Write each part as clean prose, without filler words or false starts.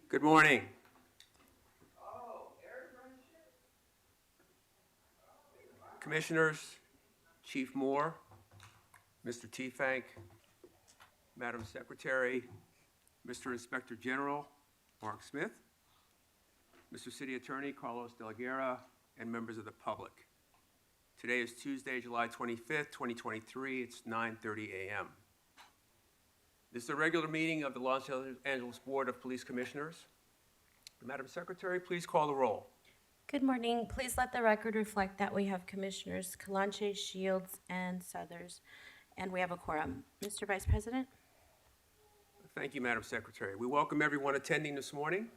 Good morning. Commissioners, Chief Moore, Mr. Teefank, Madam Secretary, Mr. Inspector General, Mark Smith, Mr. City Attorney, Carlos De La Guerra, and members of the public. Today is Tuesday, July 25th, 2023. It's 9:30 a.m. This is a regular meeting of the Los Angeles Board of Police Commissioners. Madam Secretary, please call the roll. Good morning. Please let the record reflect that we have Commissioners Kalanche, Shields, and Southers, and we have a quorum. Mr. Vice President? Thank you, Madam Secretary. We welcome everyone attending this morning.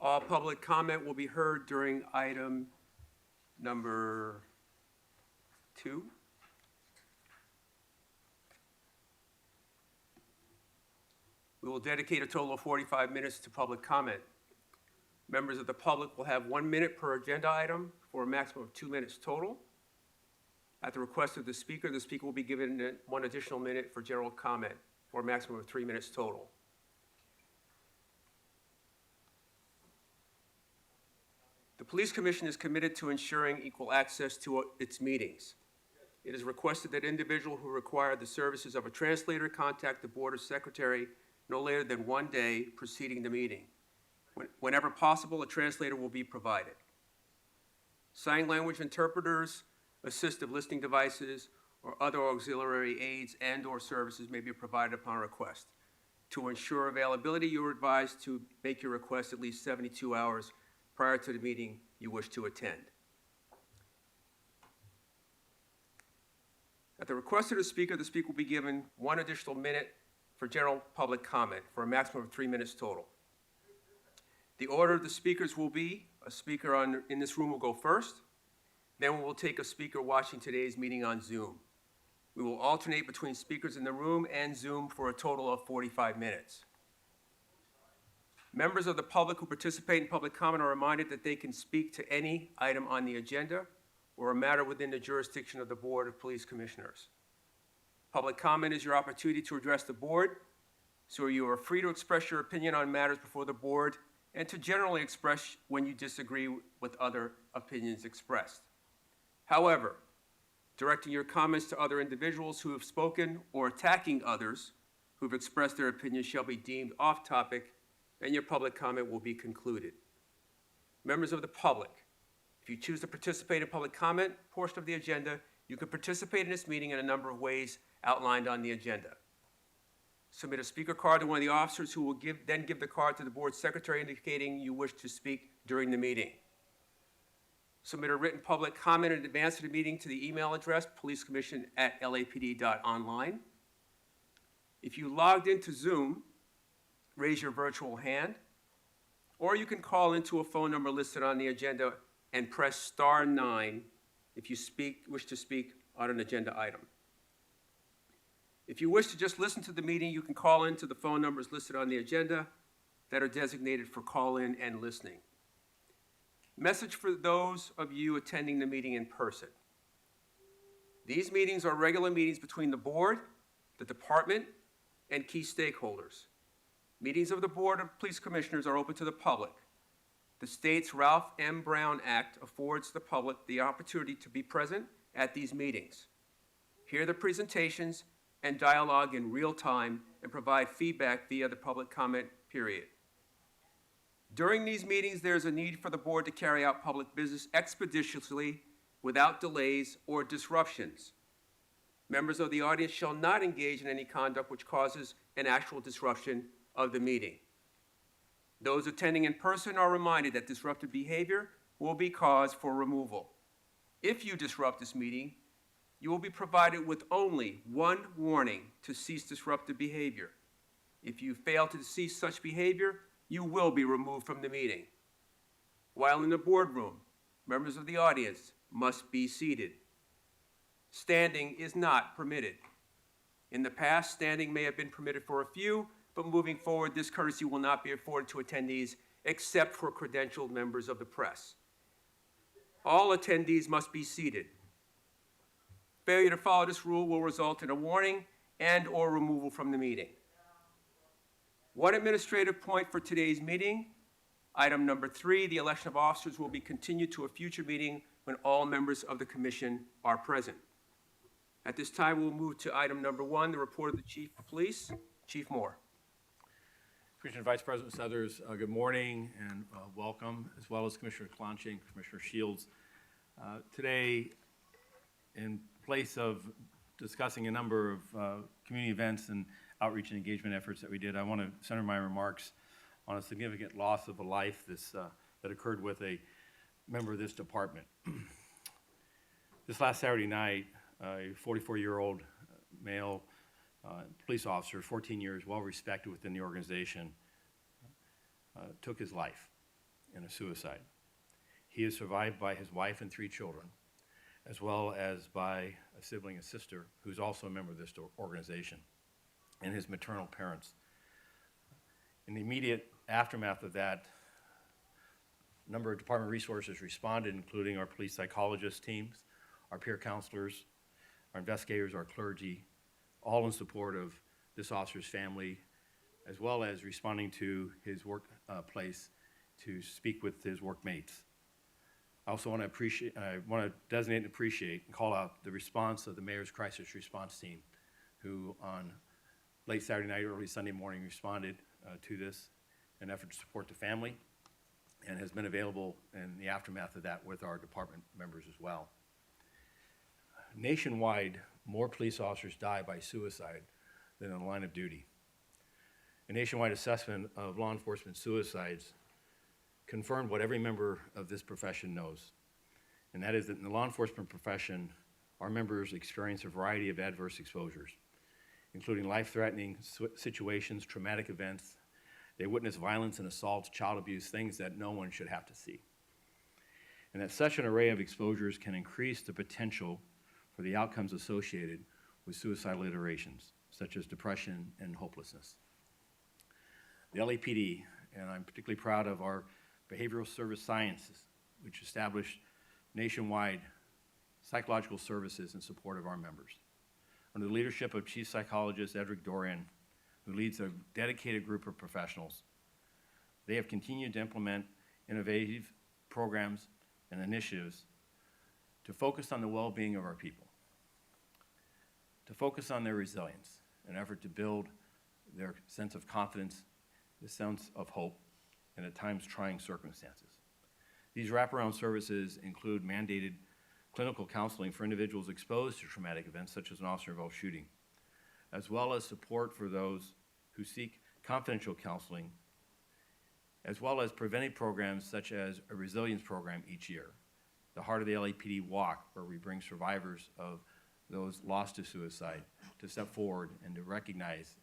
All public comment will be heard during item number 2. We will dedicate a total of 45 minutes to public comment. Members of the public will have 1 minute per agenda item for a maximum of 2 minutes total. At the request of the speaker will be given 1 additional minute for general comment for a maximum of 3 minutes total. The Police Commission is committed to ensuring equal access to its meetings. It is requested that individuals who require the services of a translator contact the Board of Secretary no later than 1 day preceding the meeting. Whenever possible, a translator will be provided. Sign language interpreters, assistive listening devices, or other auxiliary aids and/or services may be provided upon request. To ensure availability, you are advised to make your request at least 72 hours prior to the meeting you wish to attend. At the request of the speaker will be given 1 additional minute for general public comment for a maximum of 3 minutes total. The order of the speakers will be, a speaker in this room will go first, then we will take a speaker watching today's meeting on Zoom. We will alternate between speakers in the room and Zoom for a total of 45 minutes. Members of the public who participate in public comment are reminded that they can speak to any item on the agenda or a matter within the jurisdiction of the Board of Police Commissioners. Public comment is your opportunity to address the board, so you are free to express your opinion on matters before the board and to generally express when you disagree with other opinions expressed. However, directing your comments to other individuals who have spoken or attacking others who have expressed their opinions shall be deemed off topic, and your public comment will be concluded. Members of the public, if you choose to participate in public comment portion of the agenda, you can participate in this meeting in a number of ways outlined on the agenda. Submit a speaker card to one of the officers who will then give the card to the board secretary indicating you wish to speak during the meeting. Submit a written public comment in advance of the meeting to the email address policecommission@lapd.online. If you logged into Zoom, raise your virtual hand, or you can call into a phone number listed on the agenda and press *9 if you wish to speak on an agenda item. If you wish to just listen to the meeting, you can call into the phone numbers listed on the agenda that are designated for call-in and listening. Message for those of you attending the meeting in person. These meetings are regular meetings between the board, the department, and key stakeholders. Meetings of the Board of Police Commissioners are open to the public. The state's Ralph M. Brown Act affords the public the opportunity to be present at these meetings, hear the presentations, and dialogue in real time and provide feedback via the public comment period. During these meetings, there is a need for the board to carry out public business expeditiously without delays or disruptions. Members of the audience shall not engage in any conduct which causes an actual disruption of the meeting. Those attending in person are reminded that disruptive behavior will be cause for removal. If you disrupt this meeting, you will be provided with only 1 warning to cease disruptive behavior. If you fail to cease such behavior, you will be removed from the meeting. While in the boardroom, members of the audience must be seated. Standing is not permitted. In the past, standing may have been permitted for a few, but moving forward, this courtesy will not be afforded to attendees except for credentialed members of the press. All attendees must be seated. Failure to follow this rule will result in a warning and/or removal from the meeting. One administrative point for today's meeting. Item number 3, the election of officers will be continued to a future meeting when all members of the commission are present. At this time, we'll move to item number 1, the report of the Chief of Police. Chief Moore. Commissioner Vice President Southers, good morning and welcome, as well as Commissioner Kalanche and Commissioner Shields. Today, in place of discussing a number of community events and outreach and engagement efforts that we did, I want to center my remarks on a significant loss of a life that occurred with a member of this department. This last Saturday night, a 44-year-old male police officer, 14 years, well-respected within the organization, took his life in a suicide. He is survived by his wife and 3 children, as well as by a sibling and sister who's also a member of this organization, and his maternal parents. In the immediate aftermath of that, a number of department resources responded, including our police psychologist teams, our peer counselors, our investigators, our clergy, all in support of this officer's family, as well as responding to his workplace to speak with his workmates. I also want to designate and appreciate and call out the response of the Mayor's Crisis Response Team, who on late Saturday night, early Sunday morning responded to this in an effort to support the family, and has been available in the aftermath of that with our department members as well. Nationwide, more police officers die by suicide than in the line of duty. A nationwide assessment of law enforcement suicides confirmed what every member of this profession knows, and that is that in the law enforcement profession, our members experience a variety of adverse exposures, including life-threatening situations, traumatic events. They witness violence and assault, child abuse, things that no one should have to see. And that such an array of exposures can increase the potential for the outcomes associated with suicidal iterations, such as depression and hopelessness. The LAPD, and I'm particularly proud of our behavioral service sciences, which established nationwide psychological services in support of our members. Under the leadership of Chief Psychologist Edric Dorian, who leads a dedicated group of professionals, they have continued to implement innovative programs and initiatives to focus on the well-being of our people, to focus on their resilience, in an effort to build their sense of confidence, the sense of hope, and at times trying circumstances. These wraparound services include mandated clinical counseling for individuals exposed to traumatic events such as an officer-involved shooting, as well as support for those who seek confidential counseling, as well as preventive programs such as a resilience program each year, the Heart of the LAPD Walk, where we bring survivors of those lost to suicide to step forward and to recognize,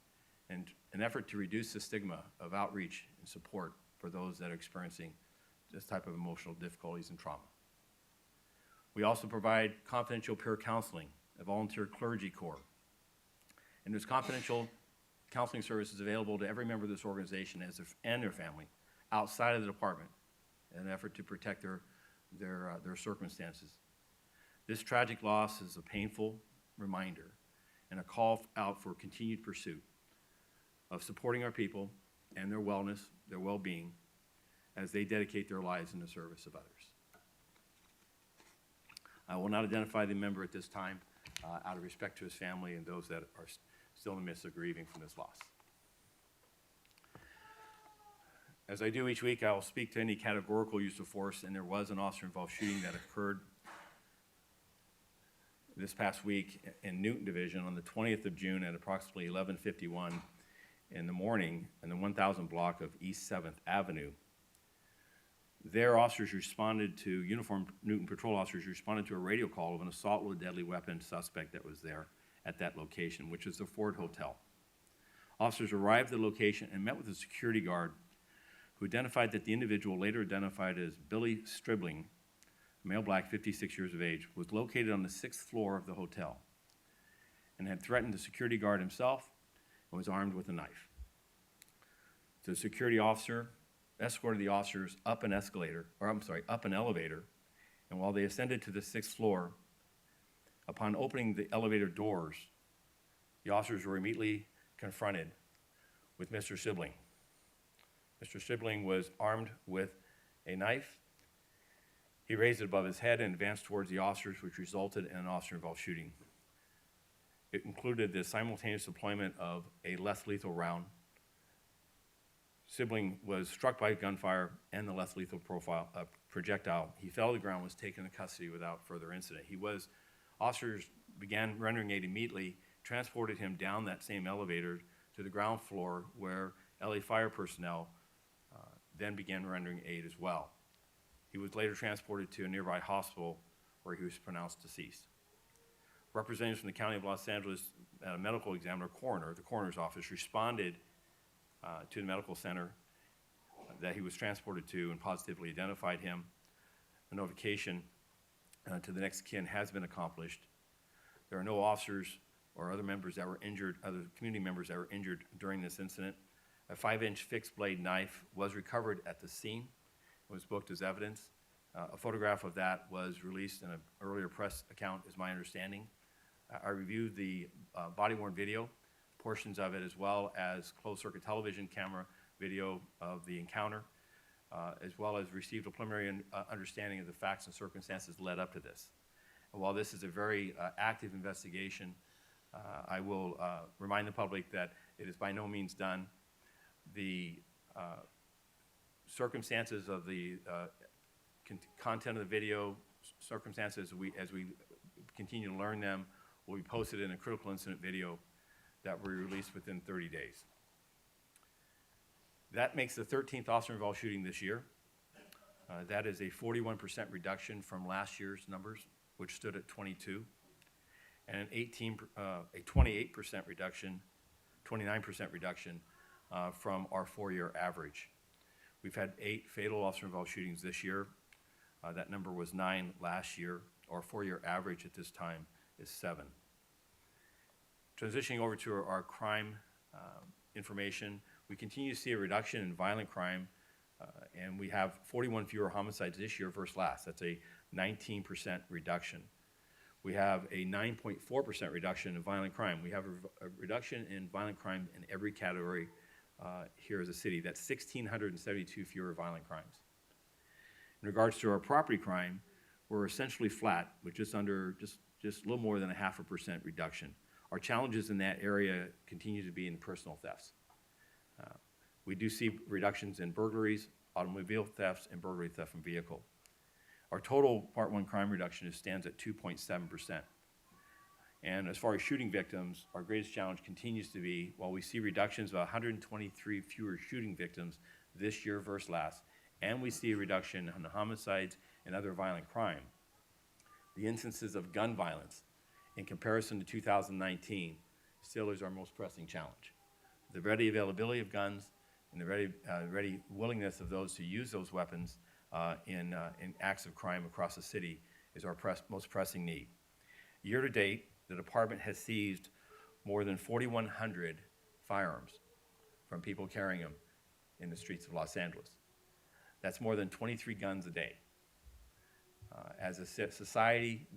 and an effort to reduce the stigma of outreach and support for those that are experiencing this type of emotional difficulties and trauma. We also provide confidential peer counseling, a volunteer clergy corps. And there's confidential counseling services available to every member of this organization and their family outside of the department in an effort to protect their circumstances. This tragic loss is a painful reminder and a call out for continued pursuit of supporting our people and their wellness, their well-being, as they dedicate their lives in the service of others. I will not identify the member at this time out of respect to his family and those that are still in the midst of grieving from this loss. As I do each week, I will speak to any categorical use of force, and there was an officer-involved shooting that occurred this past week in Newton Division on the 20th of June at approximately 11:51 in the morning in the 1000 block of East 7th Avenue. Their officers responded to, uniformed Newton patrol officers responded to a radio call of an assault with a deadly weapon suspect that was there at that location, which is the Ford Hotel. Officers arrived at the location and met with a security guard who identified that the individual, later identified as Billy Stribling, male black, 56 years of age, was located on the 6th floor of the hotel and had threatened the security guard himself and was armed with a knife. The security officer escorted the officers up an elevator, and while they ascended to the 6th floor, upon opening the elevator doors, the officers were immediately confronted with Mr. Sibling. Mr. Sibling was armed with a knife. He raised it above his head and advanced towards the officers, which resulted in an officer-involved shooting. It included the simultaneous deployment of a less lethal round. Sibling was struck by gunfire and the less lethal projectile. He fell to the ground, was taken into custody without further incident. Officers began rendering aid immediately, transported him down that same elevator to the ground floor where LA fire personnel then began rendering aid as well. He was later transported to a nearby hospital where he was pronounced deceased. Representatives from the County of Los Angeles medical examiner, coroner, the coroner's office, responded to the medical center that he was transported to and positively identified him. A notification to the next kin has been accomplished. There are no officers or other members that were injured, other community members that were injured during this incident. A 5-inch fixed blade knife was recovered at the scene. It was booked as evidence. A photograph of that was released in an earlier press account, is my understanding. I reviewed the body-worn video, portions of it, as well as closed-circuit television camera video of the encounter, as well as received a preliminary understanding of the facts and circumstances led up to this. And while this is a very active investigation, I will remind the public that it is by no means done. The circumstances of the content of the video, circumstances as we continue to learn them, will be posted in a critical incident video that will be released within 30 days. That makes the 13th officer-involved shooting this year. That is a 41% reduction from last year's numbers, which stood at 22, and a 28% reduction, 29% reduction from our 4-year average. We've had 8 fatal officer-involved shootings this year. That number was 9 last year. Our 4-year average at this time is 7. Transitioning over to our crime information, we continue to see a reduction in violent crime, and we have 41 fewer homicides this year versus last. That's a 19% reduction. We have a 9.4% reduction in violent crime. We have a reduction in violent crime in every category here as a city. That's 1,672 fewer violent crimes. In regards to our property crime, we're essentially flat with just a little more than a 0.5% reduction. Our challenges in that area continue to be in personal thefts. We do see reductions in burglaries, automobile thefts, and burglary theft from vehicle. Our total Part 1 crime reduction stands at 2.7%. And as far as shooting victims, our greatest challenge continues to be, while we see reductions of 123 fewer shooting victims this year versus last, and we see a reduction in homicides and other violent crime, the instances of gun violence in comparison to 2019 still is our most pressing challenge. The ready availability of guns and the ready willingness of those to use those weapons in acts of crime across the city is our most pressing need. Year to date, the department has seized more than 4,100 firearms from people carrying them in the streets of Los Angeles. That's more than 23 guns a day. As a society,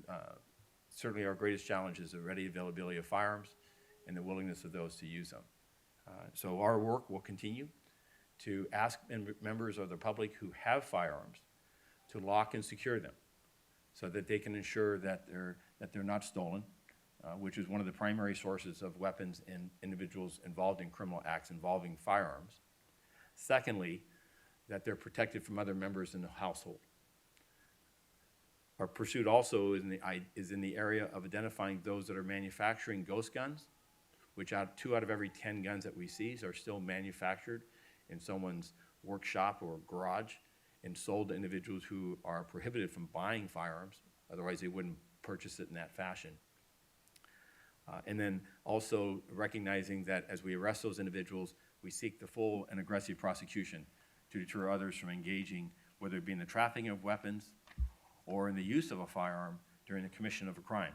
certainly our greatest challenge is the ready availability of firearms and the willingness of those to use them. So our work will continue to ask members of the public who have firearms to lock and secure them so that they can ensure that they're not stolen, which is one of the primary sources of weapons in individuals involved in criminal acts involving firearms. Secondly, that they're protected from other members in the household. Our pursuit also is in the area of identifying those that are manufacturing ghost guns, which 2 out of every 10 guns that we seize are still manufactured in someone's workshop or garage and sold to individuals who are prohibited from buying firearms. Otherwise, they wouldn't purchase it in that fashion. And then also recognizing that as we arrest those individuals, we seek the full and aggressive prosecution to deter others from engaging, whether it be in the trafficking of weapons or in the use of a firearm during the commission of a crime.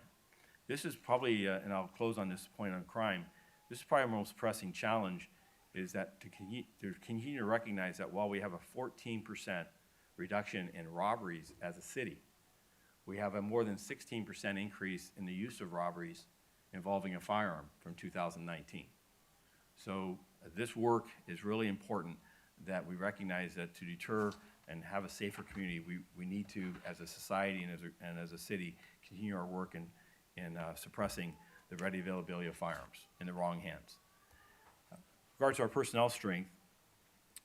This is probably, and I'll close on this point on crime, this is probably our most pressing challenge, is that to continue to recognize that while we have a 14% reduction in robberies as a city, we have a more than 16% increase in the use of robberies involving a firearm from 2019. So this work is really important, that we recognize that to deter and have a safer community, we need to, as a society and as a city, continue our work in suppressing the ready availability of firearms in the wrong hands. With regard to our personnel strength,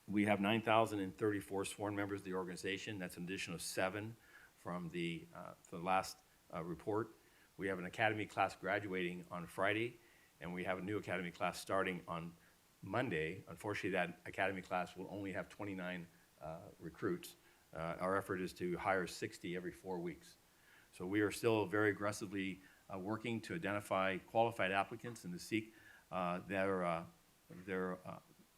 we have 9,034 sworn members of the organization. That's an addition of 7 from the last report. We have an academy class graduating on Friday, and we have a new academy class starting on Monday. Unfortunately, that academy class will only have 29 recruits. Our effort is to hire 60 every 4 weeks. So we are still very aggressively working to identify qualified applicants and to seek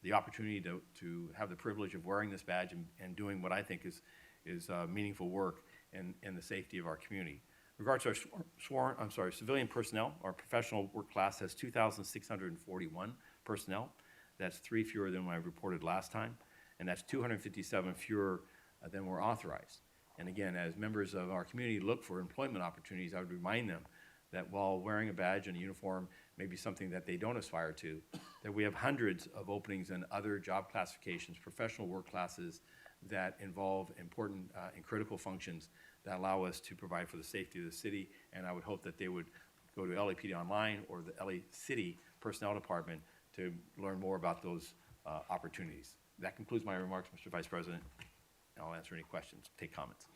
the opportunity to have the privilege of wearing this badge and doing what I think is meaningful work in the safety of our community. In regards to our civilian personnel, our professional work class has 2,641 personnel. That's 3 fewer than what I reported last time, and that's 257 fewer than were authorized. And again, as members of our community look for employment opportunities, I would remind them that while wearing a badge and a uniform may be something that they don't aspire to, that we have hundreds of openings in other job classifications, professional work classes that involve important and critical functions that allow us to provide for the safety of the city. And I would hope that they would go to LAPD Online or the LA City Personnel Department to learn more about those opportunities. That concludes my remarks, Mr. Vice President. I'll answer any questions, take comments.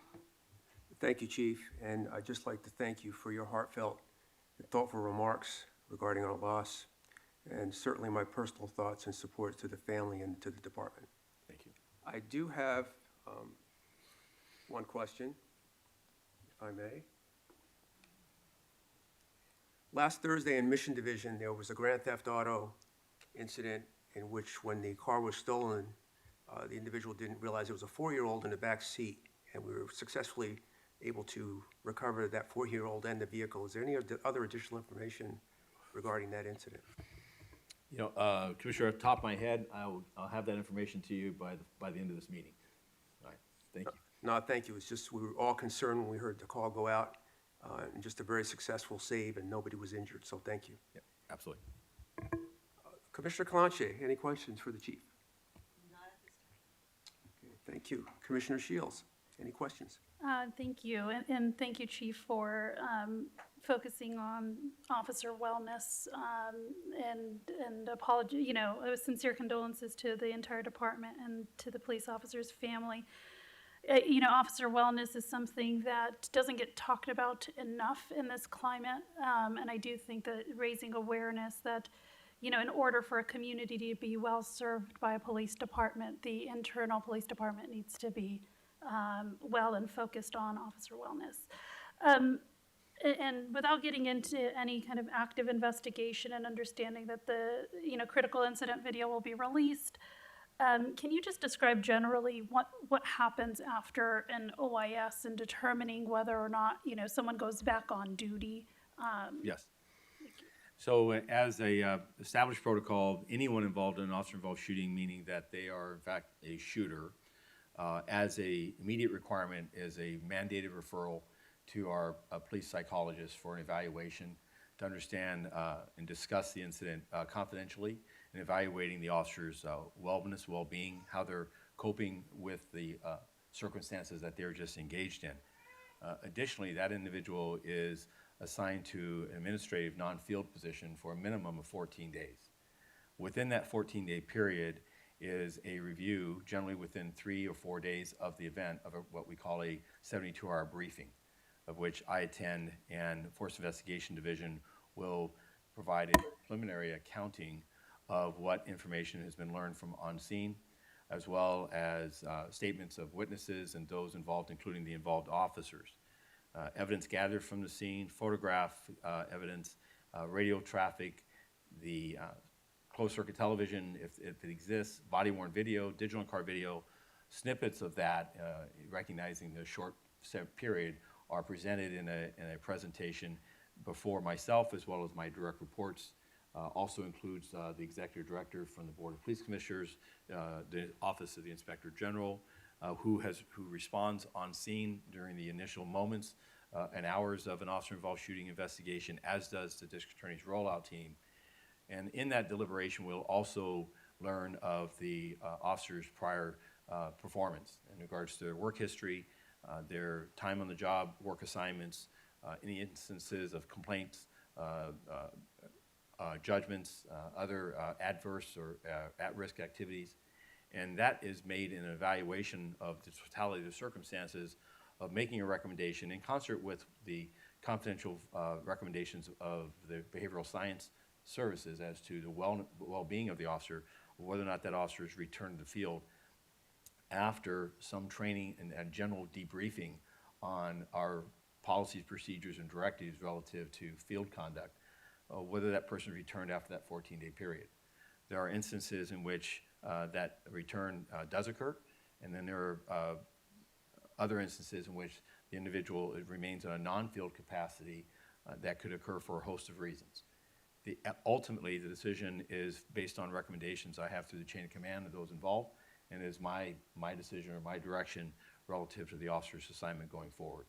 Thank you, Chief, and I'd just like to thank you for your heartfelt and thoughtful remarks regarding our loss, and certainly my personal thoughts and support to the family and to the department. Thank you. I do have one question, if I may. Last Thursday in Mission Division, there was a grand theft auto incident in which, when the car was stolen, the individual didn't realize it was a 4-year-old in the back seat, and we were successfully able to recover that 4-year-old and the vehicle. Is there any other additional information regarding that incident? You know, Commissioner, off the top of my head, I'll have that information to you by the end of this meeting. All right, thank you. No, thank you. It's just we were all concerned when we heard the call go out, and just a very successful save, and nobody was injured, so thank you. Yeah, absolutely. Commissioner Calanche, any questions for the chief? Not at this time. Okay, thank you. Commissioner Shields, any questions? Thank you, and thank you, Chief, for focusing on officer wellness, and apology, you know, sincere condolences to the entire department and to the police officer's family. You know, officer wellness is something that doesn't get talked about enough in this climate, and I do think that raising awareness that, you know, in order for a community to be well served by a police department, the internal police department needs to be well and focused on officer wellness. And without getting into any kind of active investigation and understanding that the, you know, critical incident video will be released, can you just describe generally what happens after an OIS in determining whether or not, you know, someone goes back on duty? Yes. So as a established protocol, anyone involved in an officer-involved shooting, meaning that they are in fact a shooter, as a immediate requirement is a mandated referral to our police psychologist for an evaluation to understand and discuss the incident confidentially, and evaluating the officer's wellness, well-being, how they're coping with the circumstances that they're just engaged in. Additionally, that individual is assigned to an administrative non-field position for a minimum of 14 days. Within that 14-day period is a review, generally within 3 or 4 days of the event, of what we call a 72-hour briefing, of which I attend, and Force Investigation Division will provide a preliminary accounting of what information has been learned from on scene, as well as statements of witnesses and those involved, including the involved officers. Evidence gathered from the scene, photograph evidence, radio traffic, the closed circuit television, if it exists, body-worn video, digital in-car video, snippets of that, recognizing the short period, are presented in a presentation before myself, as well as my direct reports. Also includes the executive director from the Board of Police Commissioners, the Office of the Inspector General, who responds on scene during the initial moments and hours of an officer-involved shooting investigation, as does the district attorney's rollout team. And in that deliberation, we'll also learn of the officer's prior performance in regards to their work history, their time on the job, work assignments, any instances of complaints, judgments, other adverse or at-risk activities. And that is made in an evaluation of the totality of the circumstances of making a recommendation in concert with the confidential recommendations of the behavioral science services as to the well-being of the officer, whether or not that officer is returned to the field after some training and general debriefing on our policies, procedures, and directives relative to field conduct, whether that person returned after that 14-day period. There are instances in which that return does occur, and then there are other instances in which the individual remains in a non-field capacity that could occur for a host of reasons. Ultimately, the decision is based on recommendations I have through the chain of command of those involved, and is my decision or my direction relative to the officer's assignment going forward.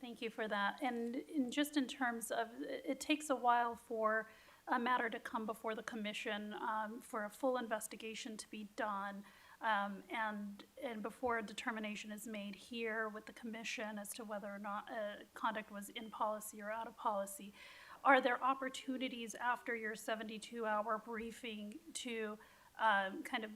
Thank you for that. And just in terms of, it takes a while for a matter to come before the commission, for a full investigation to be done, and before a determination is made here with the commission as to whether or not conduct was in policy or out of policy. Are there opportunities after your 72-hour briefing to kind of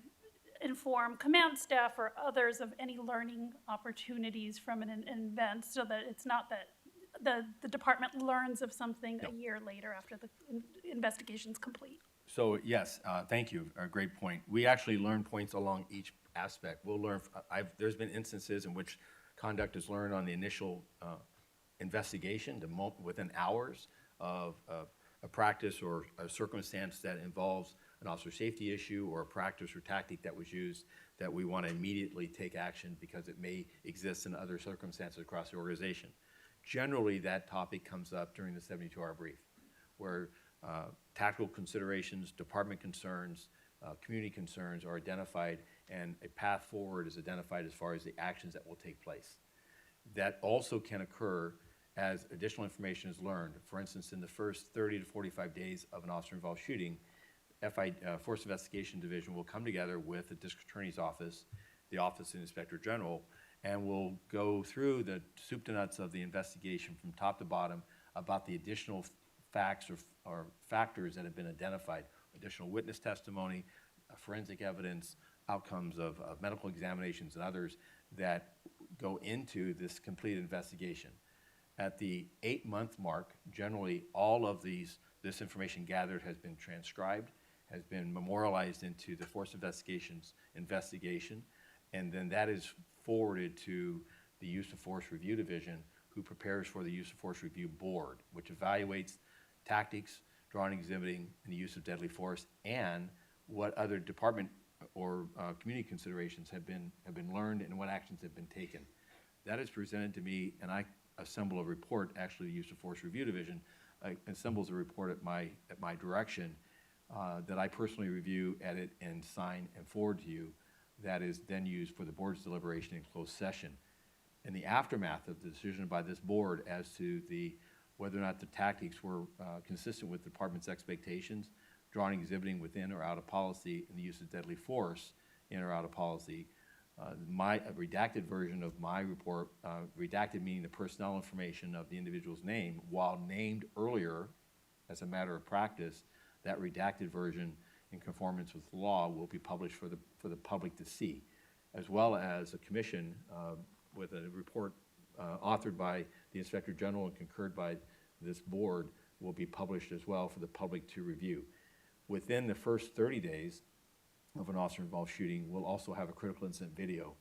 inform command staff or others of any learning opportunities from an event, so that it's not that the department learns of something a year later after the investigation's complete? So yes, thank you, a great point. We actually learn points along each aspect. We'll learn, there's been instances in which conduct is learned on the initial investigation, within hours of a practice or a circumstance that involves an officer safety issue or a practice or tactic that was used that we want to immediately take action because it may exist in other circumstances across the organization. Generally, that topic comes up during the 72-hour brief, where tactical considerations, department concerns, community concerns are identified, and a path forward is identified as far as the actions that will take place. That also can occur as additional information is learned. For instance, in the first 30 to 45 days of an officer-involved shooting, Force Investigation Division will come together with the District Attorney's Office, the Office of the Inspector General, and we'll go through the soup to nuts of the investigation from top to bottom about the additional facts or factors that have been identified, additional witness testimony, forensic evidence, outcomes of medical examinations and others that go into this complete investigation. At the 8-month mark, generally all of this information gathered has been transcribed, has been memorialized into the Force Investigations investigation, and then that is forwarded to the Use of Force Review Division, who prepares for the Use of Force Review Board, which evaluates tactics, drawing, exhibiting, and the use of deadly force, and what other department or community considerations have been learned and what actions have been taken. That is presented to me, and I assemble a report. Actually, the Use of Force Review Division assembles a report at my direction that I personally review, edit, and sign and forward to you. That is then used for the board's deliberation in closed session. In the aftermath of the decision by this board as to whether or not the tactics were consistent with the department's expectations, drawing, exhibiting within or out of policy, and the use of deadly force in or out of policy, my redacted version of my report, redacted meaning the personnel information of the individual's name, while named earlier as a matter of practice, that redacted version in conformance with law will be published for the public to see, as well as a commission with a report authored by the Inspector General and concurred by this board will be published as well for the public to review. Within the first 30 days of an officer-involved shooting, we'll also have a critical incident video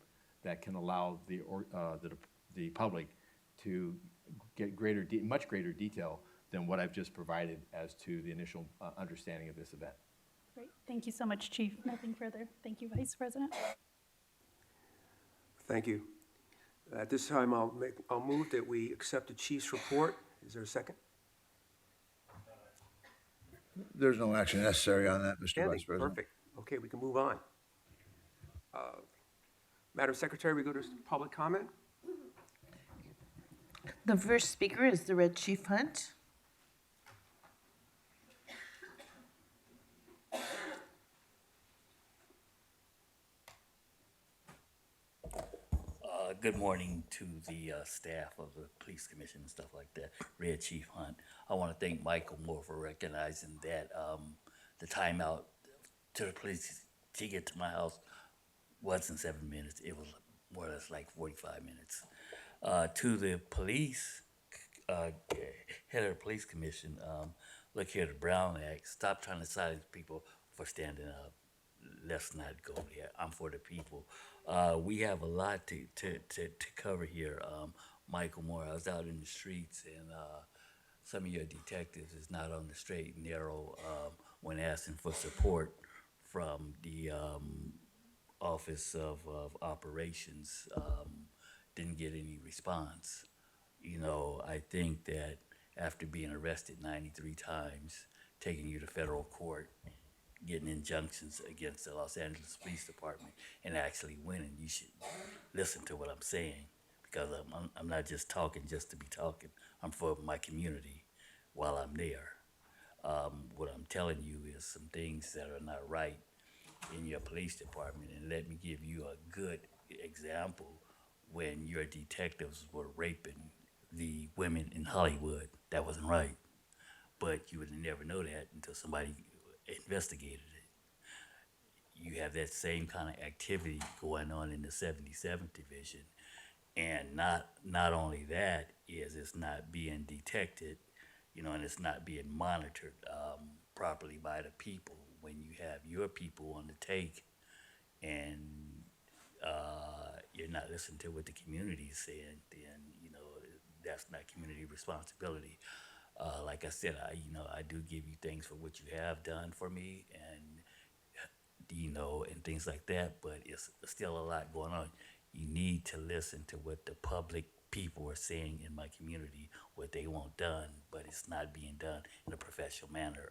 that can allow the public to get much greater detail than what I've just provided as to the initial understanding of this event. Great. Thank you so much, Chief. Nothing further. Thank you, Vice President. Thank you. At this time, I'll move that we accept the chief's report. Is there a second? There's no action necessary on that, Mr. Standing. Vice President. Perfect. Okay, we can move on. Madam Secretary, we go to public comment. The first speaker is the Red Chief Hunt. Good morning to the staff of the police commission and stuff like that. Red Chief Hunt. I want to thank Michael Moore for recognizing that the timeout to the police to get to my house wasn't 7 minutes. It was more or less like 45 minutes. To the police, head of the police commission, look here, the Brown Act, stop trying to silence people for standing up. Let's not go there. I'm for the people. We have a lot to cover here. Michael Moore, I was out in the streets, and some of your detectives is not on the straight and narrow when asking for support from the Office of Operations. Didn't get any response. You know, I think that after being arrested 93 times, taking you to federal court, getting injunctions against the Los Angeles Police Department, and actually winning, you should listen to what I'm saying, because I'm not just talking just to be talking. I'm for my community while I'm there. What I'm telling you is some things that are not right in your police department, and let me give you a good example. When your detectives were raping the women in Hollywood, that wasn't right. But you would never know that until somebody investigated it. You have that same kind of activity going on in the 77th Division. And not only that is it's not being detected, you know, and it's not being monitored properly by the people. When you have your people on the take and you're not listening to what the community is saying, then, you know, that's not community responsibility. Like I said, I do give you things for what you have done for me, and and things like that. But it's still a lot going on. You need to listen to what the public people are saying in my community, what they want done, but it's not being done in a professional manner.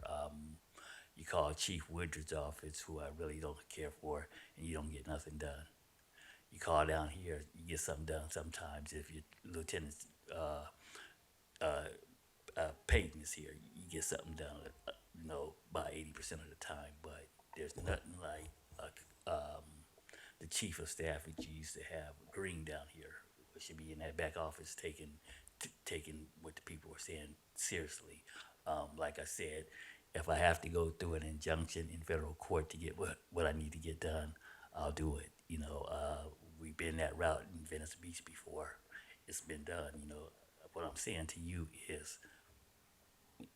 You call Chief Woodard's office, who I really don't care for, and you don't get nothing done. You call down here, you get something done sometimes. If your Lieutenant Peyton is here, you get something done, by 80% of the time. But there's nothing like the chief of staff that you used to have, Green, down here. We should be in that back office taking what the people are saying seriously. Like I said, if I have to go through an injunction in federal court to get what I need to get done, I'll do it. We've been that route in Venice Beach before. It's been done. What I'm saying to you is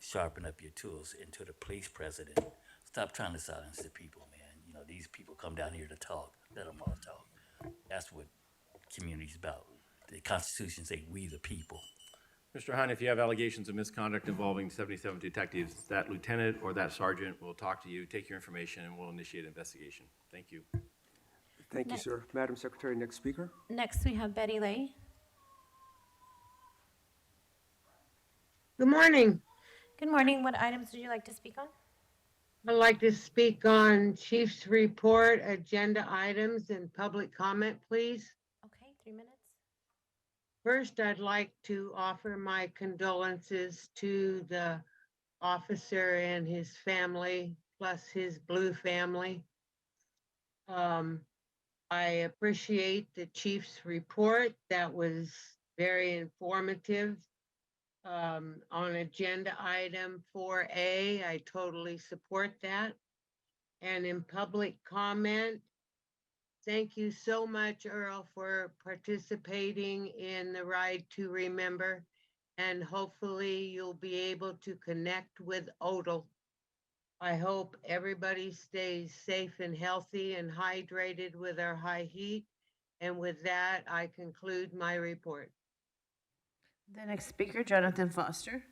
sharpen up your tools. And to the police president, stop trying to silence the people, man. These people come down here to talk. Let them all talk. That's what community's about. The Constitution say we the people. Mr. Hunt, if you have allegations of misconduct involving 77 detectives, that lieutenant or that sergeant will talk to you, take your information, and we'll initiate an investigation. Thank you. Thank you, sir. Madam Secretary, next speaker. Next, we have Betty Lay. Good morning. Good morning. What items would you like to speak on? I'd like to speak on Chief's report, agenda items, and public comment, please. Okay, 3 minutes. First, I'd like to offer my condolences to the officer and his family, plus his blue family. I appreciate the chief's report. That was very informative. On agenda item 4A, I totally support that. And in public comment, thank you so much, Earl, for participating in the Ride to Remember. And hopefully you'll be able to connect with Odal. I hope everybody stays safe and healthy and hydrated with our high heat. And with that, I conclude my report. The next speaker, Jonathan Foster.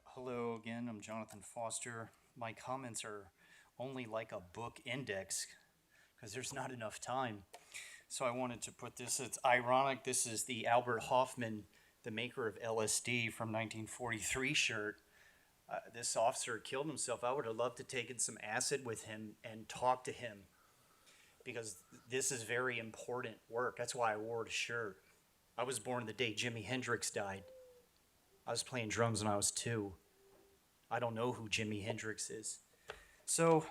Hello again, I'm Jonathan Foster. My comments are only like a book index because there's not enough time. So I wanted to put this, it's ironic, this is the Albert Hoffman, the maker of LSD from 1943 shirt. This officer killed himself. I would have loved to taken some acid with him and talk to him because this is very important work. That's why I wore the shirt. I was born the day Jimi Hendrix died. I was playing drums when I was 2. I don't know who Jimi Hendrix is. So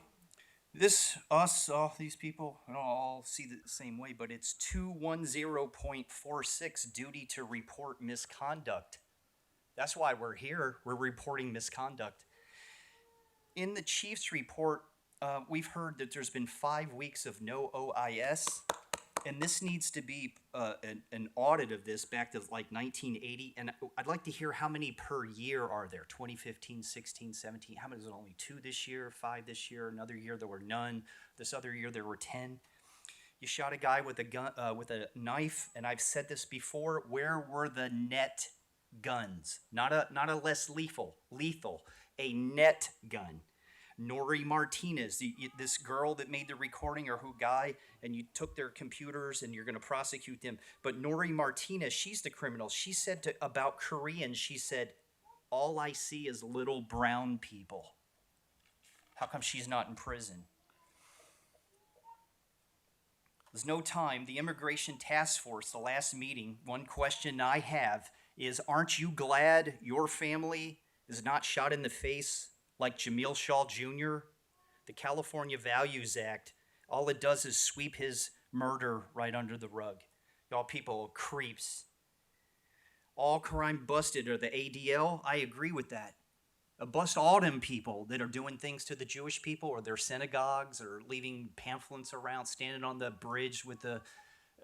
all these people, we don't all see it the same way, but it's 210.46 duty to report misconduct. That's why we're here. We're reporting misconduct. In the chief's report, we've heard that there's been 5 weeks of no OIS, and this needs to be an audit of this back to like 1980. And I'd like to hear how many per year are there? 2015, 16, 17. How many? Is it only 2 this year, 5 this year? Another year there were none. This other year there were 10. You shot a guy with a gun, with a knife, and I've said this before. Where were the net guns? Not a less lethal, a net gun. Nori Martinez, this girl that made the recording, or who guy, and you took their computers and you're going to prosecute them. But Nori Martinez, she's the criminal. She said about Koreans, she said, all I see is little brown people. How come she's not in prison? There's no time. The Immigration Task Force, the last meeting, one question I have is, aren't you glad your family is not shot in the face like Jamil Shaw Jr.? The California Values Act, all it does is sweep his murder right under the rug. Y'all people are creeps. All crime busted are the ADL. I agree with that. Bust all them people that are doing things to the Jewish people, or their synagogues, or leaving pamphlets around, standing on the bridge with the...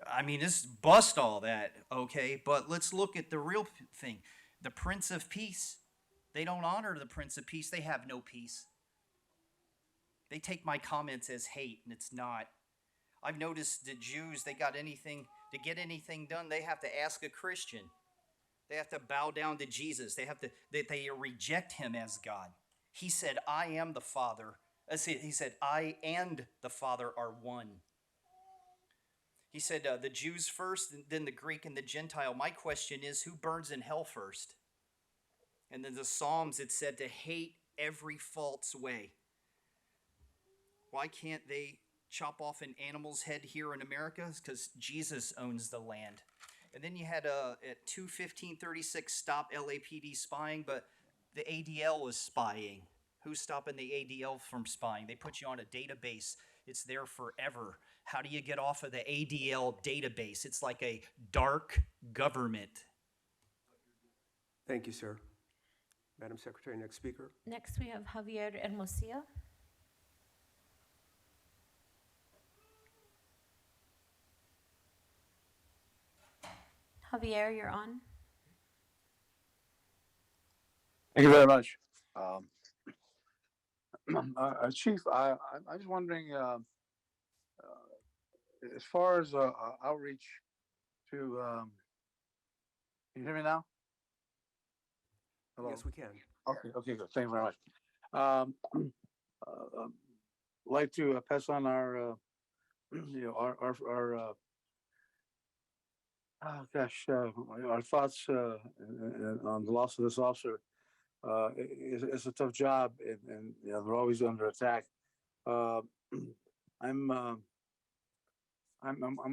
I mean, just bust all that, okay? But let's look at the real thing. The Prince of Peace. They don't honor the Prince of Peace. They have no peace. They take my comments as hate, and it's not. I've noticed the Jews, they got anything, to get anything done, they have to ask a Christian. They have to bow down to Jesus. They reject him as God. He said, I am the Father. He said, I and the Father are one. He said, the Jews first, then the Greek and the Gentile. My question is, who burns in hell first? And then the Psalms, it said to hate every false way. Why can't they chop off an animal's head here in America? It's because Jesus owns the land. And then you had at 2:15:36 stop LAPD spying, but the ADL was spying. Who's stopping the ADL from spying? They put you on a database. It's there forever. How do you get off of the ADL database? It's like a dark government. Thank you, sir. Madam Secretary, next speaker. Next, we have Javier Hermosillo. Javier, you're on. Thank you very much. Chief, I'm just wondering, as far as outreach to, can you hear me now? Hello? Yes, we can. Okay, good. Thank you very much. Like to pass on our, our thoughts on the loss of this officer. It's a tough job, and they're always under attack. I'm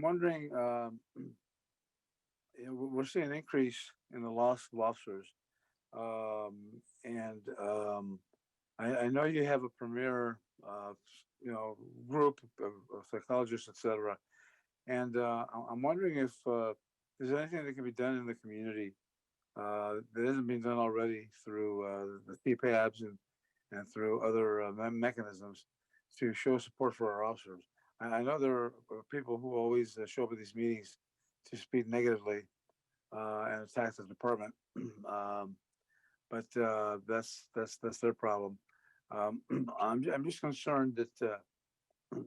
wondering. We're seeing an increase in the loss of officers, and I know you have a premier, group of psychologists, etc. And I'm wondering if there's anything that can be done in the community that isn't being done already through the CPABs and through other mechanisms to show support for our officers. I know there are people who always show up at these meetings to speak negatively and attack the department, but that's their problem. I'm just concerned that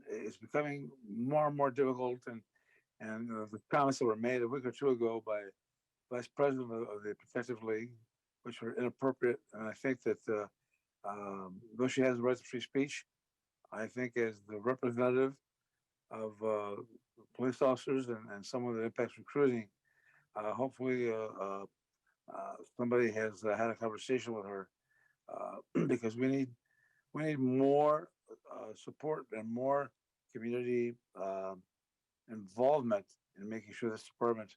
it's becoming more and more difficult, and the comments that were made a week or two ago by Vice President of the Protective League, which were inappropriate. And I think that though she has the right to free speech, I think as the representative of police officers and someone that impacts recruiting, hopefully somebody has had a conversation with her because we need more support and more community involvement in making sure this department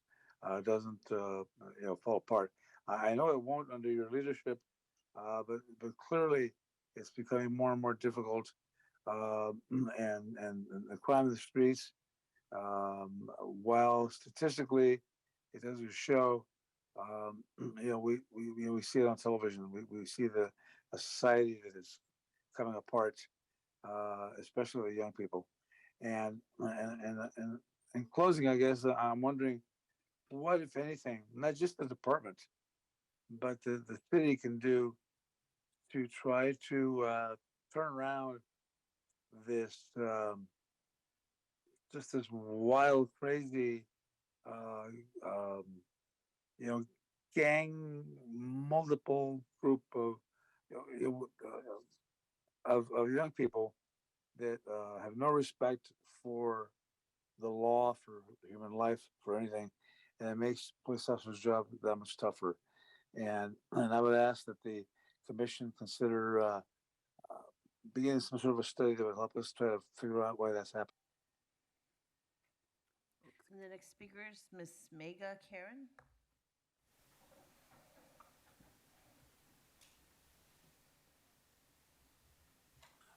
doesn't fall apart. I know it won't under your leadership, but clearly it's becoming more and more difficult. And the crime in the streets, while statistically it doesn't show, we see it on television. We see a society that is coming apart, especially with young people. And in closing, I guess I'm wondering what, if anything, not just the department, but the city can do to try to turn around this just this wild, crazy, uh, um, you know, gang, multiple group of of young people that have no respect for the law, for human life, for anything, and it makes police officers' job that much tougher. And I would ask that the commission consider beginning some sort of a study that would help us try to figure out why that's happening. And the next speaker is Ms. Mega Karen.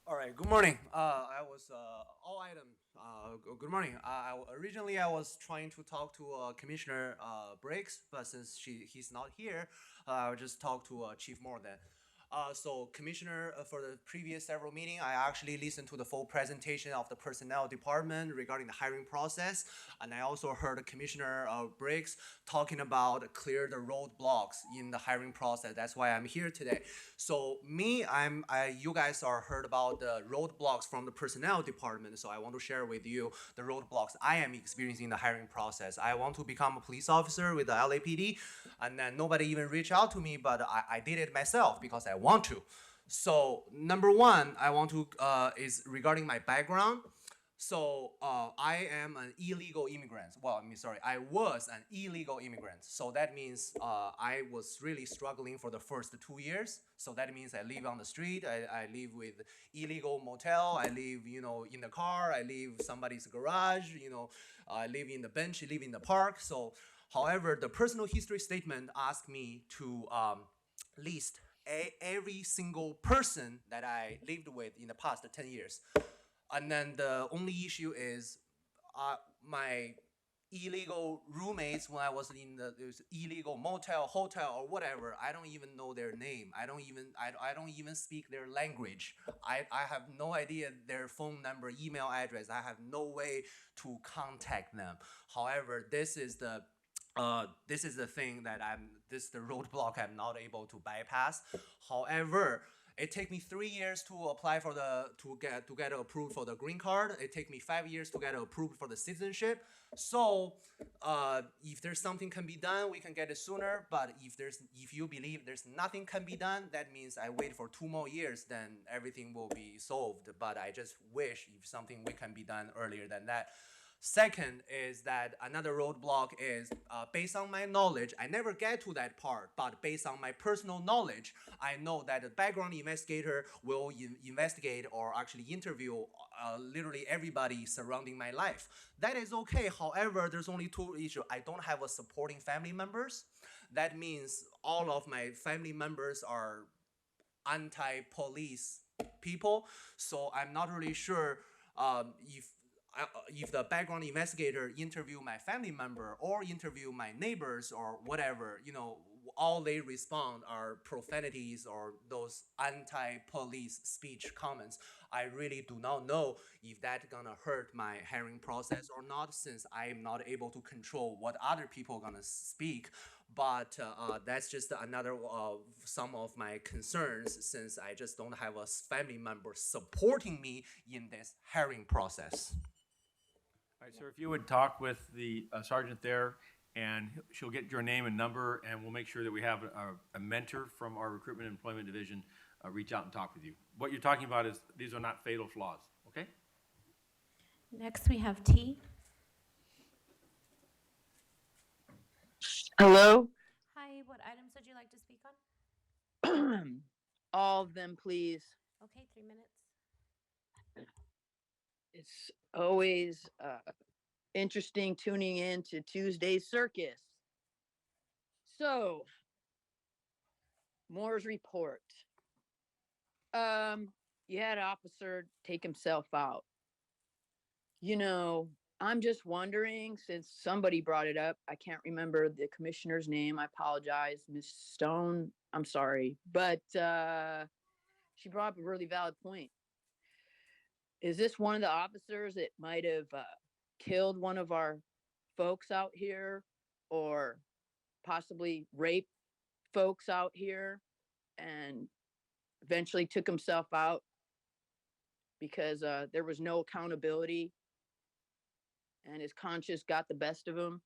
All right. Good morning. I was all item. Good morning. Originally I was trying to talk to Commissioner Briggs, but since he's not here, I'll just talk to Chief Moore then. So Commissioner, for the previous several meetings, I actually listened to the full presentation of the personnel department regarding the hiring process, and I also heard Commissioner Briggs talking about clear the roadblocks in the hiring process. That's why I'm here today. So you guys are heard about the roadblocks from the personnel department. So I want to share with you the roadblocks I am experiencing in the hiring process. I want to become a police officer with the LAPD, and then nobody even reached out to me, but I did it myself because I want to. So number one, I want to is regarding my background. So I am an illegal immigrant. Well, I was an illegal immigrant. So that means I was really struggling for the first 2 years. So that means I live on the street. I live with illegal motel. I live, in the car. I live somebody's garage. I live in the bench. I live in the park. So, however, the personal history statement asked me to list every single person that I lived with in the past 10 years. And then the only issue is my illegal roommates when I was in the illegal motel, hotel, or whatever. I don't even know their name. I don't even speak their language. I have no idea their phone number, email address. I have no way to contact them. However, this is the thing that this is the roadblock I'm not able to bypass. However, it took me 3 years to apply for to get approved for the green card. It took me 5 years to get approved for the citizenship. So if there's something can be done, we can get it sooner. But if you believe there's nothing can be done, that means I wait for 2 more years, then everything will be solved. But I just wish if something we can be done earlier than that. Second is that another roadblock is based on my knowledge, I never get to that part, but based on my personal knowledge, I know that the background investigator will investigate or actually interview literally everybody surrounding my life. That is okay. However, there's only two issues. I don't have a supporting family members. That means all of my family members are anti-police people, so I'm not really sure if the background investigator interview my family member or interview my neighbors or whatever, all they respond are profanities or those anti-police speech comments. I really do not know if that's gonna hurt my hiring process or not, since I'm not able to control what other people are gonna speak. But that's just another some of my concerns, since I just don't have a family member supporting me in this hiring process. All right, sir, if you would talk with the sergeant there, and she'll get your name and number, and we'll make sure that we have a mentor from our recruitment and employment division reach out and talk with you. What you're talking about is these are not fatal flaws, okay? Next, we have T. Hello? Hi, what items would you like to speak on? All of them, please. Okay, 3 minutes. It's always interesting tuning in to Tuesday's Circus. So, Moore's report. You had an officer take himself out. You know, I'm just wondering, since somebody brought it up, I can't remember the commissioner's name. I apologize, Miss Stone. I'm sorry, but she brought up a really valid point. Is this one of the officers that might have killed one of our folks out here, or possibly raped folks out here, and eventually took himself out because there was no accountability and his conscience got the best of him?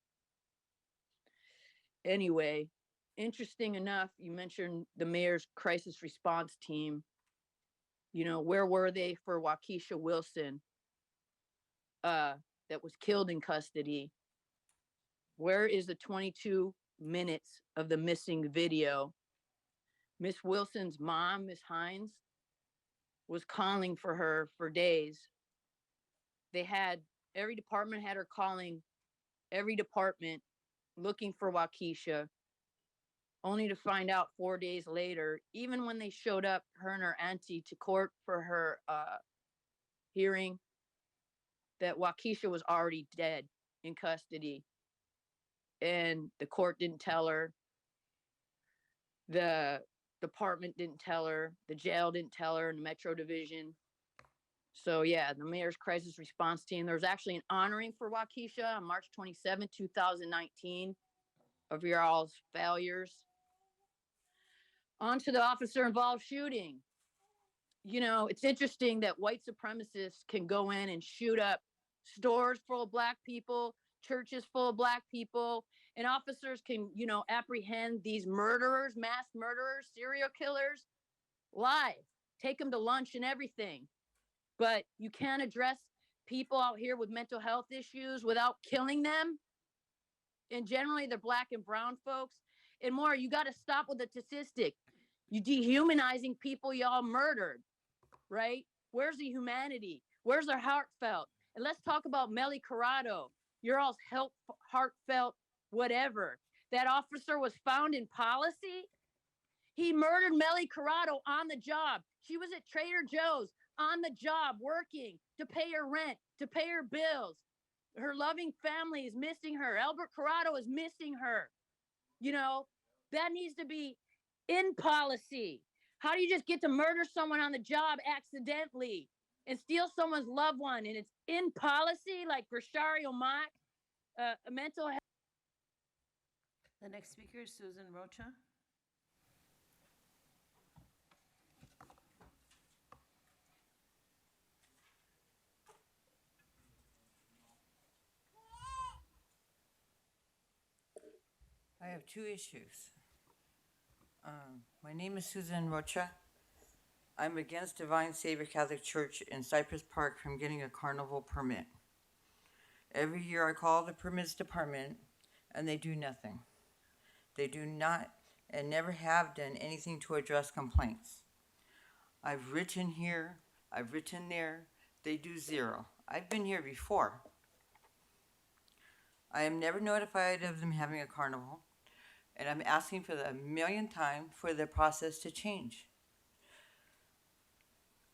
Anyway, interesting enough, you mentioned the mayor's crisis response team. You know, where were they for Waukesha Wilson, that was killed in custody? Where is the 22 minutes of the missing video? Miss Wilson's mom, Miss Hines, was calling for her for days. Every department had her calling every department looking for Waukesha, only to find out 4 days later, even when they showed up, her and her auntie, to court for her hearing, that Waukesha was already dead in custody. And the court didn't tell her, the department didn't tell her, the jail didn't tell her, and the Metro Division. So yeah, the mayor's crisis response team. There was actually an honoring for Waukesha on March 27, 2019, of your all's failures. On to the officer involved shooting. You know, it's interesting that white supremacists can go in and shoot up stores full of black people, churches full of black people, and officers can, you know, apprehend these murderers, mass murderers, serial killers live, take them to lunch and everything. But you can't address people out here with mental health issues without killing them. And generally, they're black and brown folks. And more, you got to stop with the statistic. You dehumanizing people y'all murdered, right? Where's the humanity? Where's their heartfelt? And let's talk about Melly Corrado. Your all's heartfelt whatever. That officer was found in policy. He murdered Melly Corrado on the job. She was at Trader Joe's on the job working to pay her rent, to pay her bills. Her loving family is missing her. Albert Corrado is missing her. You know, that needs to be in policy. How do you just get to murder someone on the job accidentally and steal someone's loved one? And it's in policy, like Rashario Mock, mental health. The next speaker is Susan Rocha. I have two issues. My name is Susan Rocha. I'm against Divine Savior Catholic Church in Cypress Park from getting a carnival permit. Every year I call the permits department and they do nothing. They do not and never have done anything to address complaints. I've written here, I've written there, they do zero. I've been here before. I am never notified of them having a carnival, and I'm asking for the millionth time for the process to change.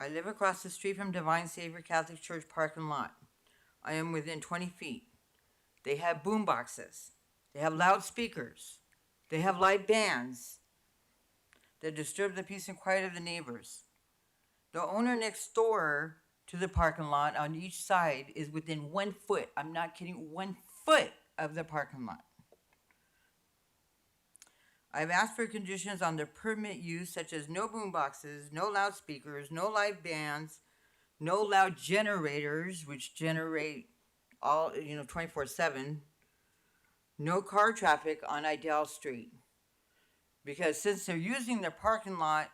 I live across the street from Divine Savior Catholic Church parking lot. I am within 20 feet. They have boom boxes. They have loudspeakers. They have live bands that disturb the peace and quiet of the neighbors. The owner next door to the parking lot on each side is within 1 foot. I'm not kidding, 1 foot of the parking lot. I've asked for conditions on the permit use, such as no boom boxes, no loudspeakers, no live bands, no loud generators, which generate all, 24/7, no car traffic on Idell Street. Because since they're using their parking lot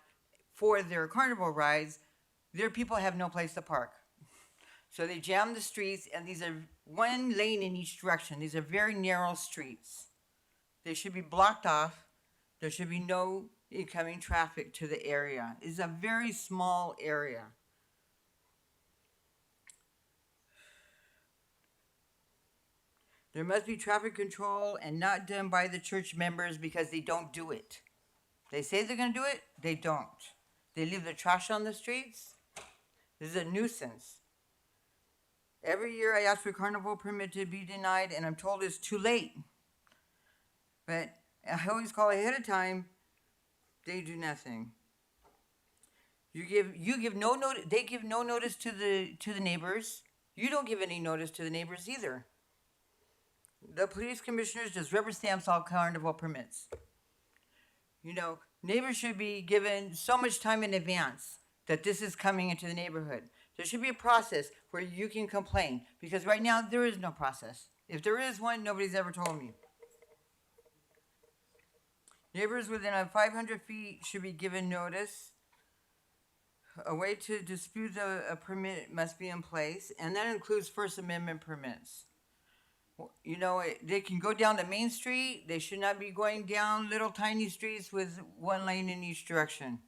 for their carnival rides, their people have no place to park. So they jam the streets, and these are one lane in each direction. These are very narrow streets. They should be blocked off. There should be no incoming traffic to the area. It's a very small area. There must be traffic control and not done by the church members because they don't do it. They say they're gonna do it, they don't. They leave their trash on the streets. This is a nuisance. Every year I ask for carnival permit to be denied, and I'm told it's too late. But I always call ahead of time. They do nothing. You give no notice. They give no notice to the neighbors. You don't give any notice to the neighbors either. The police commissioners just rubber stamps all carnival permits. You know, neighbors should be given so much time in advance that this is coming into the neighborhood. There should be a process where you can complain, because right now there is no process. If there is one, nobody's ever told me. Neighbors within 500 feet should be given notice. A way to dispute a permit must be in place, and that includes First Amendment permits. You know, they can go down the main street. They should not be going down little tiny streets with one lane in each direction.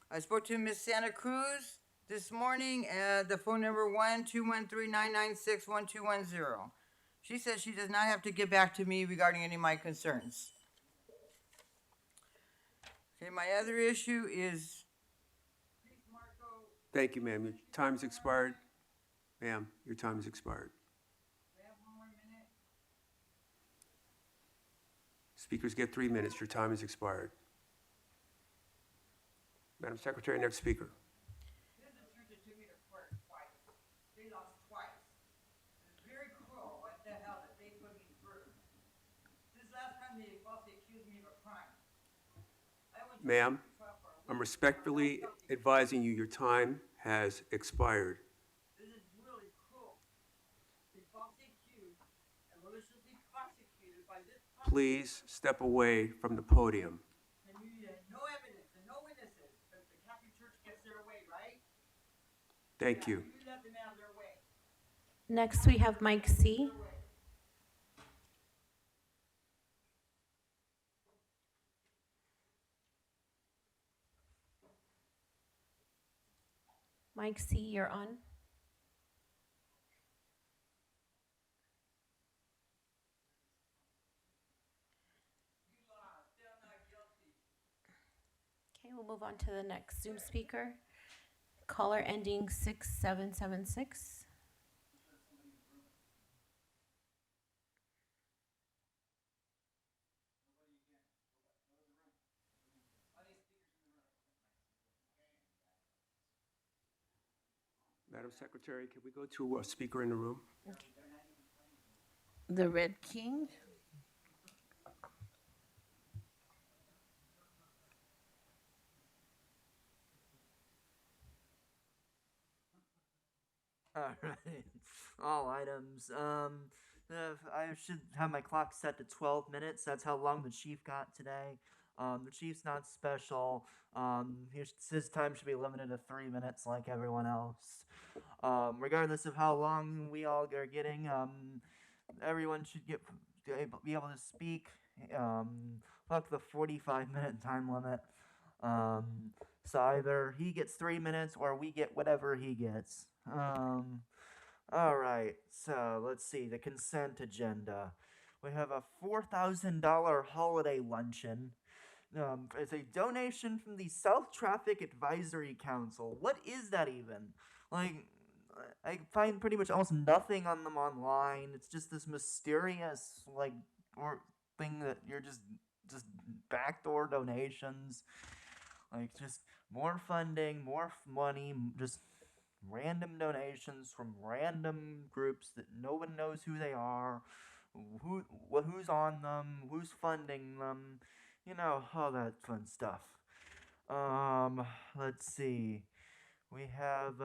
I spoke to Miss Santa Cruz this morning at the phone number 1-213-996-1210. She says she does not have to get back to me regarding any of my concerns. Okay, my other issue is... Thank you, ma'am. Your time's expired. Ma'am, your time is expired. Speakers get 3 minutes. Your time is expired. Madam Secretary, next speaker. This is true that took me to court twice. They lost twice. It's very cruel what the hell that they put me through. This last time they falsely accused me of a crime. Ma'am, I'm respectfully advising you your time has expired. This is really cruel. They falsely accused and maliciously prosecuted by this prosecutor. Please step away from the podium. And you had no evidence and no witnesses, but the Catholic Church gets their way, right? Thank you. You let them have their way. Next, we have Mike C. Mike C., you're on. Okay, we'll move on to the next Zoom speaker. Caller ending 6776. Madam Secretary, can we go to a speaker in the room? The Red King. All right, all items. I should have my clock set to 12 minutes. That's how long the chief got today. The chief's not special. His time should be limited to 3 minutes, like everyone else. Regardless of how long we all are getting, everyone should be able to speak. Fuck the 45-minute time limit. So either he gets 3 minutes or we get whatever he gets. Alright, so let's see, the consent agenda. We have a $4,000 holiday luncheon. It's a donation from the South Traffic Advisory Council. What is that even? Like, I find pretty much almost nothing on them online. It's just this mysterious, like, or thing that you're just backdoor donations. Like, just more funding, more money, just random donations from random groups that no one knows who they are, who's on them, who's funding them, you know, all that fun stuff. Let's see. We have,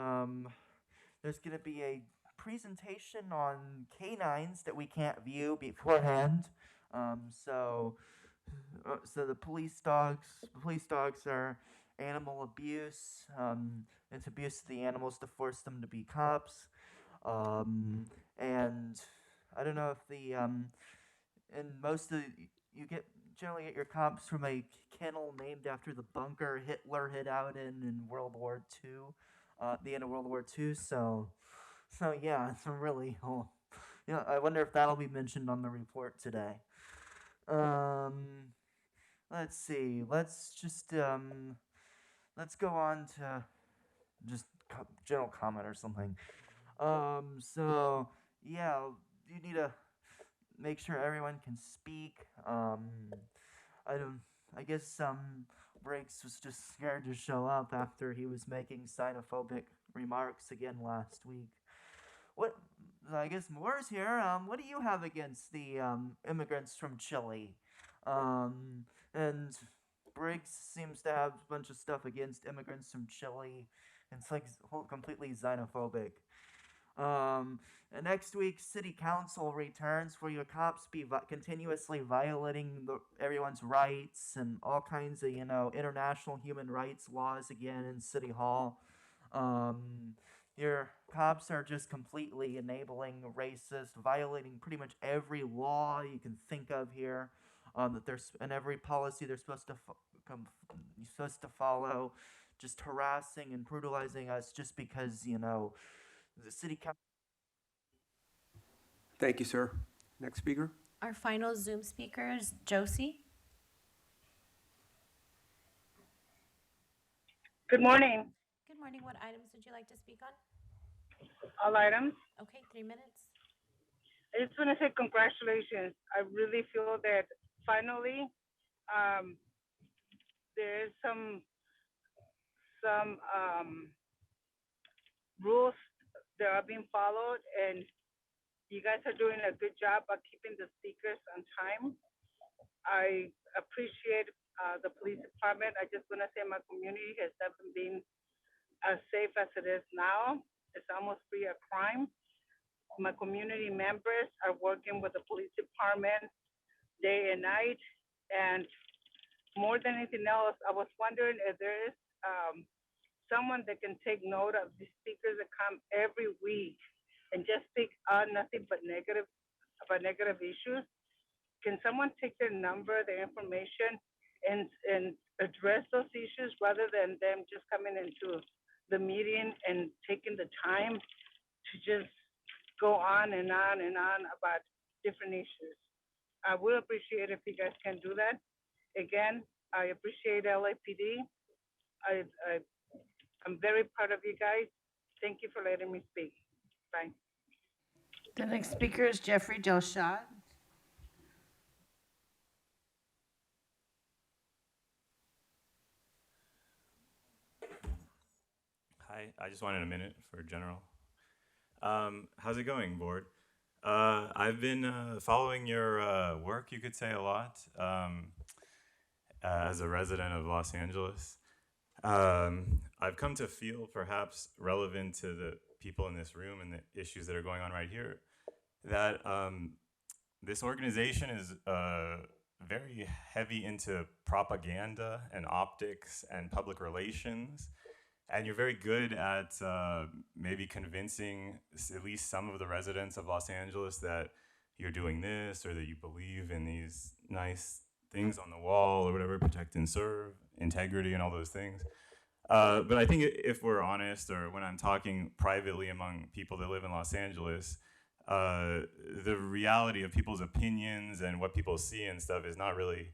there's gonna be a presentation on canines that we can't view beforehand. So the police dogs are animal abuse. It's abuse of the animals to force them to be cops. And I don't know if and you generally get your cops from a kennel named after the bunker Hitler hid out in World War II, the end of World War II. So yeah, it's really I wonder if that'll be mentioned on the report today. let's see. Let's go on to just general comment or something. So yeah, you need to make sure everyone can speak. I don't. I guess Briggs was just scared to show up after he was making xenophobic remarks again last week. What? I guess Moore's here. What do you have against the immigrants from Chile? And Briggs seems to have a bunch of stuff against immigrants from Chile. It's like completely xenophobic. And next week, City Council returns where your cops be continuously violating everyone's rights and all kinds of, international human rights laws again in City Hall. Your cops are just completely enabling racist, violating pretty much every law you can think of here. That there's and every policy they're supposed to follow, just harassing and brutalizing us just because the city council. Thank you, sir. Next speaker. Our final Zoom speaker is Josie. Good morning. Good morning. What items would you like to speak on? All items. Okay, 3 minutes. I just want to say congratulations. I really feel that finally there is some rules that are being followed, and you guys are doing a good job of keeping the speakers on time. I appreciate the police department. I just want to say my community has never been as safe as it is now. It's almost free of crime. My community members are working with the police department day and night. And more than anything else, I was wondering if there is someone that can take note of the speakers that come every week and just speak on nothing but negative issues. Can someone take their number, their information, and address those issues rather than them just coming into the meeting and taking the time to just go on and on and on about different issues? I would appreciate if you guys can do that. Again, I appreciate LAPD. I'm very proud of you guys. Thank you for letting me speak. Bye. The next speaker is Jeffrey Delshad. Hi, I just wanted a minute for general. How's it going, board? I've been following your work, you could say, a lot as a resident of Los Angeles. I've come to feel perhaps relevant to the people in this room and the issues that are going on right here, that this organization is very heavy into propaganda and optics and public relations. And you're very good at maybe convincing at least some of the residents of Los Angeles that you're doing this or that you believe in these nice things on the wall or whatever, protect and serve, integrity and all those things. But I think if we're honest, or when I'm talking privately among people that live in Los Angeles, the reality of people's opinions and what people see and stuff is not really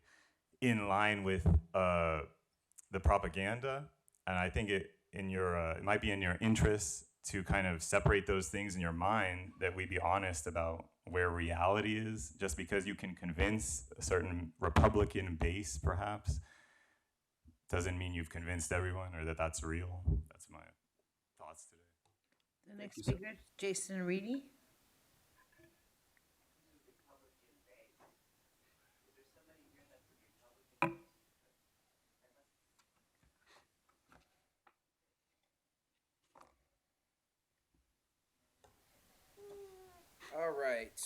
in line with the propaganda. And I think it might be in your interest to kind of separate those things in your mind, that we be honest about where reality is. Just because you can convince a certain Republican base, perhaps, doesn't mean you've convinced everyone or that that's real. That's my thoughts today. The next speaker is Jason Reedy. All right.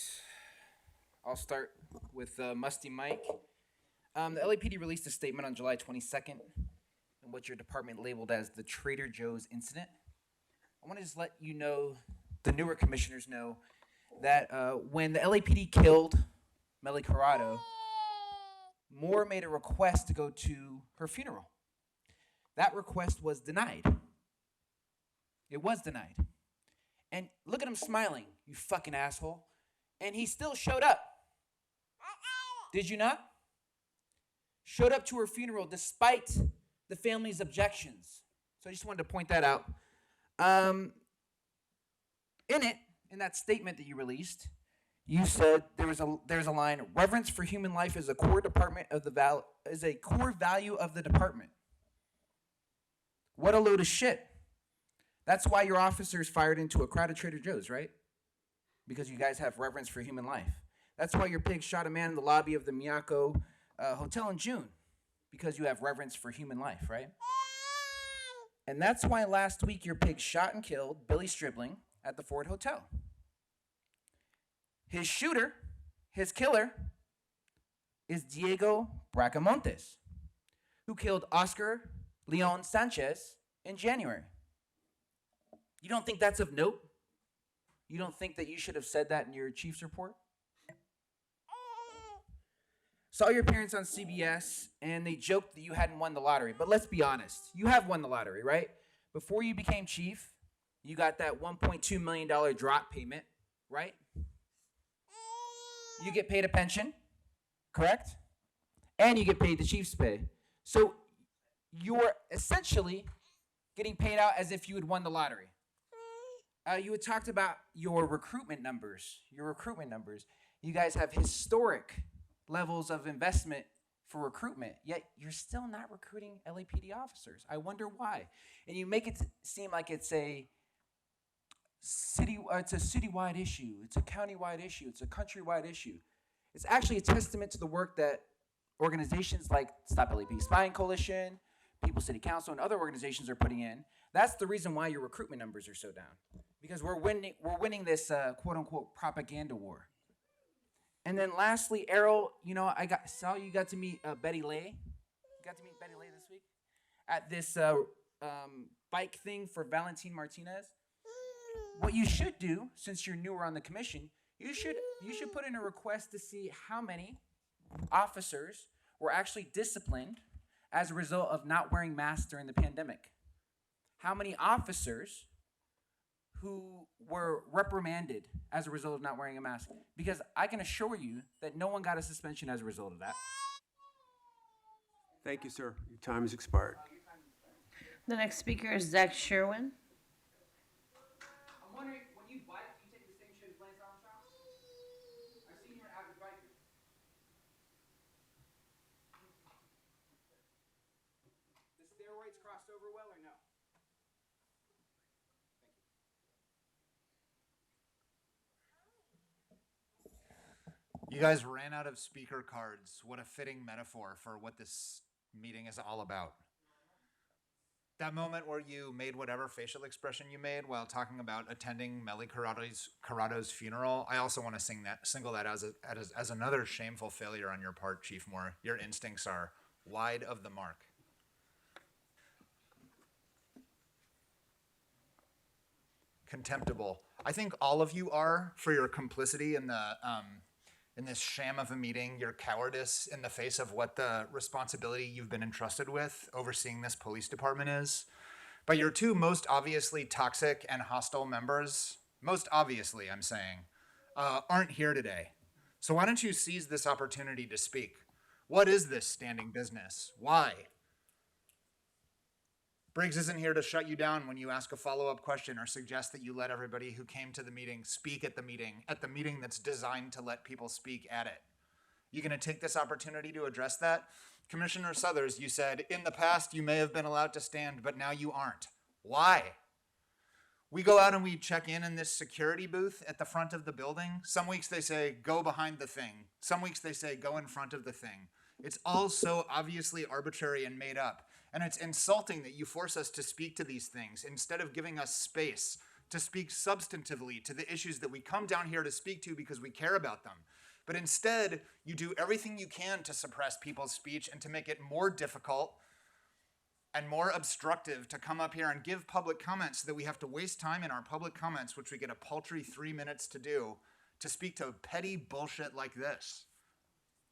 I'll start with Musty Mike. The LAPD released a statement on July 22nd in what your department labeled as the Trader Joe's incident. I want to just let you know, the newer commissioners know, that when the LAPD killed Melly Corrado, Moore made a request to go to her funeral. That request was denied. It was denied. And look at him smiling, you fucking asshole. And he still showed up. Did you not? showed up to her funeral despite the family's objections. So I just wanted to point that out. In that statement that you released, you said there's a line: reverence for human life is a core value of the department. What a load of shit. That's why your officers fired into a crowded Trader Joe's, right? Because you guys have reverence for human life. That's why your pig shot a man in the lobby of the Miyako Hotel in June, because you have reverence for human life, right? And that's why last week your pig shot and killed Billy Stribling at the Ford Hotel. His shooter, his killer, is Diego Bracamontes, who killed Oscar Leon Sanchez in January. You don't think that's of note? You don't think that you should have said that in your chief's report? Saw your parents on CBS, and they joked that you hadn't won the lottery. But let's be honest, you have won the lottery, right? Before you became chief, you got that $1.2 million drop payment, right? You get paid a pension, correct? And you get paid the chief's pay. So you're essentially getting paid out as if you had won the lottery. You had talked about your recruitment numbers. You guys have historic levels of investment for recruitment, yet you're still not recruiting LAPD officers. I wonder why. And you make it seem like it's a citywide issue, it's a countywide issue, it's a countrywide issue. It's actually a testament to the work that organizations like Stop LAPD Spying Coalition, People's City Council, and other organizations are putting in. That's the reason why your recruitment numbers are so down, because we're winning this quote unquote propaganda war. And then lastly, Errol, saw you got to meet Betty Lay. You got to meet Betty Lay this week at this bike thing for Valentin Martinez. What you should do, since you're newer on the commission, you should put in a request to see how many officers were actually disciplined as a result of not wearing masks during the pandemic. How many officers who were reprimanded as a result of not wearing a mask? Because I can assure you that no one got a suspension as a result of that. Thank you, sir. Your time has expired. The next speaker is Zach Sherwin. I'm wondering, when you bike, do you take the same shit as Lance Armstrong? I've seen you're an avid biker. The steroids crossed over well or no? You guys ran out of speaker cards. What a fitting metaphor for what this meeting is all about. That moment where you made whatever facial expression you made while talking about attending Melly Corrado's funeral, I also want to single that as another shameful failure on your part, Chief Moore. Your instincts are wide of the mark. Contemptible. I think all of you are, for your complicity in the in this sham of a meeting, your cowardice in the face of what the responsibility you've been entrusted with overseeing this police department is. But your two most obviously toxic and hostile members, most obviously I'm saying, aren't here today. So why don't you seize this opportunity to speak? What is this standing business? Why? Briggs isn't here to shut you down when you ask a follow-up question or suggest that you let everybody who came to the meeting speak at the meeting that's designed to let people speak at it. You gonna take this opportunity to address that? Commissioner Southers, you said, in the past you may have been allowed to stand, but now you aren't. Why? We go out and we check in this security booth at the front of the building. Some weeks they say, go behind the thing. Some weeks they say, go in front of the thing. It's all so obviously arbitrary and made up. And it's insulting that you force us to speak to these things instead of giving us space to speak substantively to the issues that we come down here to speak to because we care about them. But instead, you do everything you can to suppress people's speech and to make it more difficult and more obstructive to come up here and give public comments so that we have to waste time in our public comments, which we get a paltry 3 minutes to do, to speak to petty bullshit like this.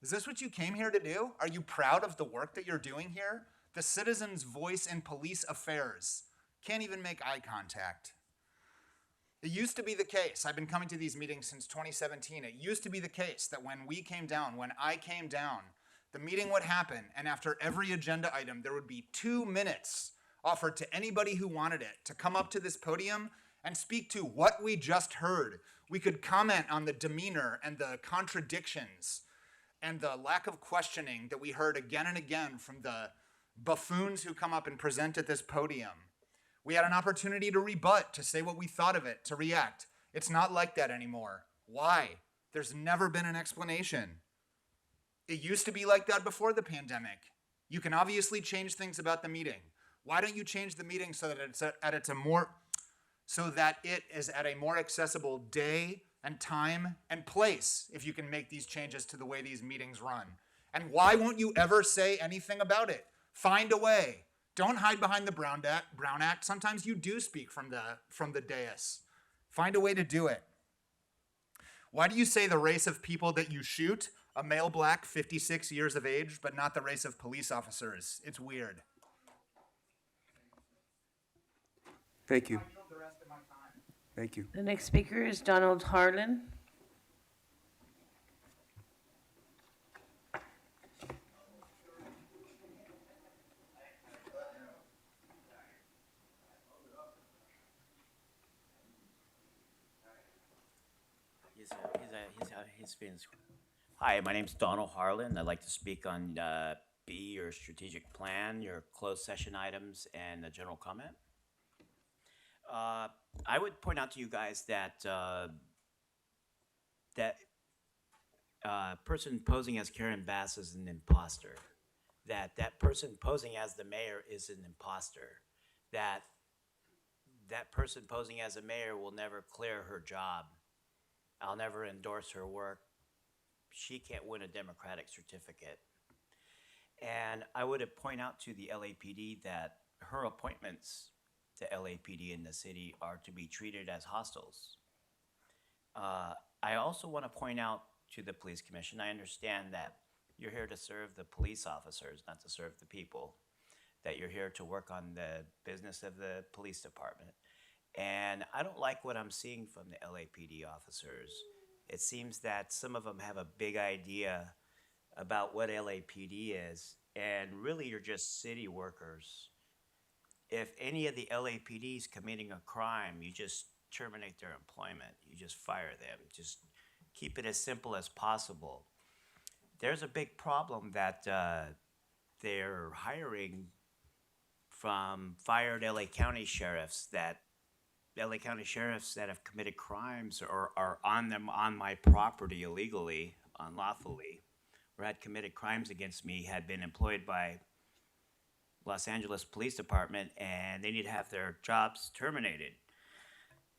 Is this what you came here to do? Are you proud of the work that you're doing here? The citizen's voice in police affairs. Can't even make eye contact. It used to be the case, I've been coming to these meetings since 2017, it used to be the case that when I came down, The meeting would happen, and after every agenda item, there would be 2 minutes offered to anybody who wanted it to come up to this podium and speak to what we just heard. We could comment on the demeanor and the contradictions and the lack of questioning that we heard again and again from the buffoons who come up and present at this podium. We had an opportunity to rebut, to say what we thought of it, to react. It's not like that anymore. Why? There's never been an explanation. It used to be like that before the pandemic. You can obviously change things about the meeting. Why don't you change the meeting so that it is at a more accessible day and time and place, if you can make these changes to the way these meetings run? And why won't you ever say anything about it? Find a way. Don't hide behind the Brown Act. Sometimes you do speak from the dais. Find a way to do it. Why do you say the race of people that you shoot, a male black 56 years of age, but not the race of police officers? It's weird. Thank you. Thank you. The next speaker is Donald Harlan. His feelings. Hi, my name's Donald Harlan. I'd like to speak on B, your strategic plan, your closed session items, and the general comment. I would point out to you guys that person posing as Karen Bass is an imposter. That person posing as the mayor is an imposter. That person posing as a mayor will never clear her job. I'll never endorse her work. She can't win a Democratic certificate. And I would point out to the LAPD that her appointments to LAPD in the city are to be treated as hostiles. I also want to point out to the police commission, I understand that you're here to serve the police officers, not to serve the people, that you're here to work on the business of the police department. And I don't like what I'm seeing from the LAPD officers. It seems that some of them have a big idea about what LAPD is, and really you're just city workers. If any of the LAPD is committing a crime, you just terminate their employment. You just fire them. Just keep it as simple as possible. There's a big problem that they're hiring from fired LA County sheriffs that have committed crimes or are on my property illegally, unlawfully, or had committed crimes against me, had been employed by Los Angeles Police Department, and they need to have their jobs terminated.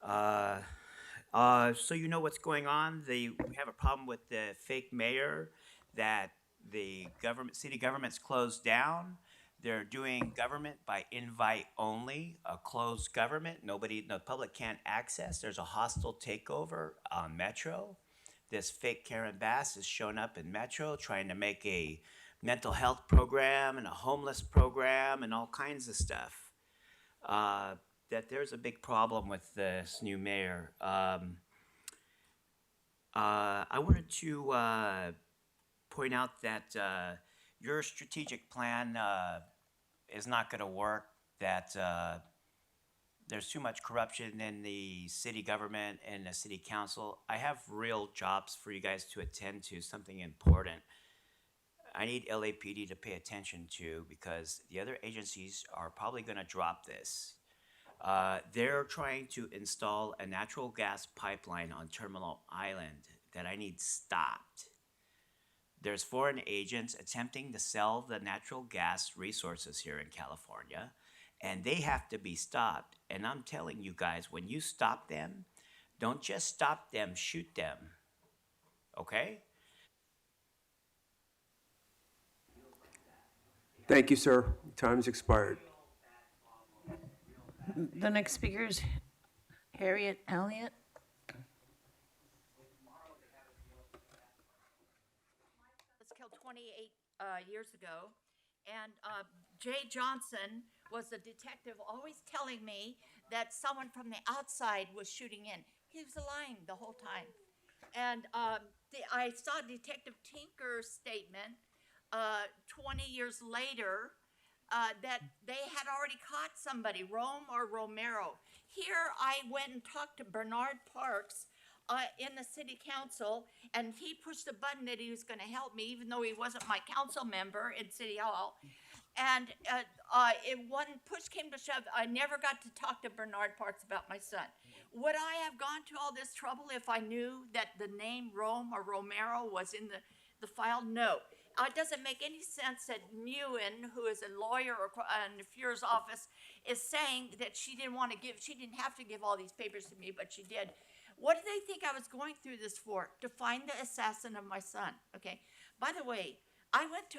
So you know what's going on. We have a problem with the fake mayor, that the city government's closed down. They're doing government by invite only, a closed government. The public can't access. There's a hostile takeover on Metro. This fake Karen Bass has shown up in Metro trying to make a mental health program and a homeless program and all kinds of stuff. That there's a big problem with this new mayor. I wanted to point out that your strategic plan is not going to work, that there's too much corruption in the city government and the city council. I have real jobs for you guys to attend to, something important. I need LAPD to pay attention to, because the other agencies are probably going to drop this. They're trying to install a natural gas pipeline on Terminal Island that I need stopped. There's foreign agents attempting to sell the natural gas resources here in California, and they have to be stopped. And I'm telling you guys, when you stop them, don't just stop them, shoot them. Okay? Thank you, sir. Time's expired. The next speaker is Harriet Elliott. Was killed 28 years ago, and Jay Johnson was a detective always telling me that someone from the outside was shooting in. He was lying the whole time. And I saw Detective Tinker's statement 20 years later, that they had already caught somebody, Rome or Romero. Here I went and talked to Bernard Parks in the city council, and he pushed the button that he was going to help me, even though he wasn't my council member in City Hall. And when push came to shove, I never got to talk to Bernard Parks about my son. Would I have gone to all this trouble if I knew that the name Rome or Romero was in the file? No. It doesn't make any sense that Nguyen, who is a lawyer in the Fuhrer's office, is saying that she didn't have to give all these papers to me, but she did. What do they think I was going through this for? To find the assassin of my son, okay? By the way, I went to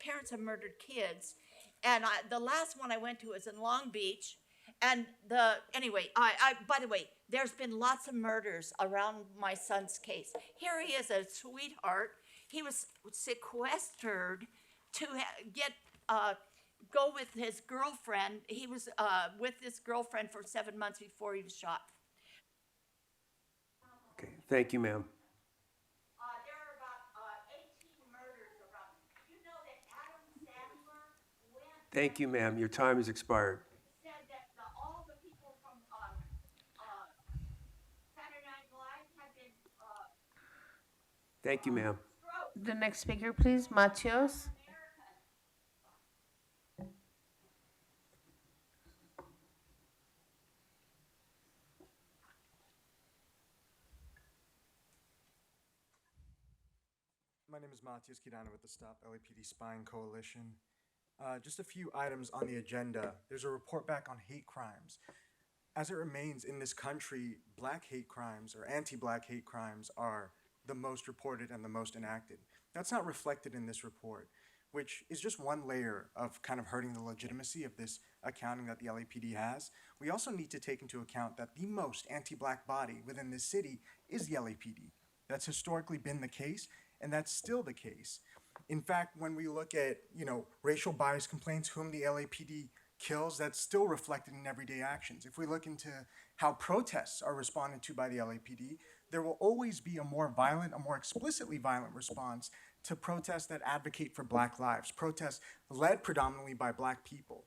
parents of murdered kids, and the last one I went to was in Long Beach. And anyway, by the way, there's been lots of murders around my son's case. Here he is, a sweetheart. He was sequestered to go with his girlfriend. He was with this girlfriend for 7 months before he was shot. Okay, thank you, ma'am. There are about 18 murders around. You know that Adam Sandler went. Thank you, ma'am. Your time has expired. Said that all the people from Saturday Night Live had been. Thank you, ma'am. The next speaker, please, Matios. My name is Matias Kidana with the Stop LAPD Spying Coalition. Just a few items on the agenda. There's a report back on hate crimes. As it remains in this country, black hate crimes or anti-black hate crimes are the most reported and the most enacted. That's not reflected in this report, which is just one layer of kind of hurting the legitimacy of this accounting that the LAPD has. We also need to take into account that the most anti-black body within this city is the LAPD. That's historically been the case, and that's still the case. In fact, when we look at, racial bias complaints, whom the LAPD kills, that's still reflected in everyday actions. If we look into how protests are responded to by the LAPD, there will always be a more explicitly violent response to protests that advocate for black lives, protests led predominantly by black people.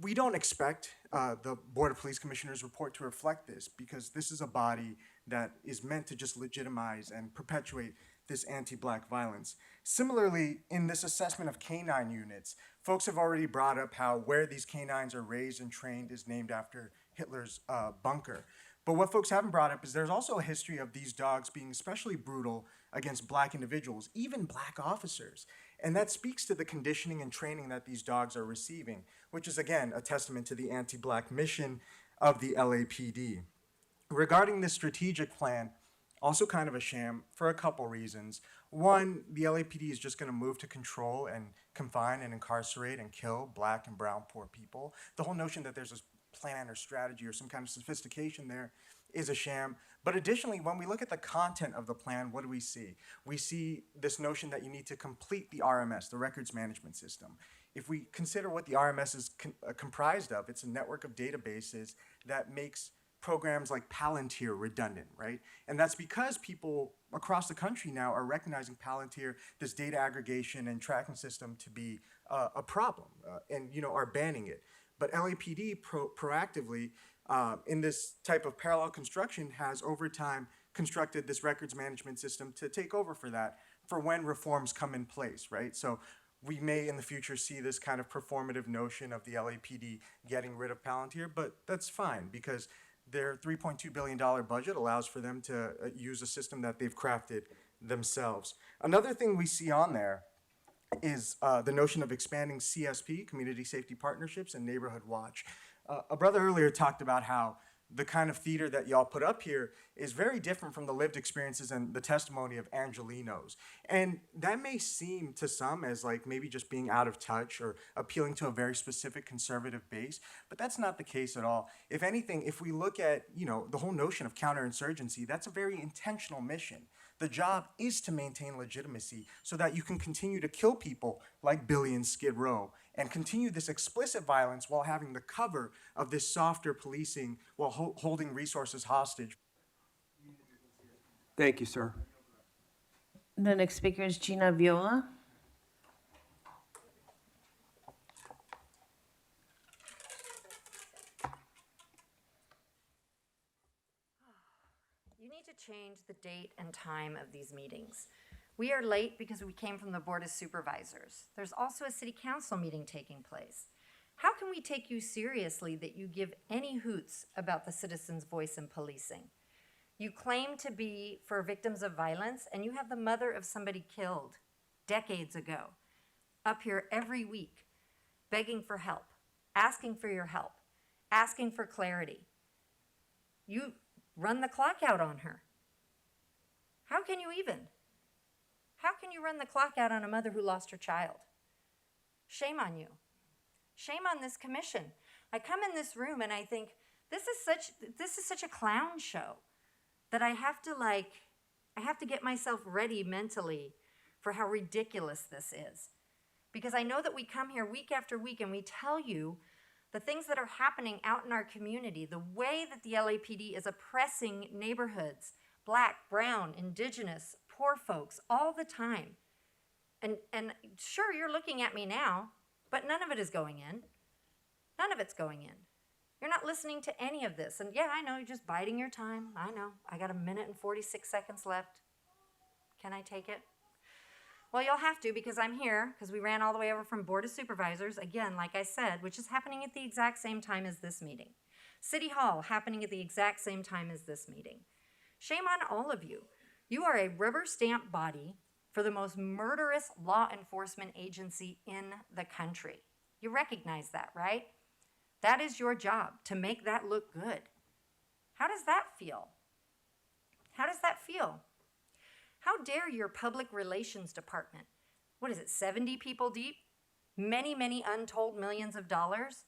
We don't expect the Board of Police Commissioners report to reflect this, because this is a body that is meant to just legitimize and perpetuate this anti-black violence. Similarly, in this assessment of canine units, folks have already brought up how where these canines are raised and trained is named after Hitler's bunker. But what folks haven't brought up is there's also a history of these dogs being especially brutal against black individuals, even black officers. And that speaks to the conditioning and training that these dogs are receiving, which is, again, a testament to the anti-black mission of the LAPD. Regarding this strategic plan, also kind of a sham for a couple reasons. One, the LAPD is just going to move to control and confine and incarcerate and kill black and brown poor people. The whole notion that there's a plan or strategy or some kind of sophistication there is a sham. But additionally, when we look at the content of the plan, what do we see? We see this notion that you need to complete the RMS, the records management system. If we consider what the RMS is comprised of, it's a network of databases that makes programs like Palantir redundant, right? And that's because people across the country now are recognizing Palantir, this data aggregation and tracking system, to be a problem and are banning it. But LAPD proactively, in this type of parallel construction, has over time constructed this records management system to take over for that, for when reforms come in place, right? So we may in the future see this kind of performative notion of the LAPD getting rid of Palantir, but that's fine, because their $3.2 billion budget allows for them to use a system that they've crafted themselves. Another thing we see on there is the notion of expanding CSP, Community Safety Partnerships, and Neighborhood Watch. A brother earlier talked about how the kind of theater that y'all put up here is very different from the lived experiences and the testimony of Angelinos. And that may seem to some as like maybe just being out of touch or appealing to a very specific conservative base, but that's not the case at all. If anything, if we look at, the whole notion of counterinsurgency, that's a very intentional mission. The job is to maintain legitimacy so that you can continue to kill people like Billy and Skid Row and continue this explicit violence while having the cover of this softer policing while holding resources hostage. Thank you, sir. The next speaker is Gina Viola. change the date and time of these meetings. We are late because we came from the Board of Supervisors. There's also a city council meeting taking place. How can we take you seriously that you give any hoots about the citizen's voice in policing? You claim to be for victims of violence, and you have the mother of somebody killed decades ago up here every week, begging for help, asking for your help, asking for clarity. You run the clock out on her. How can you even? How can you run the clock out on a mother who lost her child? Shame on you. Shame on this commission. I come in this room and I think, this is such a clown show that I have to get myself ready mentally for how ridiculous this is. Because I know that we come here week after week and we tell you the things that are happening out in our community, the way that the LAPD is oppressing neighborhoods, Black, brown, indigenous, poor folks, all the time. And sure, you're looking at me now, but none of it is going in. None of it's going in. You're not listening to any of this. And yeah, I know, you're just biding your time. I know. I got 1 minute and 46 seconds left. Can I take it? Well, you'll have to, because I'm here, because we ran all the way over from Board of Supervisors, again, like I said, which is happening at the exact same time as this meeting. City Hall, happening at the exact same time as this meeting. Shame on all of you. You are a rubber stamp body for the most murderous law enforcement agency in the country. You recognize that, right? That is your job, to make that look good. How does that feel? How does that feel? How dare your public relations department, what is it, 70 people deep? Many, many untold millions of dollars?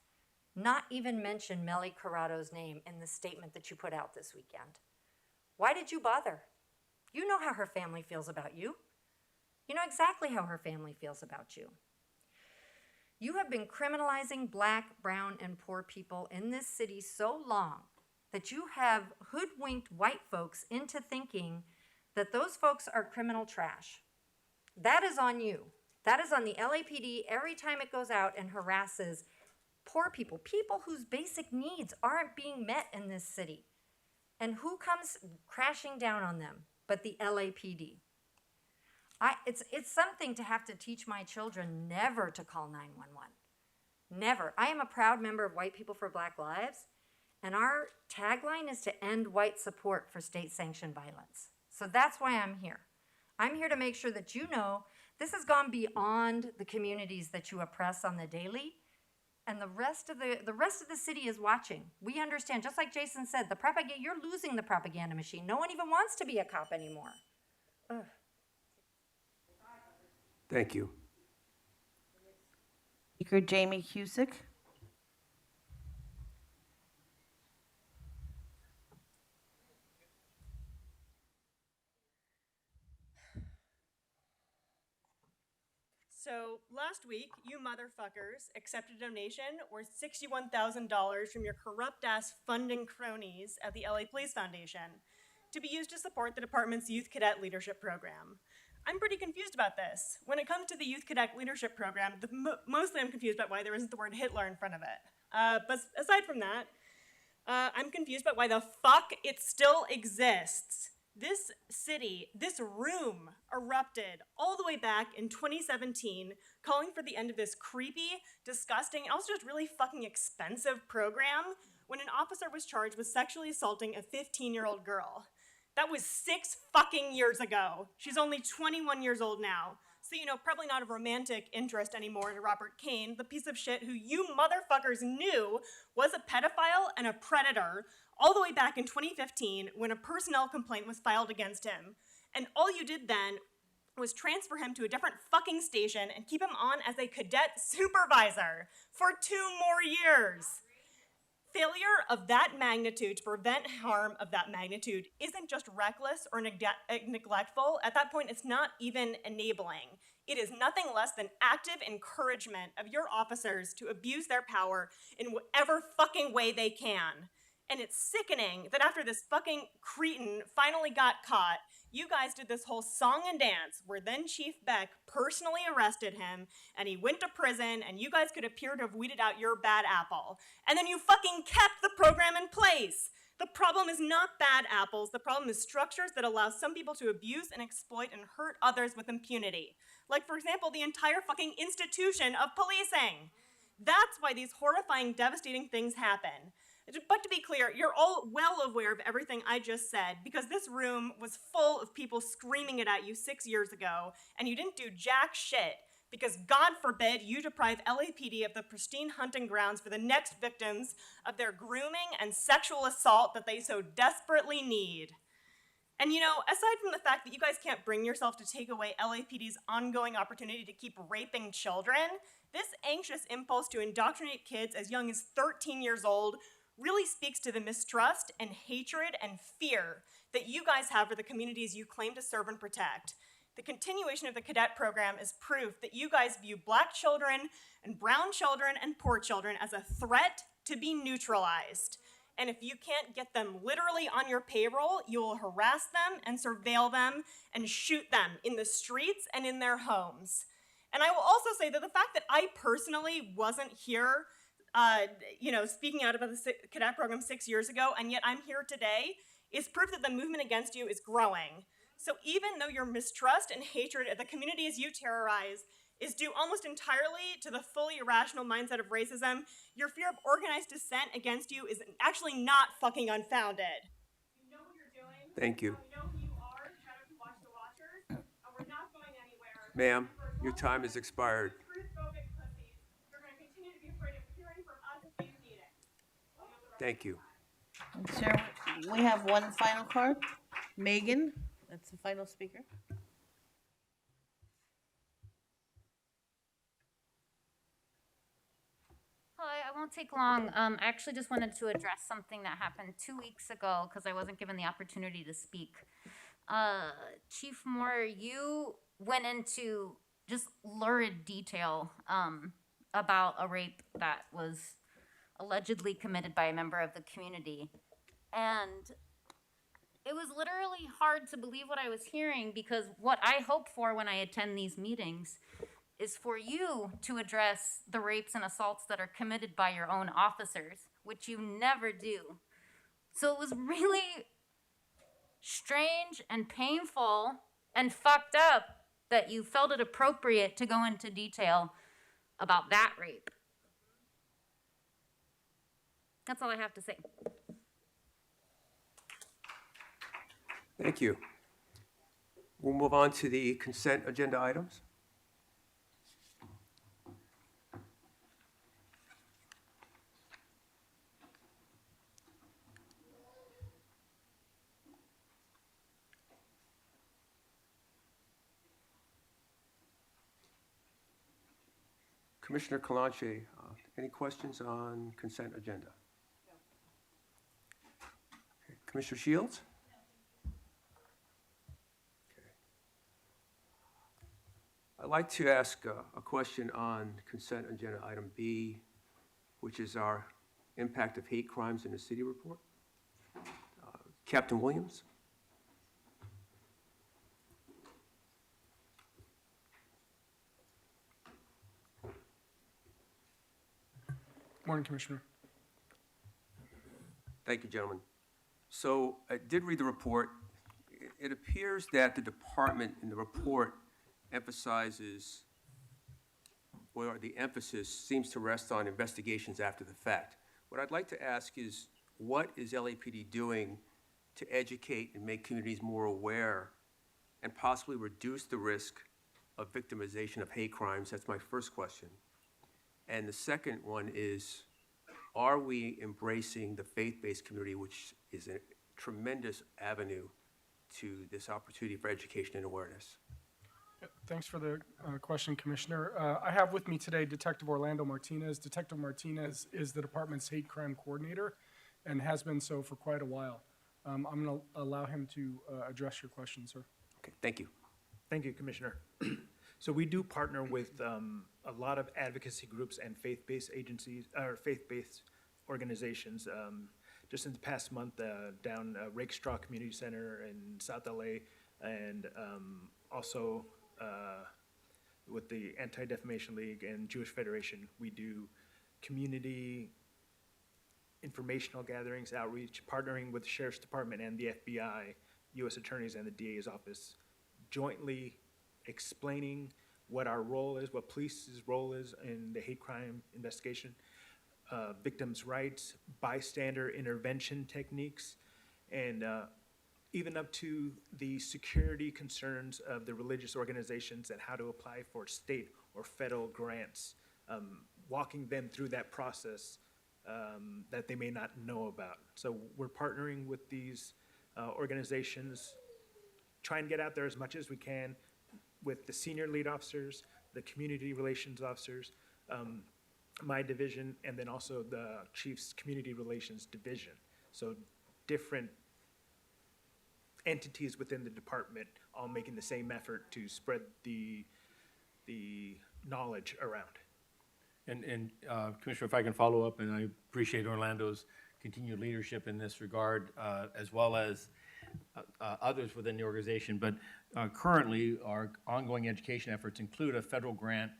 Not even mention Melly Corrado's name in the statement that you put out this weekend. Why did you bother? You know how her family feels about you. You know exactly how her family feels about you. You have been criminalizing Black, brown, and poor people in this city so long that you have hoodwinked white folks into thinking that those folks are criminal trash. That is on you. That is on the LAPD every time it goes out and harasses poor people, people whose basic needs aren't being met in this city. And who comes crashing down on them but the LAPD? It's something to have to teach my children never to call 911. Never. I am a proud member of White People for Black Lives, and our tagline is to end white support for state-sanctioned violence. So that's why I'm here. I'm here to make sure that you know this has gone beyond the communities that you oppress on the daily, and the rest of the city is watching. We understand, just like Jason said, you're losing the propaganda machine. No one even wants to be a cop anymore. Ugh. Thank you. Speaker Jamie Cusick. So last week, you motherfuckers accepted a donation worth $61,000 from your corrupt-ass funding cronies at the LA Police Foundation to be used to support the department's Youth Cadet Leadership Program. I'm pretty confused about this. When it comes to the Youth Cadet Leadership Program, mostly I'm confused about why there isn't the word Hitler in front of it. But aside from that, I'm confused about why the fuck it still exists. This city, this room erupted all the way back in 2017, calling for the end of this creepy, disgusting, and also just really fucking expensive program when an officer was charged with sexually assaulting a 15-year-old girl. That was 6 fucking years ago. She's only 21 years old now. So, probably not of romantic interest anymore to Robert Kane, the piece of shit who you motherfuckers knew was a pedophile and a predator all the way back in 2015 when a personnel complaint was filed against him. And all you did then was transfer him to a different fucking station and keep him on as a cadet supervisor for 2 more years. Failure of that magnitude to prevent harm of that magnitude isn't just reckless or neglectful. At that point, it's not even enabling. It is nothing less than active encouragement of your officers to abuse their power in whatever fucking way they can. And it's sickening that after this fucking cretin finally got caught, you guys did this whole song and dance where then Chief Beck personally arrested him and he went to prison and you guys could appear to have weeded out your bad apple. And then you fucking kept the program in place. The problem is not bad apples. The problem is structures that allow some people to abuse and exploit and hurt others with impunity. Like, for example, the entire fucking institution of policing. That's why these horrifying, devastating things happen. But to be clear, you're all well aware of everything I just said, because this room was full of people screaming it at you 6 years ago, and you didn't do jack shit, because God forbid you deprive LAPD of the pristine hunting grounds for the next victims of their grooming and sexual assault that they so desperately need. And you know, aside from the fact that you guys can't bring yourself to take away LAPD's ongoing opportunity to keep raping children, this anxious impulse to indoctrinate kids as young as 13 years old really speaks to the mistrust and hatred and fear that you guys have for the communities you claim to serve and protect. The continuation of the cadet program is proof that you guys view black children and brown children and poor children as a threat to be neutralized. And if you can't get them literally on your payroll, you will harass them and surveil them and shoot them in the streets and in their homes. And I will also say that the fact that I personally wasn't here speaking out about the cadet program 6 years ago, and yet I'm here today, is proof that the movement against you is growing. So even though your mistrust and hatred of the communities you terrorize is due almost entirely to the fully irrational mindset of racism, your fear of organized dissent against you is actually not fucking unfounded. You know what you're doing. Thank you. You know who you are. Shout out to Watch the Watchers. And we're not going anywhere. Ma'am, your time has expired. Truth-phobic pussies. You're going to continue to be afraid of hearing from us at these meetings. Thank you. Sir, we have one final card. Megan, that's the final speaker. Hi, I won't take long. I actually just wanted to address something that happened 2 weeks ago because I wasn't given the opportunity to speak. Chief Moore, you went into just lurid detail about a rape that was allegedly committed by a member of the community. And it was literally hard to believe what I was hearing, because what I hope for when I attend these meetings is for you to address the rapes and assaults that are committed by your own officers, which you never do. So it was really strange and painful and fucked up that you felt it appropriate to go into detail about that rape. That's all I have to say. Thank you. We'll move on to the consent agenda items. Commissioner Kalanche, any questions on consent agenda? No. Okay. Commissioner Shields? I'd like to ask a question on consent agenda item B, which is our impact of hate crimes in the city report. Captain Williams? Morning, Commissioner. Thank you, gentlemen. So I did read the report. It appears that the department in the report emphasizes, or the emphasis seems to rest on investigations after the fact. What I'd like to ask is, what is LAPD doing to educate and make communities more aware and possibly reduce the risk of victimization of hate crimes? That's my first question. And the second one is, are we embracing the faith-based community, which is a tremendous avenue to this opportunity for education and awareness? Thanks for the question, Commissioner. I have with me today Detective Orlando Martinez. Detective Martinez is the department's hate crime coordinator and has been so for quite a while. I'm going to allow him to address your question, sir. Okay, thank you. Thank you, Commissioner. So we do partner with a lot of advocacy groups and faith-based agencies, or faith-based organizations. Just in the past month, down Rakestraw Community Center in South LA, and also with the Anti-Defamation League and Jewish Federation, we do community informational gatherings, outreach, partnering with the Sheriff's Department and the FBI, U.S. Attorneys and the DA's office, jointly explaining what our role is, what police's role is in the hate crime investigation, victims' rights, bystander intervention techniques, and even up to the security concerns of the religious organizations and how to apply for state or federal grants, walking them through that process that they may not know about. So we're partnering with these organizations, trying to get out there as much as we can with the senior lead officers, the community relations officers, my division, and then also the chief's community relations division. So different entities within the department all making the same effort to spread the knowledge around. And Commissioner, if I can follow up, and I appreciate Orlando's continued leadership in this regard, as well as others within the organization. But currently, our ongoing education efforts include a federal grant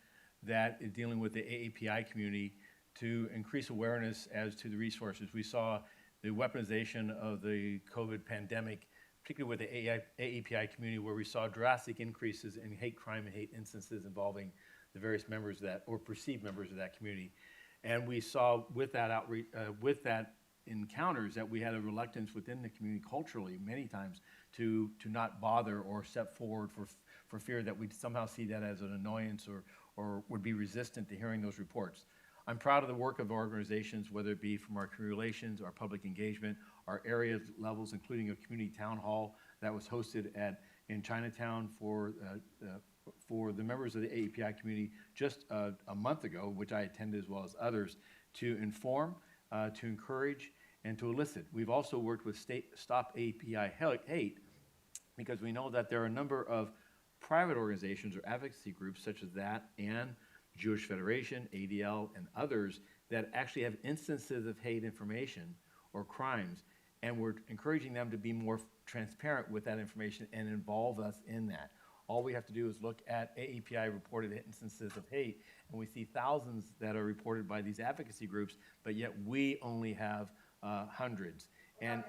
that is dealing with the AAPI community to increase awareness as to the resources. We saw the weaponization of the COVID pandemic, particularly with the AAPI community, where we saw drastic increases in hate crime and hate instances involving the various members of that, or perceived members of that community. And we saw with that outreach, with that encounters, that we had a reluctance within the community culturally many times to not bother or step forward for fear that we'd somehow see that as an annoyance or would be resistant to hearing those reports. I'm proud of the work of organizations, whether it be from our community relations, our public engagement, our area levels, including a community town hall that was hosted in Chinatown for the members of the AAPI community just a month ago, which I attended as well as others, to inform, to encourage, and to elicit. We've also worked with Stop AAPI Hate, because we know that there are a number of private organizations or advocacy groups such as that and Jewish Federation, ADL, and others that actually have instances of hate information or crimes, and we're encouraging them to be more transparent with that information and involve us in that. All we have to do is look at AAPI reported instances of hate, and we see thousands that are reported by these advocacy groups, but yet we only have hundreds. And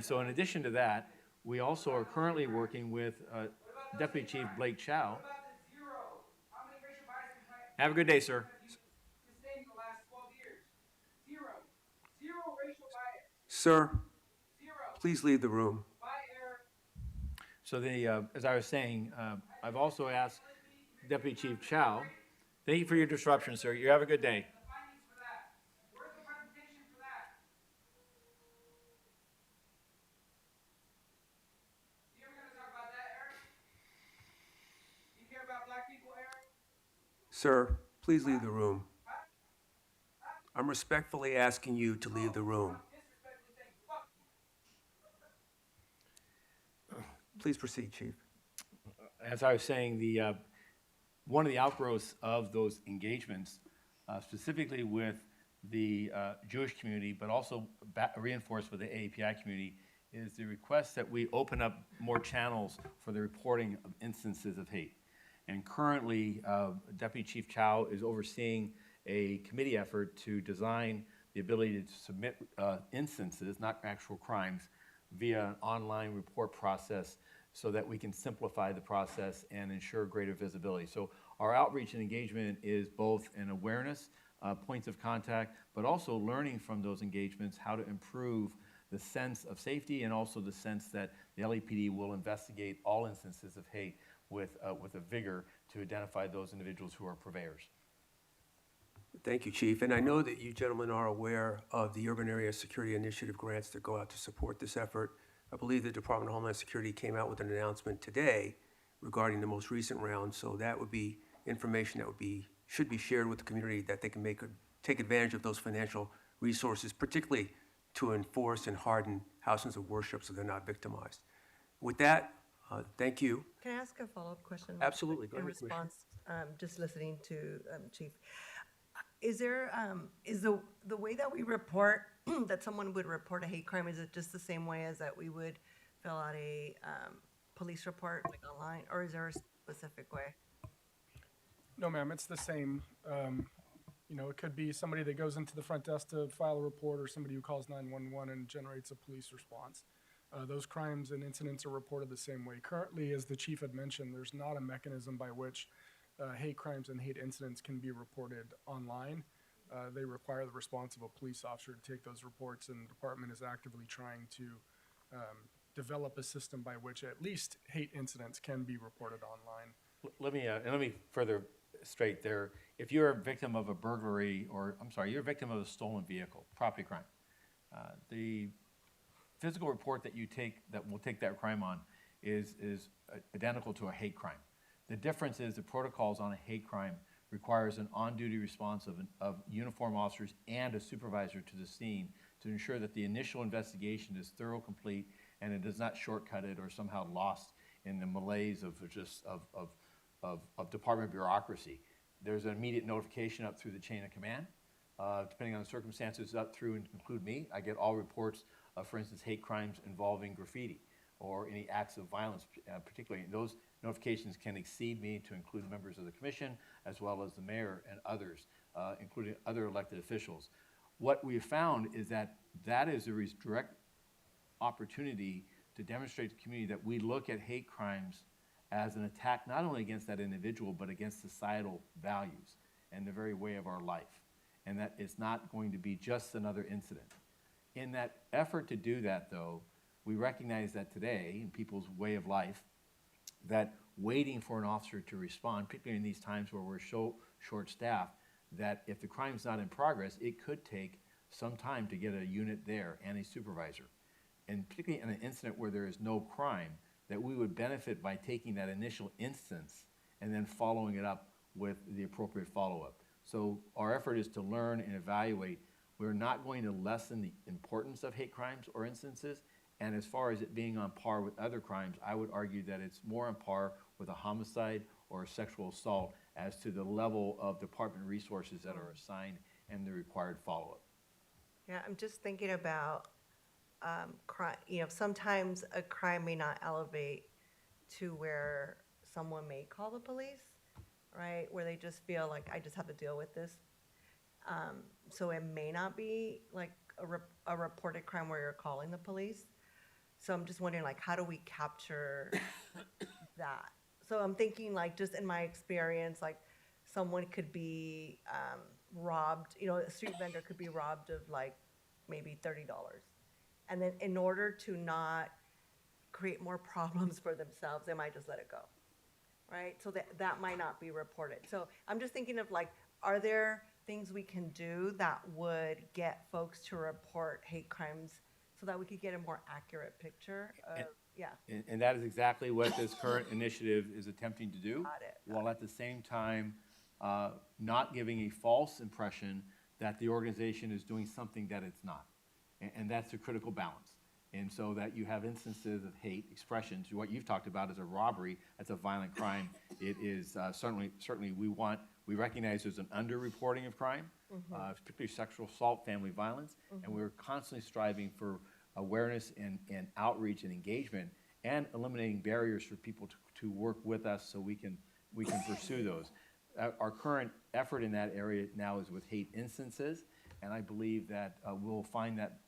so in addition to that, we also are currently working with Deputy Chief Blake Chow. Have a good day, sir. Sir, please leave the room. So as I was saying, I've also asked Deputy Chief Chow, thank you for your disruption, sir. You have a good day. Sir, please leave the room. I'm respectfully asking you to leave the room. Please proceed, Chief. As I was saying, one of the outgrowths of those engagements, specifically with the Jewish community, but also reinforced with the AAPI community, is the request that we open up more channels for the reporting of instances of hate. And currently, Deputy Chief Chow is overseeing a committee effort to design the ability to submit instances, not actual crimes, via an online report process so that we can simplify the process and ensure greater visibility. So our outreach and engagement is both an awareness, points of contact, but also learning from those engagements how to improve the sense of safety and also the sense that the LAPD will investigate all instances of hate with a vigor to identify those individuals who are purveyors. Thank you, Chief. And I know that you gentlemen are aware of the Urban Area Security Initiative grants that go out to support this effort. I believe the Department of Homeland Security came out with an announcement today regarding the most recent round. So that would be information that should be shared with the community, that they can take advantage of those financial resources, particularly to enforce and harden houses of worship so they're not victimized. With that, thank you. Can I ask a follow-up question? Absolutely. Go in ahead, Commissioner. response, just listening to Chief, is there is the way that we report that someone would report a hate crime, is it just the same way as that we would fill out a police report like online, or is there a specific way? No, ma'am, it's the same. You know, it could be somebody that goes into the front desk to file a report, or somebody who calls 911 and generates a police response. Those crimes and incidents are reported the same way. Currently, as the chief had mentioned, there's not a mechanism by which hate crimes and hate incidents can be reported online. They require the response of a police officer to take those reports, and the department is actively trying to develop a system by which at least hate incidents can be reported online. Let me further straight there. If you're a victim of a burglary, or I'm sorry, you're a victim of a stolen vehicle, property crime, the physical report that you take, that will take that crime on, is identical to a hate crime. The difference is the protocols on a hate crime requires an on-duty response of uniformed officers and a supervisor to the scene to ensure that the initial investigation is thorough, complete, and it is not shortcutted or somehow lost in the malaise of just of department bureaucracy. There's an immediate notification up through the chain of command. Depending on the circumstances, up through and include me. I get all reports of, for instance, hate crimes involving graffiti or any acts of violence, particularly. Those notifications can exceed me to include members of the commission, as well as the mayor and others, including other elected officials. What we have found is that that is a direct opportunity to demonstrate to the community that we look at hate crimes as an attack not only against that individual, but against societal values and the very way of our life, and that it's not going to be just another incident. In that effort to do that, though, we recognize that today, in people's way of life, that waiting for an officer to respond, particularly in these times where we're so short-staffed, that if the crime's not in progress, it could take some time to get a unit there and a supervisor. And particularly in an incident where there is no crime, that we would benefit by taking that initial instance and then following it up with the appropriate follow-up. So our effort is to learn and evaluate. We're not going to lessen the importance of hate crimes or instances, and as far as it being on par with other crimes, I would argue that it's more on par with a homicide or a sexual assault as to the level of department resources that are assigned and the required follow-up. Yeah, I'm just thinking about crime. You know, sometimes a crime may not elevate to where someone may call the police, right? Where they just feel like, I just have to deal with this. So it may not be like a reported crime where you're calling the police. So I'm just wondering, like, how do we capture that? So I'm thinking, like, just in my experience, like, someone could be robbed, you know, a street vendor could be robbed of, like, maybe $30. And then in order to not create more problems for themselves, they might just let it go, right? So that might not be reported. So I'm just thinking of, like, are there things we can do that would get folks to report hate crimes so that we could get a more accurate picture of, And that is exactly what this current initiative is attempting to do, Got it. while at the same time not giving a false impression that the organization is doing something that it's not. And that's a critical balance. And so that you have instances of hate expressions. What you've talked about is a robbery. That's a violent crime. It is certainly we recognize there's an underreporting of crime, particularly sexual assault, family violence, and we're constantly striving for awareness and outreach and engagement, and eliminating barriers for people to work with us so we can pursue those. Our current effort in that area now is with hate instances, and I believe that we'll find that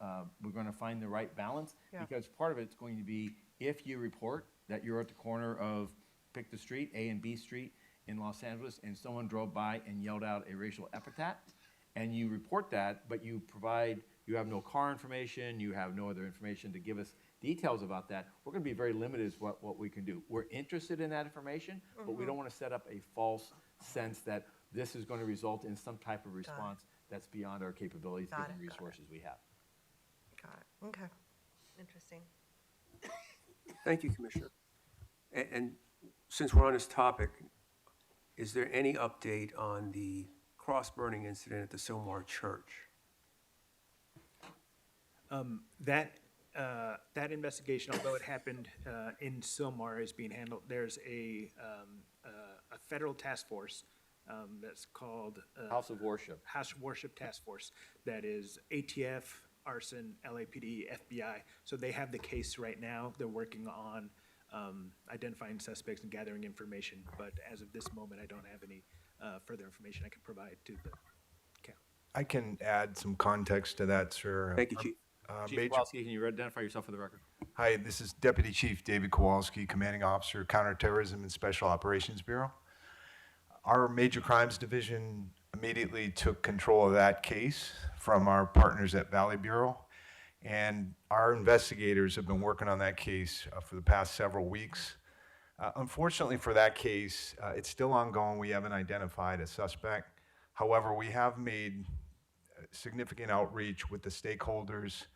we're going to find the right balance, because part of it's going to be if you report that you're at the corner of, pick the street, A and B Street in Los Angeles, and someone drove by and yelled out a racial epithet, and you report that, but you have no car information, you have no other information to give us details about that, we're going to be very limited as what we can do. We're interested in that information, but we don't want to set up a false sense that this is going to result in some type of response that's beyond our capabilities, given the resources we have. Got it. Okay. Interesting. Thank you, Commissioner. And since we're on this topic, is there any update on the cross-burning incident at the Silmar Church? That investigation, although it happened in Silmar, is being handled. There's a federal task force that's called House of Worship. House of Worship Task Force. That is ATF, arson, LAPD, FBI. So they have the case right now. They're working on identifying suspects and gathering information. But as of this moment, I don't have any further information I can provide to the I can add some context to that, sir. Thank you, Chief. Chief Major- Kowalski, can you identify yourself for the record? Hi, this is Deputy Chief David Kowalski, Commanding Officer, Counterterrorism and Special Operations Bureau. Our Major Crimes Division immediately took control of that case from our partners at Valley Bureau. And our investigators have been working on that case for the past several weeks. Unfortunately for that case, it's still ongoing. We haven't identified a suspect. However, we have made significant outreach with the stakeholders,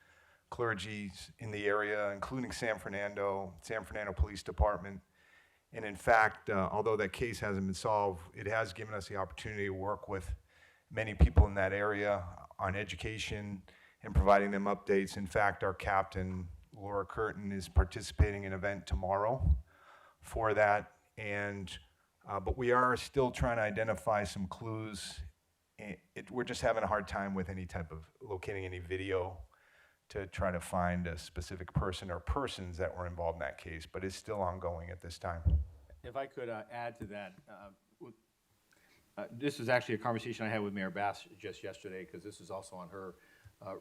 clergy in the area, including San Fernando Police Department. And in fact, although that case hasn't been solved, it has given us the opportunity to work with many people in that area on education and providing them updates. In fact, our captain, Laura Curtin, is participating in an event tomorrow for that. And but we are still trying to identify some clues. We're just having a hard time with any type of locating any video to try to find a specific person or persons that were involved in that case, but it's still ongoing at this time. If I could add to that, this is actually a conversation I had with Mayor Bass just yesterday, because this is also on her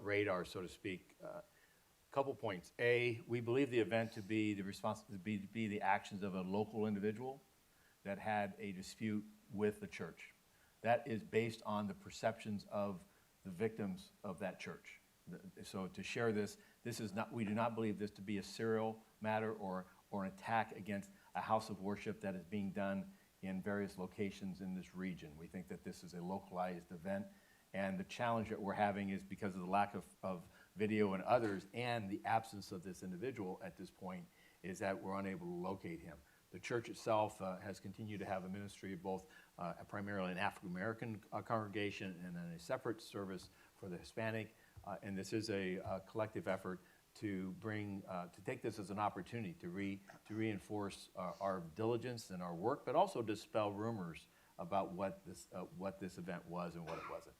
radar, so to speak. Couple points. A, we believe the event to be the actions of a local individual that had a dispute with the church. That is based on the perceptions of the victims of that church. So to share this is not, we do not believe this to be a serial matter or an attack against a house of worship that is being done in various locations in this region. We think that this is a localized event, and the challenge that we're having is because of the lack of video and others, and the absence of this individual at this point, is that we're unable to locate him. The church itself has continued to have a ministry of both primarily an African American congregation and then a separate service for the Hispanic. And this is a collective effort to bring, to take this as an opportunity to reinforce our diligence and our work, but also dispel rumors about what this event was and what it wasn't.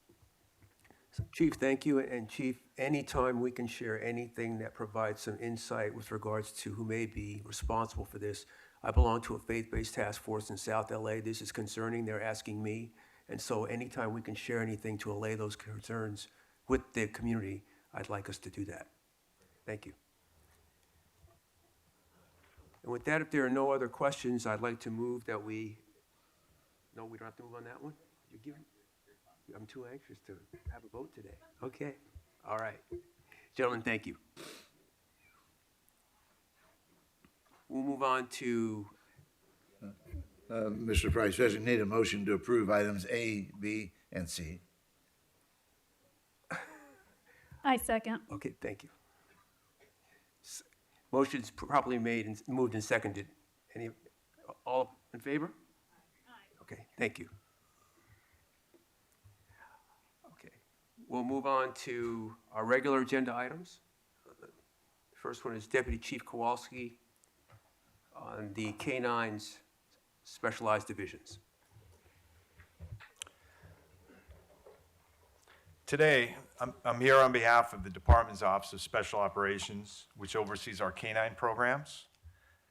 So, Chief, thank you. And Chief, anytime we can share anything that provides some insight with regards to who may be responsible for this. I belong to a faith-based task force in South LA. This is concerning. They're asking me. And so anytime we can share anything to allay those concerns with the community, I'd like us to do that. Thank you. And with that, if there are no other questions, I'd like to move that no, we don't have to move on that one? I'm too anxious to have a vote today. Okay, all right. Gentlemen, thank you. We'll move on to... Mr. Price, need a motion to approve items A, B, and C. I second. Okay, thank you. Motion's properly made and moved and seconded. All in favor? Aye. Okay, thank you. Okay, we'll move on to our regular agenda items. The first one is Deputy Chief Kowalski on the K-9's specialized divisions. Today, I'm here on behalf of the Department's Office of Special Operations, which oversees our K-9 programs.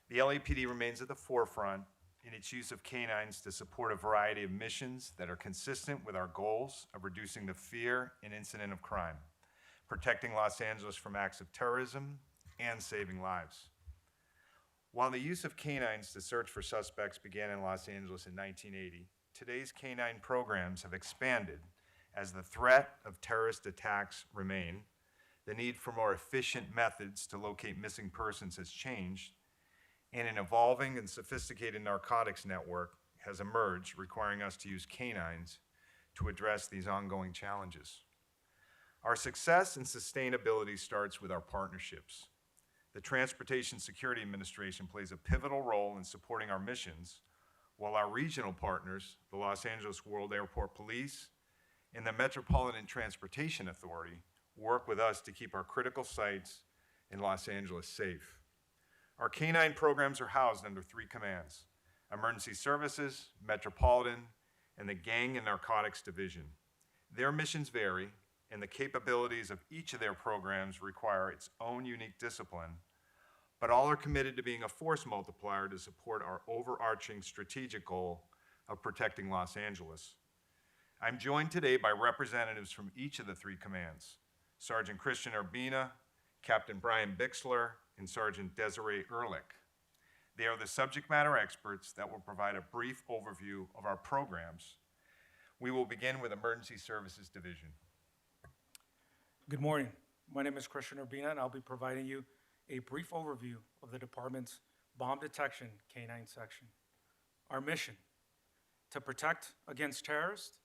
The LAPD remains at the forefront in its use of K-9s to support a variety of missions that are consistent with our goals of reducing the fear and incident of crime, protecting Los Angeles from acts of terrorism, and saving lives. While the use of K-9s to search for suspects began in Los Angeles in 1980, today's K-9 programs have expanded as the threat of terrorist attacks remain, the need for more efficient methods to locate missing persons has changed, and an evolving and sophisticated narcotics network has emerged, requiring us to use K-9s to address these ongoing challenges. Our success and sustainability starts with our partnerships. The Transportation Security Administration plays a pivotal role in supporting our missions, while our regional partners, the Los Angeles World Airport Police and the Metropolitan Transportation Authority, work with us to keep our critical sites in Los Angeles safe. Our K-9 programs are housed under 3 commands: Emergency Services, Metropolitan, and the Gang and Narcotics Division. Their missions vary, and the capabilities of each of their programs require its own unique discipline, but all are committed to being a force multiplier to support our overarching strategic goal of protecting Los Angeles. I'm joined today by representatives from each of the three commands: Sergeant Christian Urbina, Captain Brian Bixler, and Sergeant Desiree Ehrlich. They are the subject matter experts that will provide a brief overview of our programs. We will begin with Emergency Services Division. Good morning. My name is Christian Urbina, and I'll be providing you a brief overview of the department's Bomb Detection K-9 section. Our mission: to protect against terrorist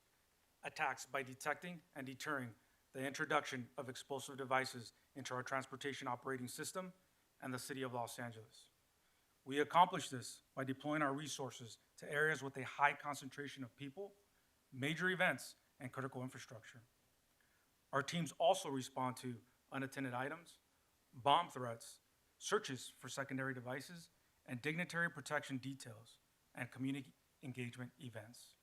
attacks by detecting and deterring the introduction of explosive devices into our transportation operating system and the city of Los Angeles. We accomplish this by deploying our resources to areas with a high concentration of people, major events, and critical infrastructure. Our teams also respond to unattended items, bomb threats, searches for secondary devices, and dignitary protection details and community engagement events.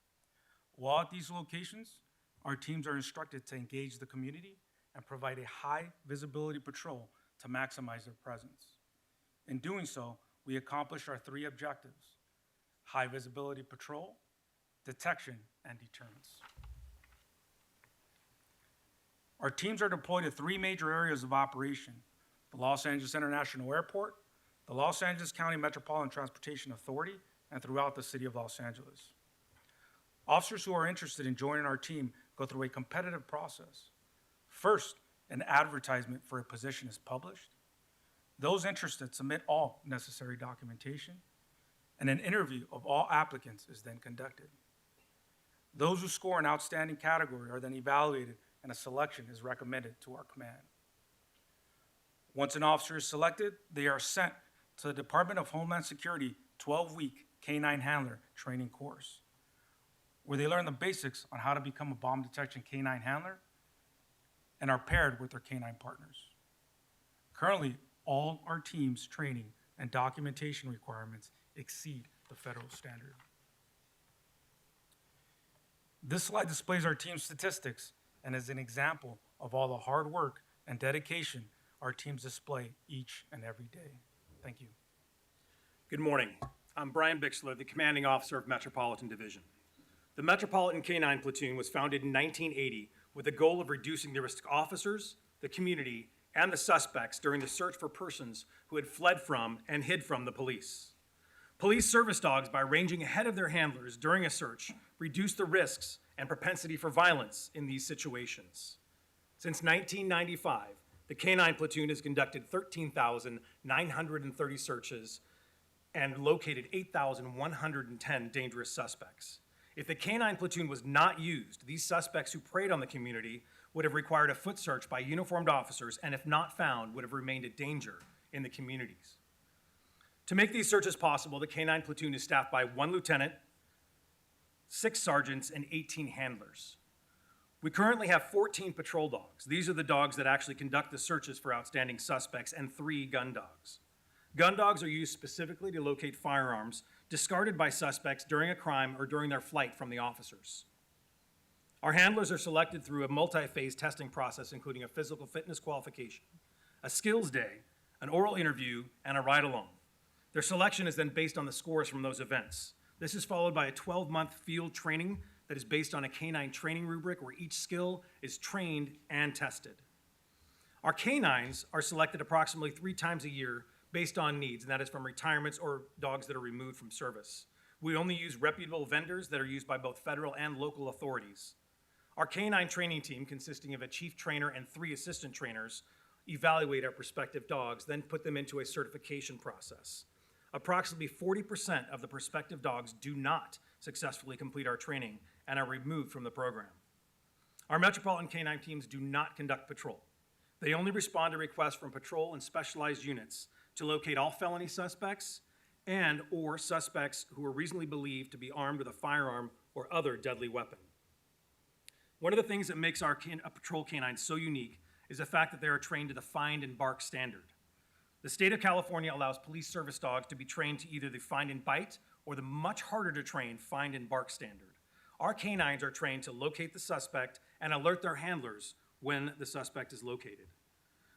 While at these locations, our teams are instructed to engage the community and provide a high visibility patrol to maximize their presence. In doing so, we accomplish our three objectives: high visibility patrol, detection, and deterrence. Our teams are deployed to three major areas of operation: the Los Angeles International Airport, the Los Angeles County Metropolitan Transportation Authority, and throughout the city of Los Angeles. Officers who are interested in joining our team go through a competitive process. First, an advertisement for a position is published. Those interested submit all necessary documentation, and an interview of all applicants is then conducted. Those who score an outstanding category are then evaluated, and a selection is recommended to our command. Once an officer is selected, they are sent to the Department of Homeland Security 12-week K-9 handler training course, where they learn the basics on how to become a bomb detection K-9 handler and are paired with their K-9 partners. Currently, all our team's training and documentation requirements exceed the federal standard. This slide displays our team's statistics and is an example of all the hard work and dedication our teams display each and every day. Thank you. Good morning. I'm Brian Bixler, the commanding officer of Metropolitan Division. The Metropolitan K-9 Platoon was founded in 1980 with the goal of reducing the risk to officers, the community, and the suspects during the search for persons who had fled from and hid from the police. Police service dogs, by ranging ahead of their handlers during a search, reduce the risks and propensity for violence in these situations. Since 1995, the K-9 Platoon has conducted 13,930 searches and located 8,110 dangerous suspects. If the K-9 Platoon was not used, these suspects who preyed on the community would have required a foot search by uniformed officers, and if not found, would have remained a danger in the communities. To make these searches possible, the K-9 Platoon is staffed by 1 lieutenant, 6 sergeants, and 18 handlers. We currently have 14 patrol dogs. These are the dogs that actually conduct the searches for outstanding suspects, and 3 gun dogs. Gun dogs are used specifically to locate firearms discarded by suspects during a crime or during their flight from the officers. Our handlers are selected through a multi-phase testing process, including a physical fitness qualification, a skills day, an oral interview, and a ride-along. Their selection is then based on the scores from those events. This is followed by a 12-month field training that is based on a K-9 training rubric where each skill is trained and tested. Our K-9s are selected approximately 3 times a year based on needs, and that is from retirements or dogs that are removed from service. We only use reputable vendors that are used by both federal and local authorities. Our K-9 training team, consisting of a chief trainer and 3 assistant trainers, evaluate our prospective dogs, then put them into a certification process. Approximately 40% of the prospective dogs do not successfully complete our training and are removed from the program. Our Metropolitan K-9 teams do not conduct patrol. They only respond to requests from patrol and specialized units to locate all felony suspects and or suspects who are reasonably believed to be armed with a firearm or other deadly weapon. One of the things that makes our patrol canines so unique is the fact that they are trained to the find and bark standard. The state of California allows police service dogs to be trained to either the find and bite or the much harder to train find and bark standard. Our canines are trained to locate the suspect and alert their handlers when the suspect is located.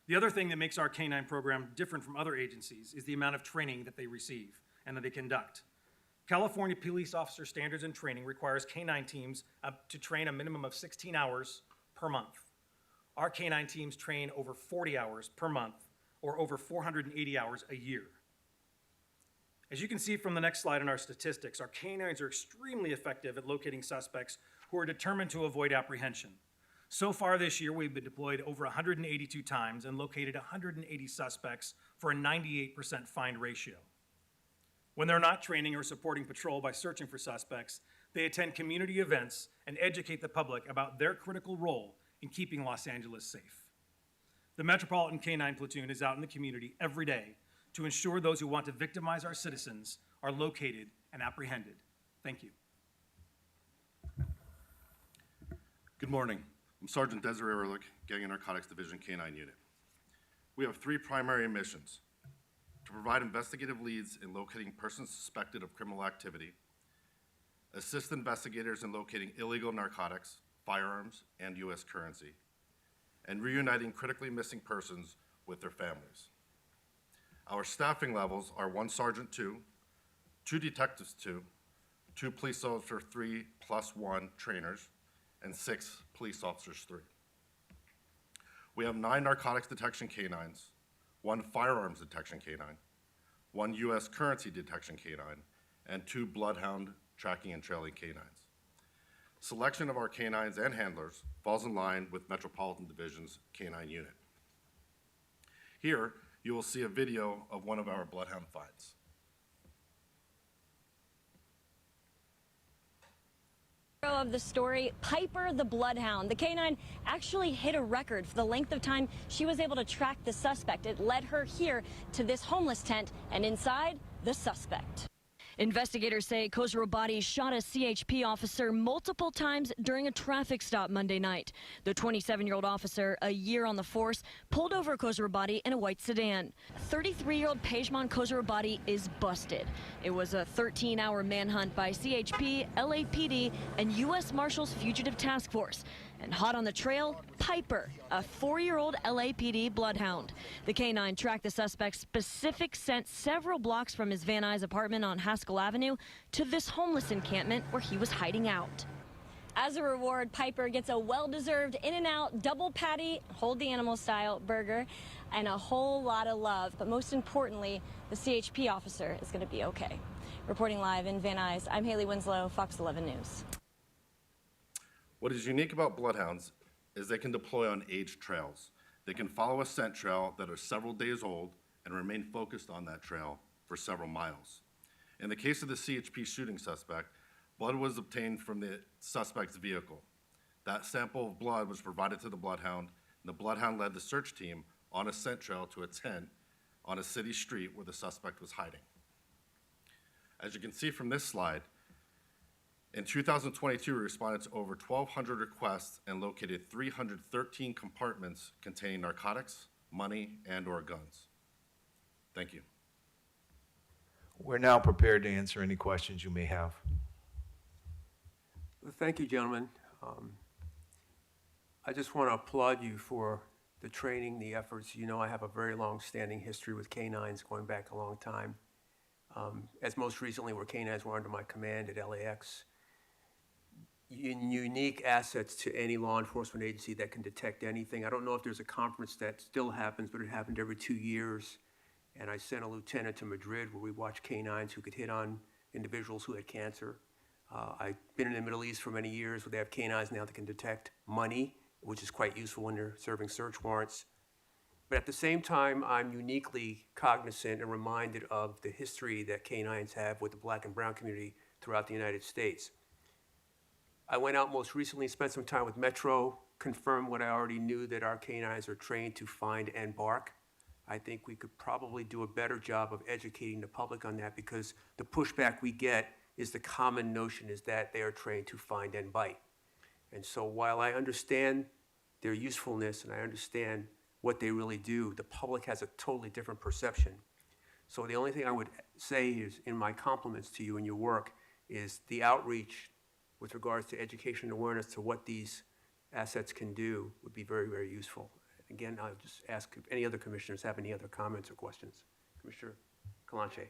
The other thing that makes our K-9 program different from other agencies is the amount of training that they receive and that they conduct. California Police Officer Standards and Training requires canine teams to train a minimum of 16 hours per month. Our canine teams train over 40 hours per month, or over 480 hours a year. As you can see from the next slide in our statistics, our canines are extremely effective at locating suspects who are determined to avoid apprehension. So far this year, we've been deployed over 182 times and located 180 suspects for a 98% find ratio. When they're not training or supporting patrol by searching for suspects, they attend community events and educate the public about their critical role in keeping Los Angeles safe. The Metropolitan Canine Platoon is out in the community every day to ensure those who want to victimize our citizens are located and apprehended. Thank you. Good morning. I'm Sergeant Desiree Ehrlich, Gang and Narcotics Division K-9 Unit. We have three primary missions: to provide investigative leads in locating persons suspected of criminal activity, assist investigators in locating illegal narcotics, firearms, and U.S. currency, and reuniting critically missing persons with their families. Our staffing levels are 1 Sergeant 2, 2 Detectives 2, 2 Police Officer 3 plus 1 trainers, and 6 Police Officers 3. We have 9 narcotics detection canines, 1 firearms detection canine, 1 U.S. currency detection canine, and 2 bloodhound tracking and trailing canines. Selection of our canines and handlers falls in line with Metropolitan Division's K-9 unit. Here, you will see a video of one of our bloodhound finds. Of the story, Piper the Bloodhound. The canine actually hit a record for the length of time she was able to track the suspect. It led her here to this homeless tent, and inside, the suspect. Investigators say Khosrowbadi shot a CHP officer multiple times during a traffic stop Monday night. The 27-year-old officer, a year on the force, pulled over Khosrowbadi in a white sedan. 33-year-old Pejman Khosrowbadi is busted. It was a 13-hour manhunt by CHP, LAPD, and U.S. Marshals Fugitive Task Force. And hot on the trail, Piper, a 4-year-old LAPD bloodhound. The canine tracked the suspect's specific scent several blocks from his Van Nuys apartment on Haskell Avenue to this homeless encampment where he was hiding out. As a reward, Piper gets a well-deserved In-N-Out double patty, hold the animal style burger, and a whole lot of love. But most importantly, the CHP officer is going to be okay. Reporting live in Van Nuys, I'm Haley Winslow, Fox 11 News. What is unique about bloodhounds is they can deploy on aged trails. They can follow a scent trail that is several days old and remain focused on that trail for several miles. In the case of the CHP shooting suspect, blood was obtained from the suspect's vehicle. That sample of blood was provided to the bloodhound, and the bloodhound led the search team on a scent trail to a tent on a city street where the suspect was hiding. As you can see from this slide, in 2022, we responded to over 1,200 requests and located 313 compartments containing narcotics, money, and/or guns. Thank you. We're now prepared to answer any questions you may have. Thank you, gentlemen. I just want to applaud you for the training, the efforts. You know, I have a very long-standing history with canines going back a long time. As most recently, where canines were under my command at LAX. Unique assets to any law enforcement agency that can detect anything. I don't know if there's a conference that still happens, but it happened every 2 years. And I sent a lieutenant to Madrid where we watched canines who could hit on individuals who had cancer. I've been in the Middle East for many years where they have canines now that can detect money, which is quite useful when they're serving search warrants. But at the same time, I'm uniquely cognizant and reminded of the history that canines have with the Black and brown community throughout the United States. I went out most recently, spent some time with Metro, confirmed what I already knew, that our canines are trained to find and bark. I think we could probably do a better job of educating the public on that, because the pushback we get is the common notion is that they are trained to find and bite. And so while I understand their usefulness and I understand what they really do, the public has a totally different perception. So the only thing I would say is, in my compliments to you and your work, is the outreach with regards to education and awareness to what these assets can do would be very, very useful. Again, I'll just ask if any other commissioners have any other comments or questions. Commissioner Calanche.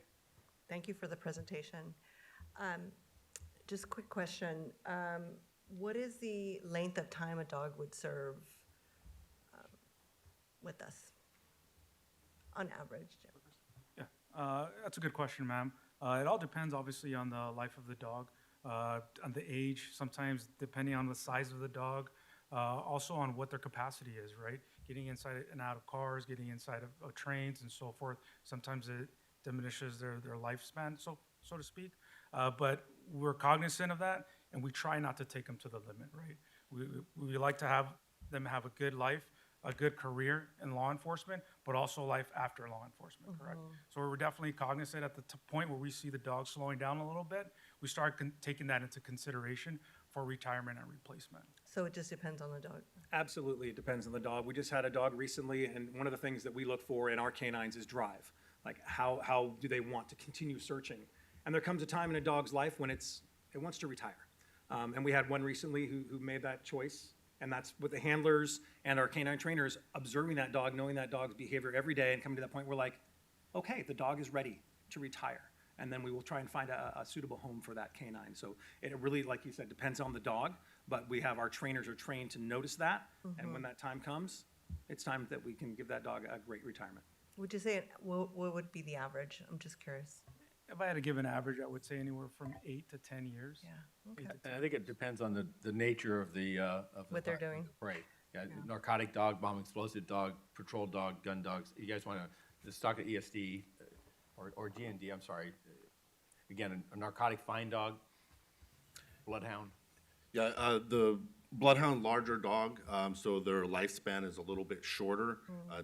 Thank you for the presentation. Just a quick question. What is the length of time a dog would serve with us on average? Yeah, that's a good question, ma'am. It all depends, obviously, on the life of the dog, on the age, sometimes depending on the size of the dog, also on what their capacity is, right? Getting inside and out of cars, getting inside of trains and so forth. Sometimes it diminishes their lifespan, so to speak. But we're cognizant of that, and we try not to take them to the limit, right? We like to have them have a good life, a good career in law enforcement, but also life after law enforcement, correct? So we're definitely cognizant at the point where we see the dog slowing down a little bit, we start taking that into consideration for retirement and replacement. So it just depends on the dog. Absolutely, it depends on the dog. We just had a dog recently, and one of the things that we look for in our canines is drive. Like how do they want to continue searching? And there comes a time in a dog's life when it wants to retire. And we had one recently who made that choice. And that's with the handlers and our canine trainers observing that dog, knowing that dog's behavior every day, and coming to that point where like, okay, the dog is ready to retire. And then we will try and find a suitable home for that canine. So it really, like you said, depends on the dog, but we have our trainers are trained to notice that. And when that time comes, it's time that we can give that dog a great retirement. Would you say, what would be the average? I'm just curious. If I had to give an average, I would say anywhere from 8 to 10 years. Yeah, okay. And I think it depends on the nature of the What they're doing. Right. Yeah, narcotic dog, bomb explosive dog, patrol dog, gun dogs. You guys want to just talk to ESD or GND, I'm sorry. Again, a narcotic fine dog, bloodhound. Yeah, the bloodhound, larger dog, so their lifespan is a little bit shorter.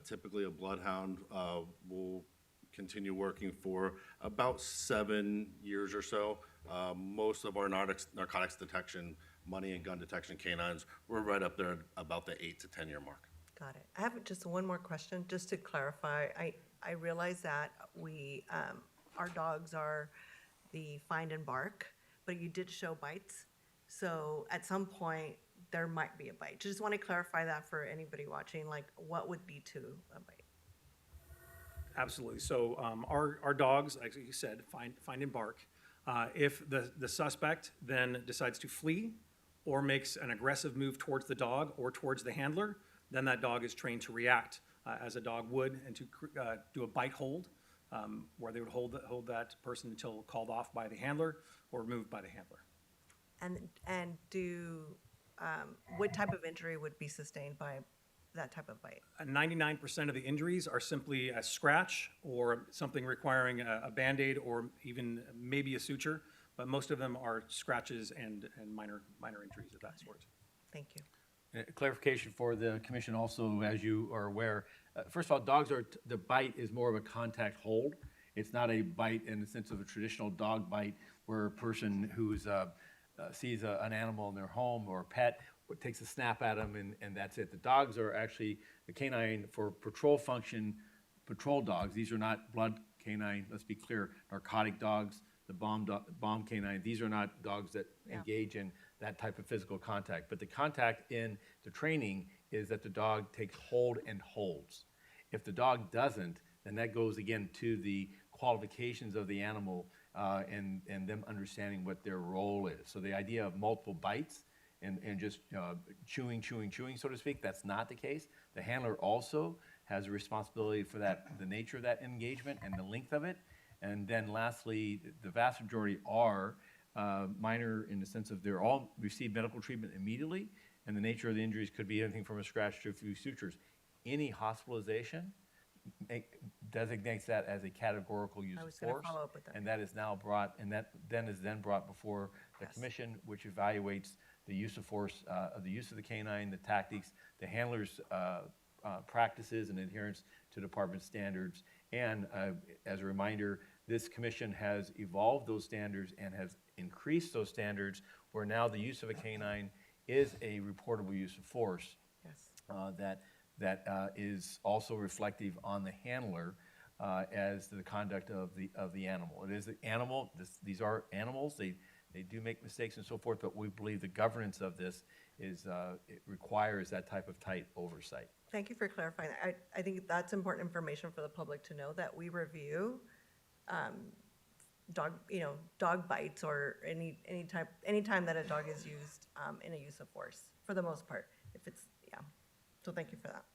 Typically, a bloodhound will continue working for about 7 years or so. Most of our narcotics detection, money and gun detection canines, we're right up there at about the 8 to 10 year mark. Got it. I have just one more question, just to clarify. I realize that our dogs are the find and bark, but you did show bites. So at some point, there might be a bite. Just want to clarify that for anybody watching, like what would be to a bite? Absolutely. So our dogs, like you said, find and bark. If the suspect then decides to flee or makes an aggressive move towards the dog or towards the handler, then that dog is trained to react as a dog would and to do a bite hold, where they would hold that person until called off by the handler or removed by the handler. And what type of injury would be sustained by that type of bite? 99% of the injuries are simply a scratch or something requiring a Band-Aid or even maybe a suture, but most of them are scratches and minor injuries of that sort. Thank you. Clarification for the commission also, as you are aware, first of all, dogs the bite is more of a contact hold. It's not a bite in the sense of a traditional dog bite where a person who's sees an animal in their home or a pet takes a snap at them and that's it. The dogs are actually the canine for patrol function, patrol dogs. These are not blood canine, let's be clear, narcotic dogs, the bomb canine. These are not dogs that engage in that type of physical contact. But the contact in the training is that the dog takes hold and holds. If the dog doesn't, then that goes again to the qualifications of the animal and them understanding what their role is. So the idea of multiple bites and just chewing, so to speak, that's not the case. The handler also has a responsibility for the nature of that engagement and the length of it. And then lastly, the vast majority are minor in the sense of they're all receive medical treatment immediately, and the nature of the injuries could be anything from a scratch to a few sutures. Any hospitalization designates that as a categorical use of force, and that is now brought, and that then is brought before the commission, which evaluates the use of force, the use of the canine, the tactics, the handler's practices and adherence to department standards. And as a reminder, this commission has evolved those standards and has increased those standards where now the use of a canine is a reportable use of force. That is also reflective on the handler as the conduct of the animal. It is the animal. These are animals. They do make mistakes and so forth, but we believe the governance of this it requires that type of tight oversight. Thank you for clarifying that. I think that's important information for the public to know, that we review dog bites or anytime that a dog is used in a use of force, for the most part. If it's, yeah. So thank you for that.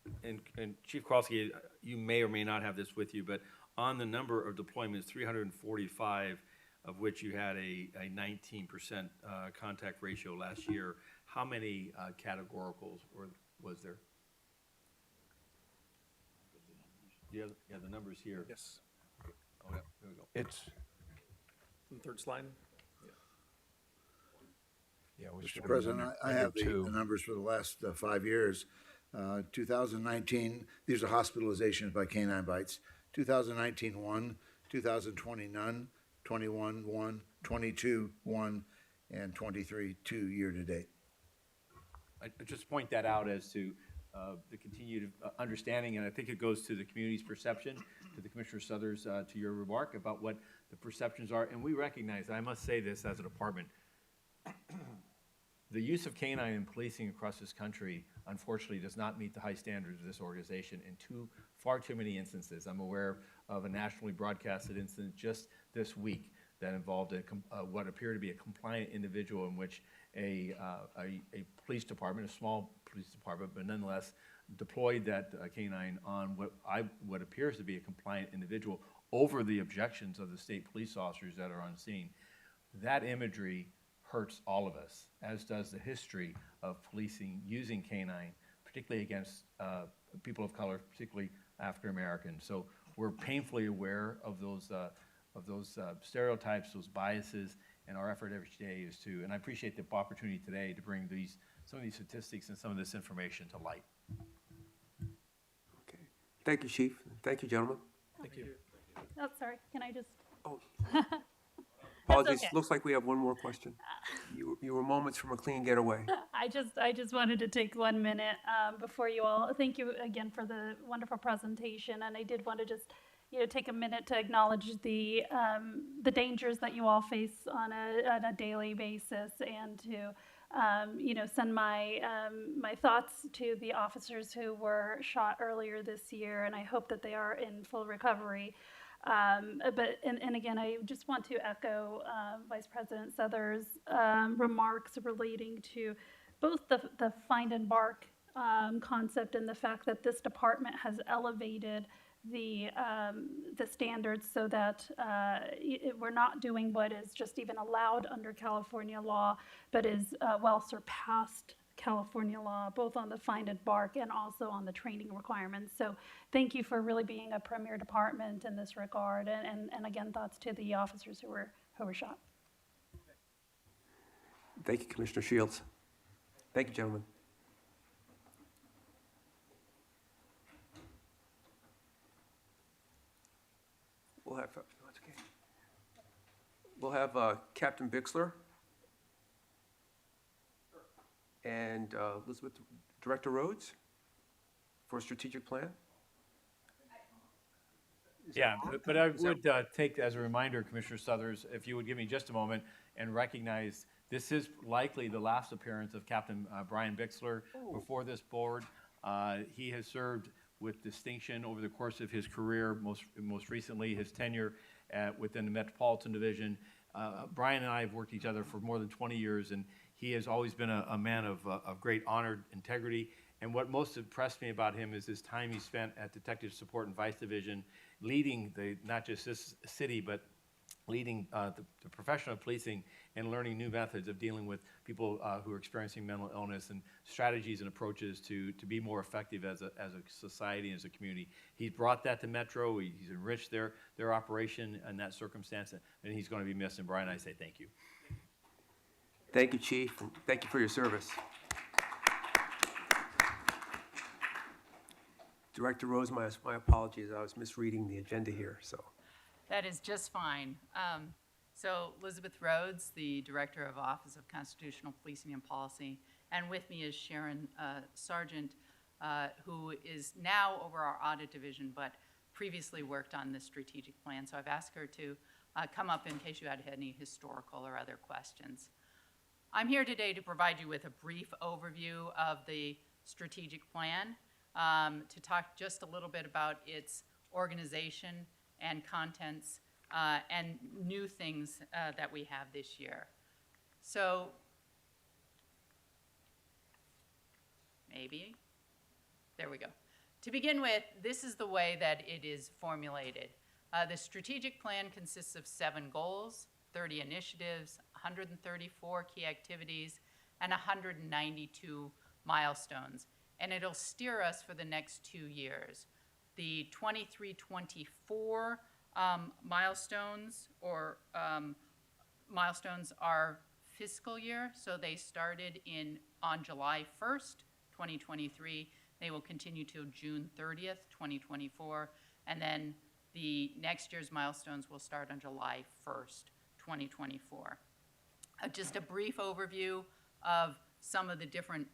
And Chief Kowalski, you may or may not have this with you, but on the number of deployments, 345, of which you had a 19% contact ratio last year, how many categoricals was there? Do you have the numbers here? Yes. Oh, yeah, there we go. It's, On the third slide? yeah, we should Mr. have President, been I under have the two. numbers for the last 5 years. 2019, these are hospitalizations by canine bites. 2019, 1, 2020, none, 21, 1, 22, 1, and 23, 2 year-to-date. I just point that out as to the continued understanding, and I think it goes to the community's perception, to the Commissioner Suthers, to your remark about what the perceptions are. And we recognize, I must say this as a department, the use of canine in policing across this country, unfortunately, does not meet the high standards of this organization in far too many instances. I'm aware of a nationally broadcasted incident just this week that involved what appeared to be a compliant individual in which a police department, a small police department, but nonetheless deployed that canine on what appears to be a compliant individual over the objections of the state police officers that are on scene. That imagery hurts all of us, as does the history of policing using canine, particularly against people of color, particularly African Americans. So we're painfully aware of those stereotypes, those biases, and our effort every day is to, and I appreciate the opportunity today to bring some of these statistics and some of this information to light. Okay. Thank you, Chief. Thank you, gentlemen. Thank you. Oh, sorry, can I just? Oh. Apologies, okay. looks like we have one more question. You were moments from a clean getaway. I just wanted to take 1 minute before you all. Thank you again for the wonderful presentation, and I did want to just take a minute to acknowledge the dangers that you all face on a daily basis, and to send my thoughts to the officers who were shot earlier this year, and I hope that they are in full recovery. And again, I just want to echo Vice President Suthers' remarks relating to both the find and bark concept and the fact that this department has elevated the standards so that we're not doing what is just even allowed under California law, but is well surpassed California law, both on the find and bark and also on the training requirements. So thank you for really being a premier department in this regard. And again, thoughts to the officers who were shot. Thank you, Commissioner Shields. Thank you, gentlemen. We'll have Captain Bixler and Elizabeth, Director Rhodes for a strategic plan. Yeah, but I would take as a reminder, Commissioner Suthers, if you would give me just a moment and recognize this is likely the last appearance of Captain Brian Bixler before this board. He has served with distinction over the course of his career, most recently his tenure within the Metropolitan Division. Brian and I have worked each other for more than 20 years, and he has always been a man of great honor, integrity. And what most impressed me about him is his time he spent at Detective Support and Vice Division, leading not just this city, but leading the profession of policing and learning new methods of dealing with people who are experiencing mental illness and strategies and approaches to be more effective as a society and as a community. He's brought that to Metro. He's enriched their operation in that circumstance, and he's going to be missed. And Brian, I say thank you. Thank you, Chief, and thank you for your service. Director Rose, my apologies. I was misreading the agenda here, so. That is just fine. So Elizabeth Rhodes, the Director of Office of Constitutional Policing and Policy, and with me is Sharon Sargent, who is now over our Audit Division, but previously worked on this strategic plan. So I've asked her to come up in case you had any historical or other questions. I'm here today to provide you with a brief overview of the strategic plan, to talk just a little bit about its organization and contents, and new things that we have this year. So maybe, there we go. To begin with, this is the way that it is formulated. The strategic plan consists of 7 goals, 30 initiatives, 134 key activities, and 192 milestones. And it'll steer us for the next 2 years. The 23-24 milestones are fiscal year, so they started on July 1st, 2023. They will continue till June 30th, 2024, and then the next year's milestones will start on July 1st, 2024. Just a brief overview of some of the different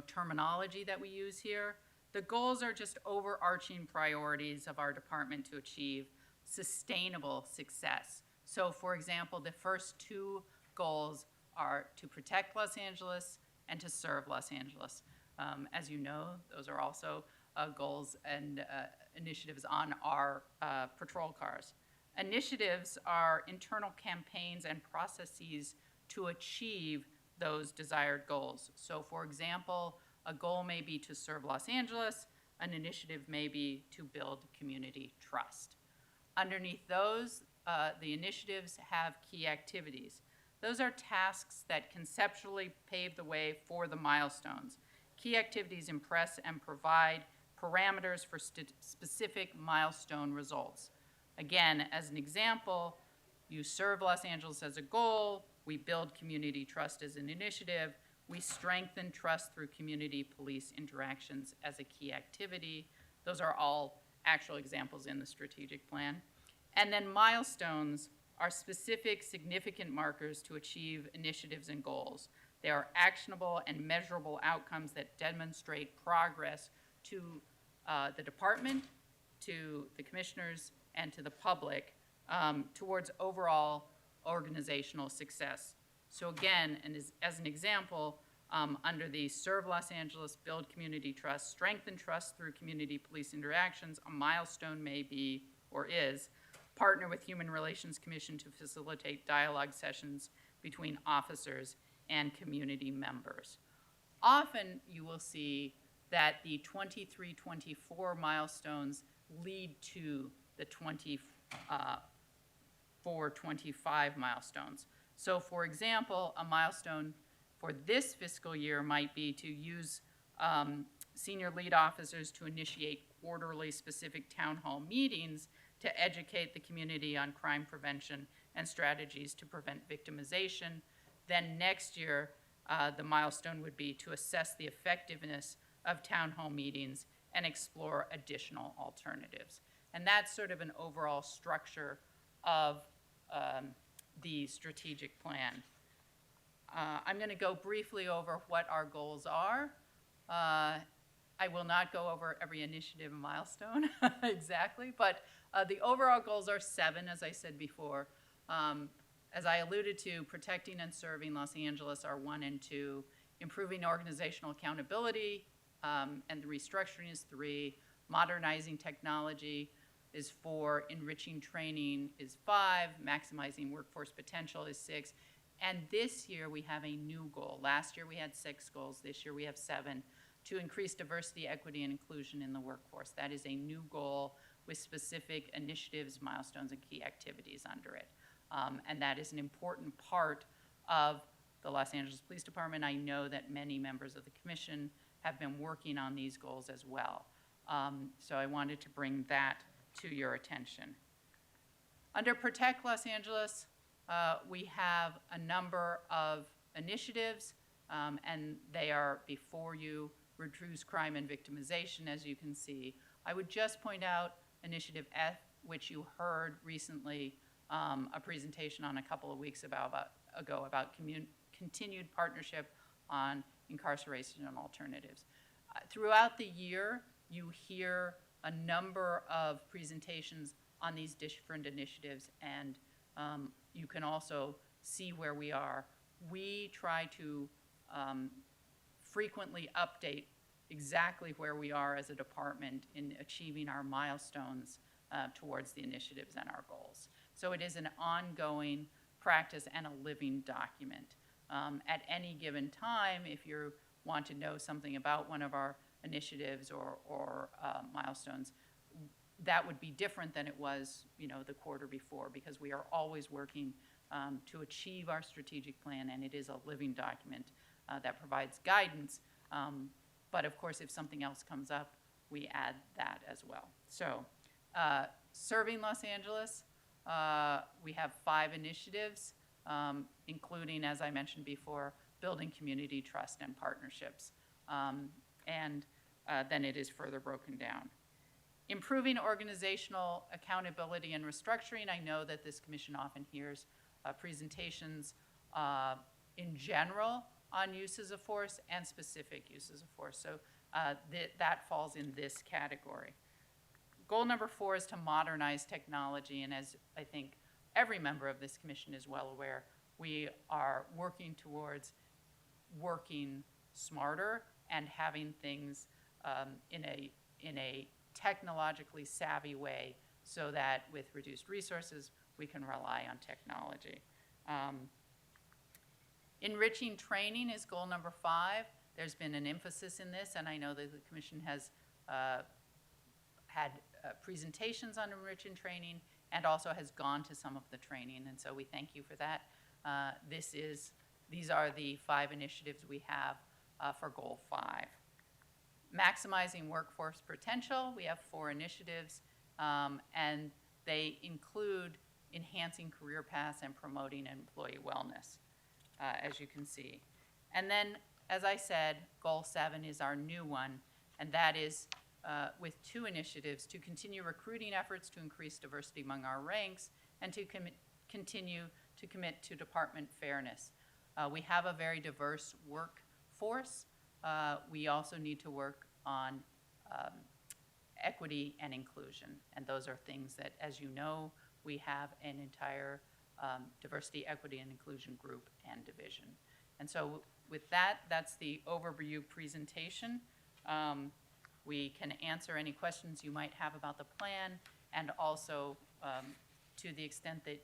terminology that we use here. The goals are just overarching priorities of our department to achieve sustainable success. So, for example, the first 2 goals are to protect Los Angeles and to serve Los Angeles. As you know, those are also goals and initiatives on our patrol cars. Initiatives are internal campaigns and processes to achieve those desired goals. So, for example, a goal may be to serve Los Angeles, an initiative may be to build community trust. Underneath those, the initiatives have key activities. Those are tasks that conceptually pave the way for the milestones. Key activities impress and provide parameters for specific milestone results. Again, as an example, you serve Los Angeles as a goal, we build community trust as an initiative, we strengthen trust through community police interactions as a key activity. Those are all actual examples in the strategic plan. And then milestones are specific, significant markers to achieve initiatives and goals. They are actionable and measurable outcomes that demonstrate progress to the department, to the commissioners, and to the public towards overall organizational success. So again, and as an example, under the Serve Los Angeles, Build Community Trust, Strengthen Trust Through Community Police Interactions, a milestone may be, or is, partner with Human Relations Commission to facilitate dialogue sessions between officers and community members. Often you will see that the 23-24 milestones lead to the 24-25 milestones. So for example, a milestone for this fiscal year might be to use senior lead officers to initiate quarterly specific town hall meetings to educate the community on crime prevention and strategies to prevent victimization. Then next year, the milestone would be to assess the effectiveness of town hall meetings and explore additional alternatives. And that's sort of an overall structure of the strategic plan. I'm going to go briefly over what our goals are. I will not go over every initiative and milestone exactly, but the overall goals are 7, as I said before. As I alluded to, protecting and serving Los Angeles are 1 and 2. Improving organizational accountability and the restructuring is 3. Modernizing technology is 4. Enriching training is 5. Maximizing workforce potential is 6. And this year we have a new goal. Last year we had 6 goals. This year we have 7. To increase diversity, equity, and inclusion in the workforce. That is a new goal with specific initiatives, milestones, and key activities under it. And that is an important part of the Los Angeles Police Department. I know that many members of the commission have been working on these goals as well. So I wanted to bring that to your attention. Under Protect Los Angeles, we have a number of initiatives, and they are before you. Reduce crime and victimization, as you can see. I would just point out Initiative F, which you heard recently a presentation on a couple of weeks ago about continued partnership on incarceration and alternatives. Throughout the year, you hear a number of presentations on these different initiatives, and you can also see where we are. We try to frequently update exactly where we are as a department in achieving our milestones towards the initiatives and our goals. So it is an ongoing practice and a living document. At any given time, if you want to know something about one of our initiatives or milestones, that would be different than it was, the quarter before, because we are always working to achieve our strategic plan, and it is a living document that provides guidance. But of course, if something else comes up, we add that as well. So, serving Los Angeles, we have 5 initiatives, including, as I mentioned before, building community trust and partnerships. And then it is further broken down. Improving organizational accountability and restructuring. I know that this commission often hears presentations in general on uses of force and specific uses of force. So that falls in this category. Goal number 4 is to modernize technology, and as I think every member of this commission is well aware, we are working towards working smarter and having things in a technologically savvy way, so that with reduced resources, we can rely on technology. Enriching training is goal number 5. There's been an emphasis in this, and I know that the commission has had presentations on enriching training and also has gone to some of the training, and so we thank you for that. These are the 5 initiatives we have for goal 5. Maximizing workforce potential, we have 4 initiatives, and they include enhancing career paths and promoting employee wellness, as you can see. And then, as I said, goal 7 is our new one, and that is with 2 initiatives to continue recruiting efforts to increase diversity among our ranks and to continue to commit to department fairness. We have a very diverse workforce. We also need to work on equity and inclusion, and those are things that, as you know, we have an entire diversity, equity, and inclusion group and division. And so with that, that's the overview presentation. We can answer any questions you might have about the plan, and also to the extent that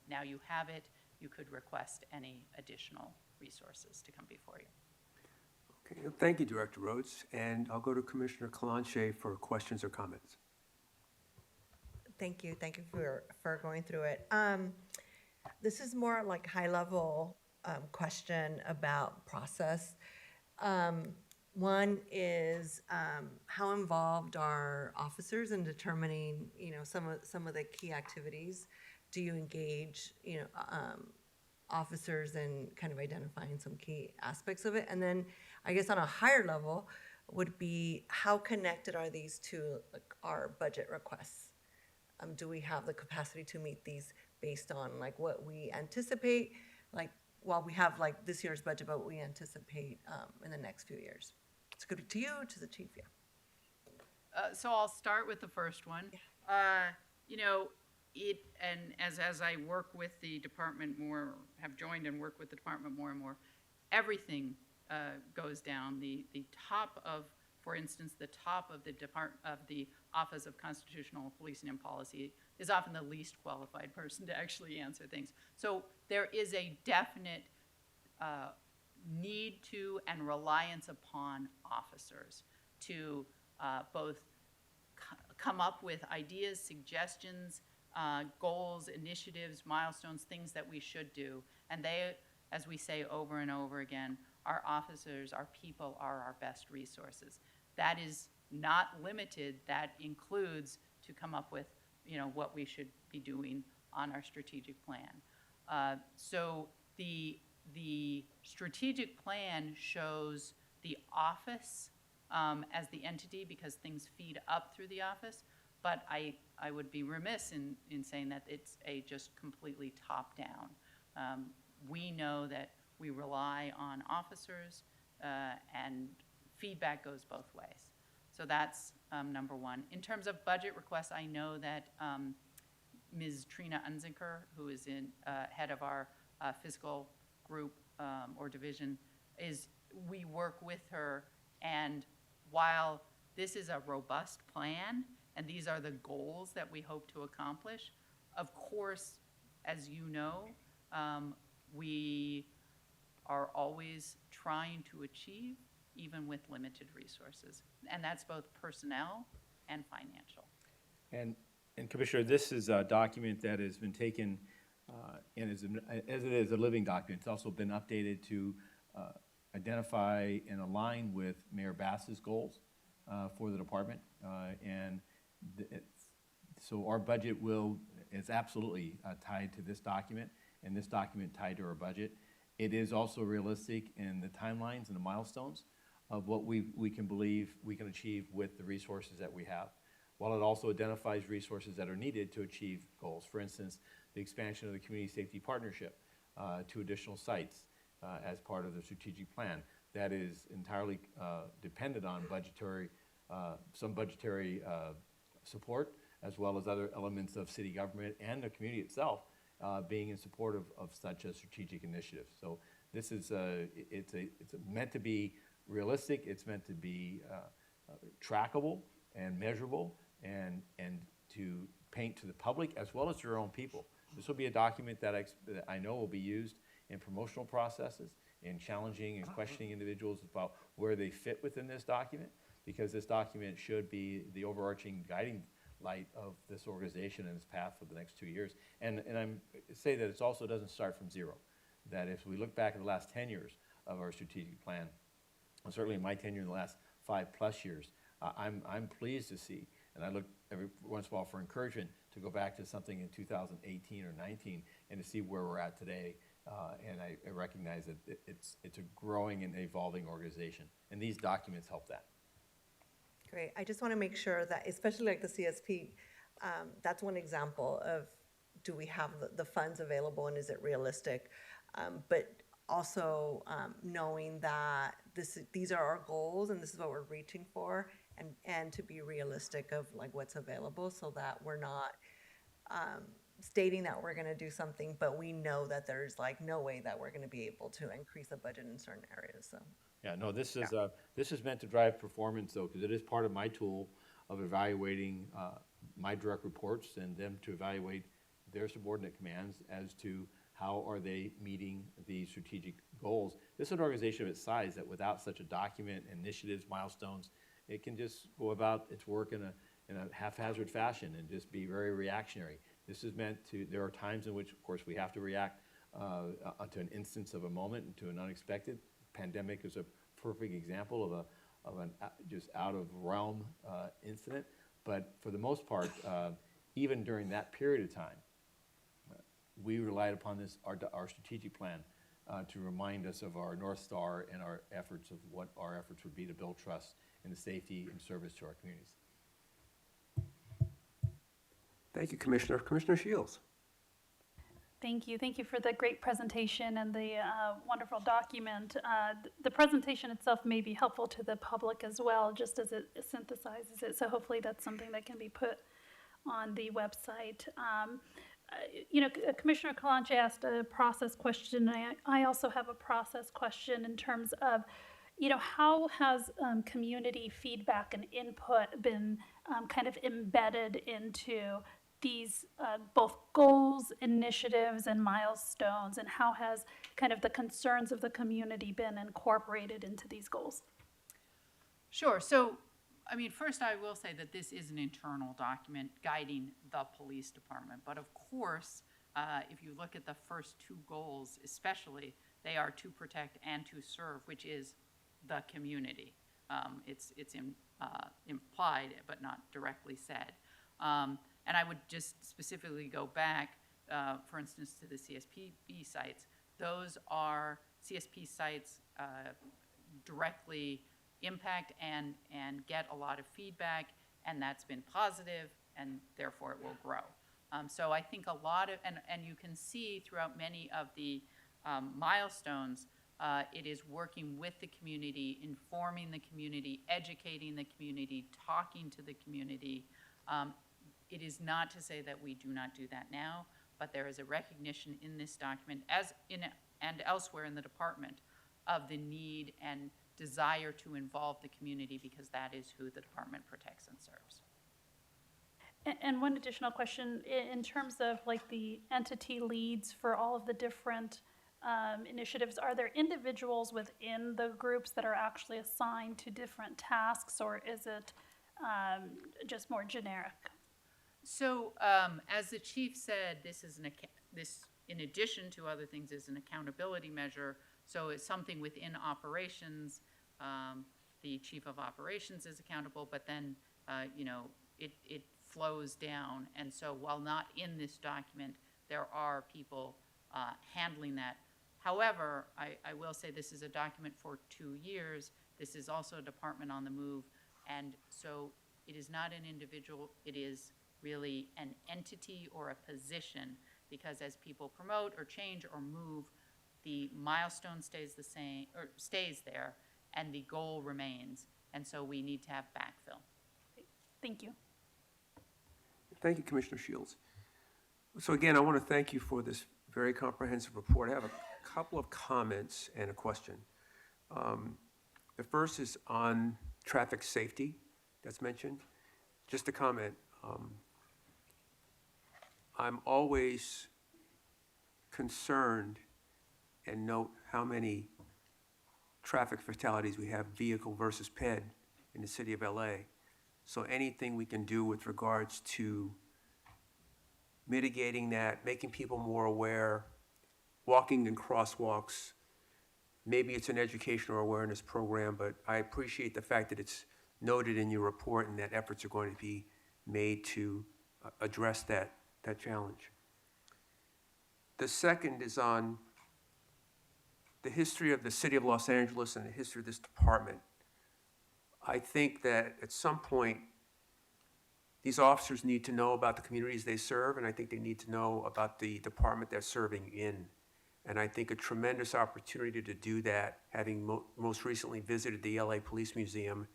now you have it, you could request any additional resources to come before you. Okay, thank you, Director Rhodes. And I'll go to Commissioner Kalanche for questions or comments. Thank you for going through it. This is more like high-level question about process. One is how involved are officers in determining, some of the key activities? Do you engage, officers in kind of identifying some key aspects of it? And then, I guess on a higher level, would be how connected are these to our budget requests? Do we have the capacity to meet these based on what we anticipate, while we have this year's budget, but what we anticipate in the next few years? It's good to you, to the chief, yeah. So I'll start with the first one. And as I work with the department more, have joined and work with the department more and more, everything goes down. The top of, for instance, the top of the Office of Constitutional Policing and Policy is often the least qualified person to actually answer things. So there is a definite need to and reliance upon officers to both come up with ideas, suggestions, goals, initiatives, milestones, things that we should do. And they, as we say over and over again, our officers, our people are our best resources. That is not limited. That includes to come up with, what we should be doing on our strategic plan. So the strategig plan shows the office as the entity, because things feed up through the office. But I would be remiss in saying that it's a just completely top-down. We know that we rely on officers, and feedback goes both ways. So that's number one. In terms of budget requests, I know that Ms. Trina Unziker, who is head of our fiscal group or division, we work with her, and while this is a robust plan, and these are the goals that we hope to accomplish. Of course, as you know, we are always trying to achieve even with limited resources, and that's both personnel and financial. And Commissioner, this is a document that has been taken, and as it is a living document, it's also been updated to identify and align with Mayor Bass's goals for the department. So our budget is absolutely tied to this document, and this document tied to our budget. It is also realistic in the timelines and the milestones of what we can believe we can achieve with the resources that we have, while it also identifies resources that are needed to achieve goals. For instance, the expansion of the Community Safety Partnership to additional sites as part of the strategic plan. That is entirely dependent on some budgetary support, as well as other elements of city government and the community itself being in support of such a strategic initiative. So this is it's meant to be realistic. It's meant to be trackable and measurable, and to paint to the public as well as to your own people. This will be a document that I know will be used in promotional processes, in challenging and questioning individuals about where they fit within this document, because this document should be the overarching guiding light of this organization and its path for the next 2 years. And I'm say that it also doesn't start from zero. That if we look back at the last 10 years of our strategic plan, and certainly in my tenure in the last 5+ years, I'm pleased to see, and I look every once in a while for encouragement to go back to something in 2018 or 19 and to see where we're at today. And I recognize that it's a growing and evolving organization, and these documents help that. Great. I just want to make sure that, especially like the CSP, that's one example of, do we have the funds available and is it realistic? But also knowing that these are our goals and this is what we're reaching for, and to be realistic of like what's available, so that we're not stating that we're going to do something, but we know that there's like no way that we're going to be able to increase the budget in certain areas. So. Yeah, no, this is meant to drive performance, though, because it is part of my tool of evaluating my direct reports and them to evaluate their subordinate commands as to how are they meeting the strategic goals. This is an organization of its size that without such a document, initiatives, milestones, it can just go about its work in a haphazard fashion and just be very reactionary. This is meant to, there are times in which, of course, we have to react to an instance of a moment and to an unexpected. Pandemic is a perfect example of an just out of realm incident. But for the most part, even during that period of time, we relied upon our strategic plan to remind us of our North Star and our efforts of what our efforts would be to build trust in the safety and service to our communities. Thank you, Commissioner. Commissioner Shields. Thank you. Thank you for the great presentation and the wonderful document. The presentation itself may be helpful to the public as well, just as it synthesizes it. So hopefully that's something that can be put on the website. Commissioner Kalanche asked a process question. I also have a process question in terms of, how has community feedback and input been kind of embedded into these both goals, initiatives, and milestones, and how has kind of the concerns of the community been incorporated into these goals? Sure. So, first I will say that this is an internal document guiding the police department. But of course, if you look at the first two goals especially, they are to protect and to serve, which is the community. It's implied but not directly said. And I would just specifically go back, for instance, to the CSPB sites. Those are CSP sites directly impact and get a lot of feedback, and that's been positive, and therefore it will grow. So I think a lot of, and you can see throughout many of the milestones, it is working with the community, informing the community, educating the community, talking to the community. It is not to say that we do not do that now, but there is a recognition in this document, and elsewhere in the department, of the need and desire to involve the community, because that is who the department protects and serves. And one additional question, in terms of like the entity leads for all of the different initiatives, are there individuals within the groups that are actually assigned to different tasks, or is it just more generic? So, as the chief said, this is this, in addition to other things, is an accountability measure. So it's something within operations. The chief of operations is accountable, but then, it flows down. And so while not in this document, there are people handling that. However, I will say this is a document for 2 years. This is also a department on the move. And so it is not an individual, it is really an entity or a position, because as people promote or change or move, the milestone stays the same, or stays there, and the goal remains. And so we need to have backfill. Thank you. Thank you, Commissioner Shields. So again, I want to thank you for this very comprehensive report. I have a couple of comments and a question. The first is on traffic safety that's mentioned. Just a comment. I'm always concerned and note how many traffic fatalities we have, vehicle versus ped, in the city of LA. So anything we can do with regards to mitigating that, making people more aware, walking in crosswalks, maybe it's an educational awareness program, but I appreciate the fact that it's noted in your report and that efforts are going to be made to address that challenge. The second is on the history of the city of Los Angeles and the history of this department. I think that at some point, these officers need to know about the communities they serve, and I think they need to know about the department they're serving in. And I think a tremendous opportunity to do that, having most recently visited the LA Police Museum,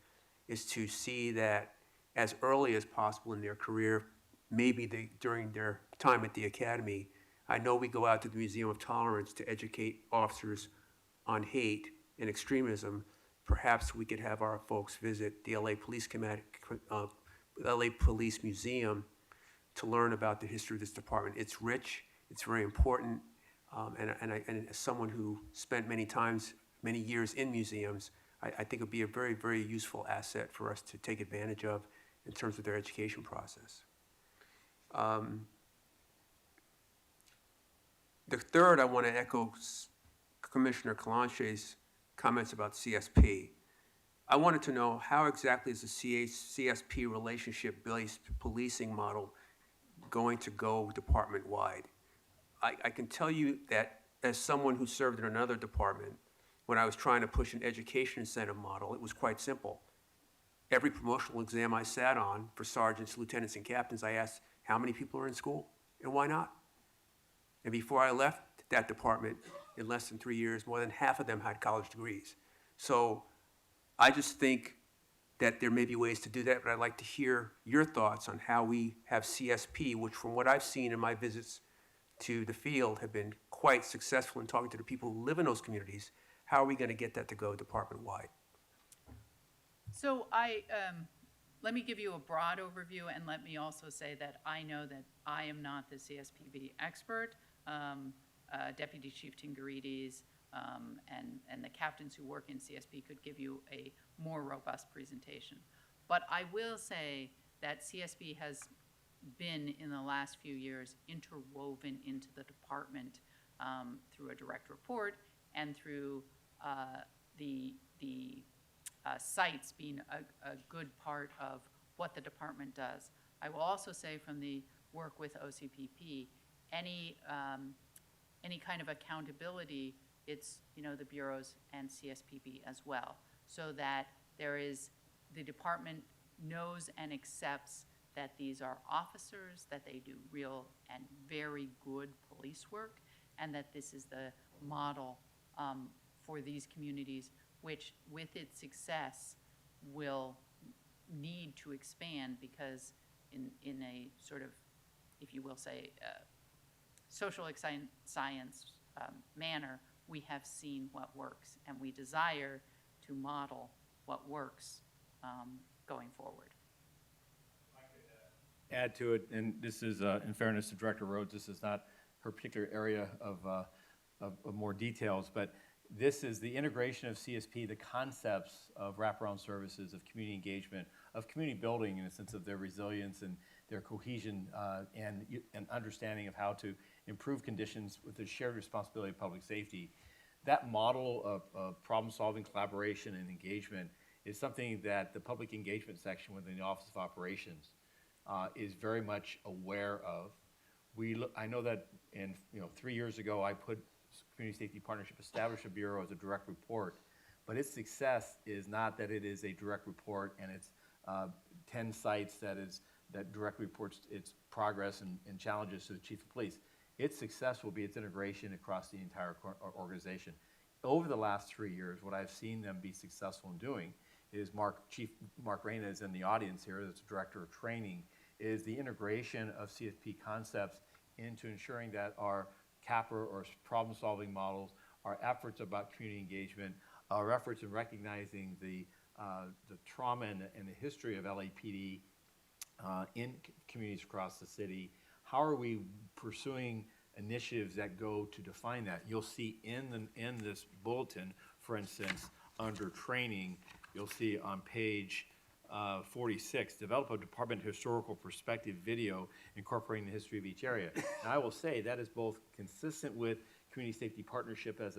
is to see that as early as possible in their career, maybe during their time at the academy. I know we go out to the Museum of Tolerance to educate officers on hate and extremism. Perhaps we could have our folks visit the LA Police Museum to learn about the history of this department. It's rich, it's very important, and as someone who spent many years in museums, I think it would be a very, very useful asset for us to take advantage of in terms of their education process. The third, I want to echo Commissioner Calanche's comments about CSP. I wanted to know how exactly is the CSP relationship-based policing model going to go department-wide? I can tell you that as someone who served in another department, when I was trying to push an education incentive model, it was quite simple. Every promotional exam I sat on for sergeants, lieutenants, and captains, I asked how many people are in school and why not? And before I left that department, in less than 3 years, more than half of them had college degrees. So I just think that there may be ways to do that, but I'd like to hear your thoughts on how we have CSP, which from what I've seen in my visits to the field have been quite successful in talking to the people who live in those communities. How are we going to get that to go department-wide? So let me give you a broad overview, and let me also say that I know that I am not the CSPB expert. Deputy Chief Tingarides and the captains who work in CSP could give you a more robust presentation. But I will say that CSP has been, in the last few years, interwoven into the department through a direct report and through the sites being a good part of what the department does. I will also say from the work with OCPP, any kind of accountability, it's the bureaus and CSPB as well, so that the department knows and accepts that these are officers, that they do real and very good police work, and that this is the model for these communities, which with its success will need to expand, because in a sort of, if you will say, social science manner, we have seen what works, and we desire to model what works going forward. add to it, and this is, in fairness to Director Rhodes, this is not her particular area of more details, but this is the integration of CSP, the concepts of wraparound services, of community engagement, of community building in a sense of their resilience and their cohesion and understanding of how to improve conditions with the shared responsibility of public safety. That model of problem-solving, collaboration, and engagement is something that the public engagement section within the Office of Operations is very much aware of. I know that 3 years ago, I put Community Safety Partnership established a bureau as a direct report, but its success is not that it is a direct report and it's 10 sites that directly reports its progress and challenges to the chief of police. Its success will be its integration across the entire organization. Over the last 3 years, what I've seen them be successful in doing is Chief Mark Reyna is in the audience here, that's the Director of Training, is the integration of CSP concepts into ensuring that our CAPR or problem-solving models, our efforts about community engagement, our efforts in recognizing the trauma and the history of LAPD in communities across the city. How are we pursuing initiatives that go to define that? You'll see in this bulletin, for instance, under training, you'll see on page 46, develop a department historical perspective video incorporating the history of each area. And I will say that is both consistent with community safety partnership as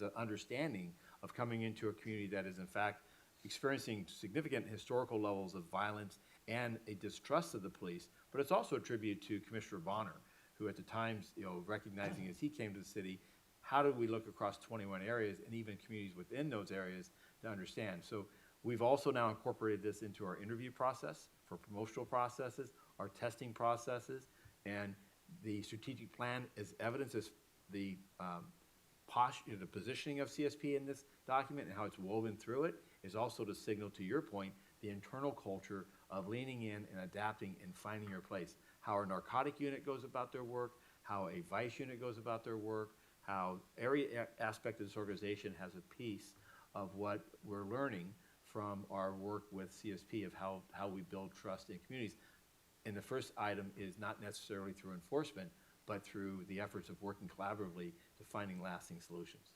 an understanding of coming into a community that is in fact experiencing significant historical levels of violence and a distrust of the police, but it's also a tribute to Commissioner Bonner, who at the times, recognizing as he came to the city, how do we look across 21 areas and even communities within those areas to understand? So we've also now incorporated this into our interview process for promotional processes, our testing processes, and the strategic plan as evidence as the the positioning of CSP in this document and how it's woven through it is also to signal, to your point, the internal culture of leaning in and adapting and finding your place. How our narcotic unit goes about their work, how a vice unit goes about their work, how every aspect of this organization has a piece of what we're learning from our work with CSP of how we build trust in communities. And the first item is not necessarily through enforcement, but through the efforts of working collaboratively to finding lasting solutions.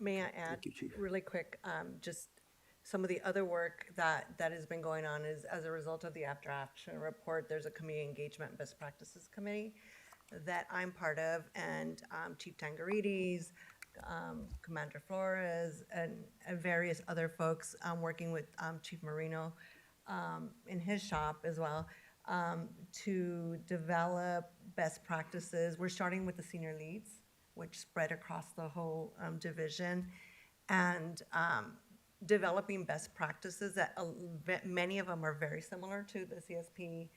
May I add, really quick, just some of the other work that has been going on is as a result of the Attrition report, there's a community engagement best practices committee that I'm part of, and Chief Tangarides, Commander Flores, and various other folks working with Chief Marino in his shop as well to develop best practices. We're starting with the senior leads, which spread across the whole division, and developing best practices that many of them are very similar to the CSP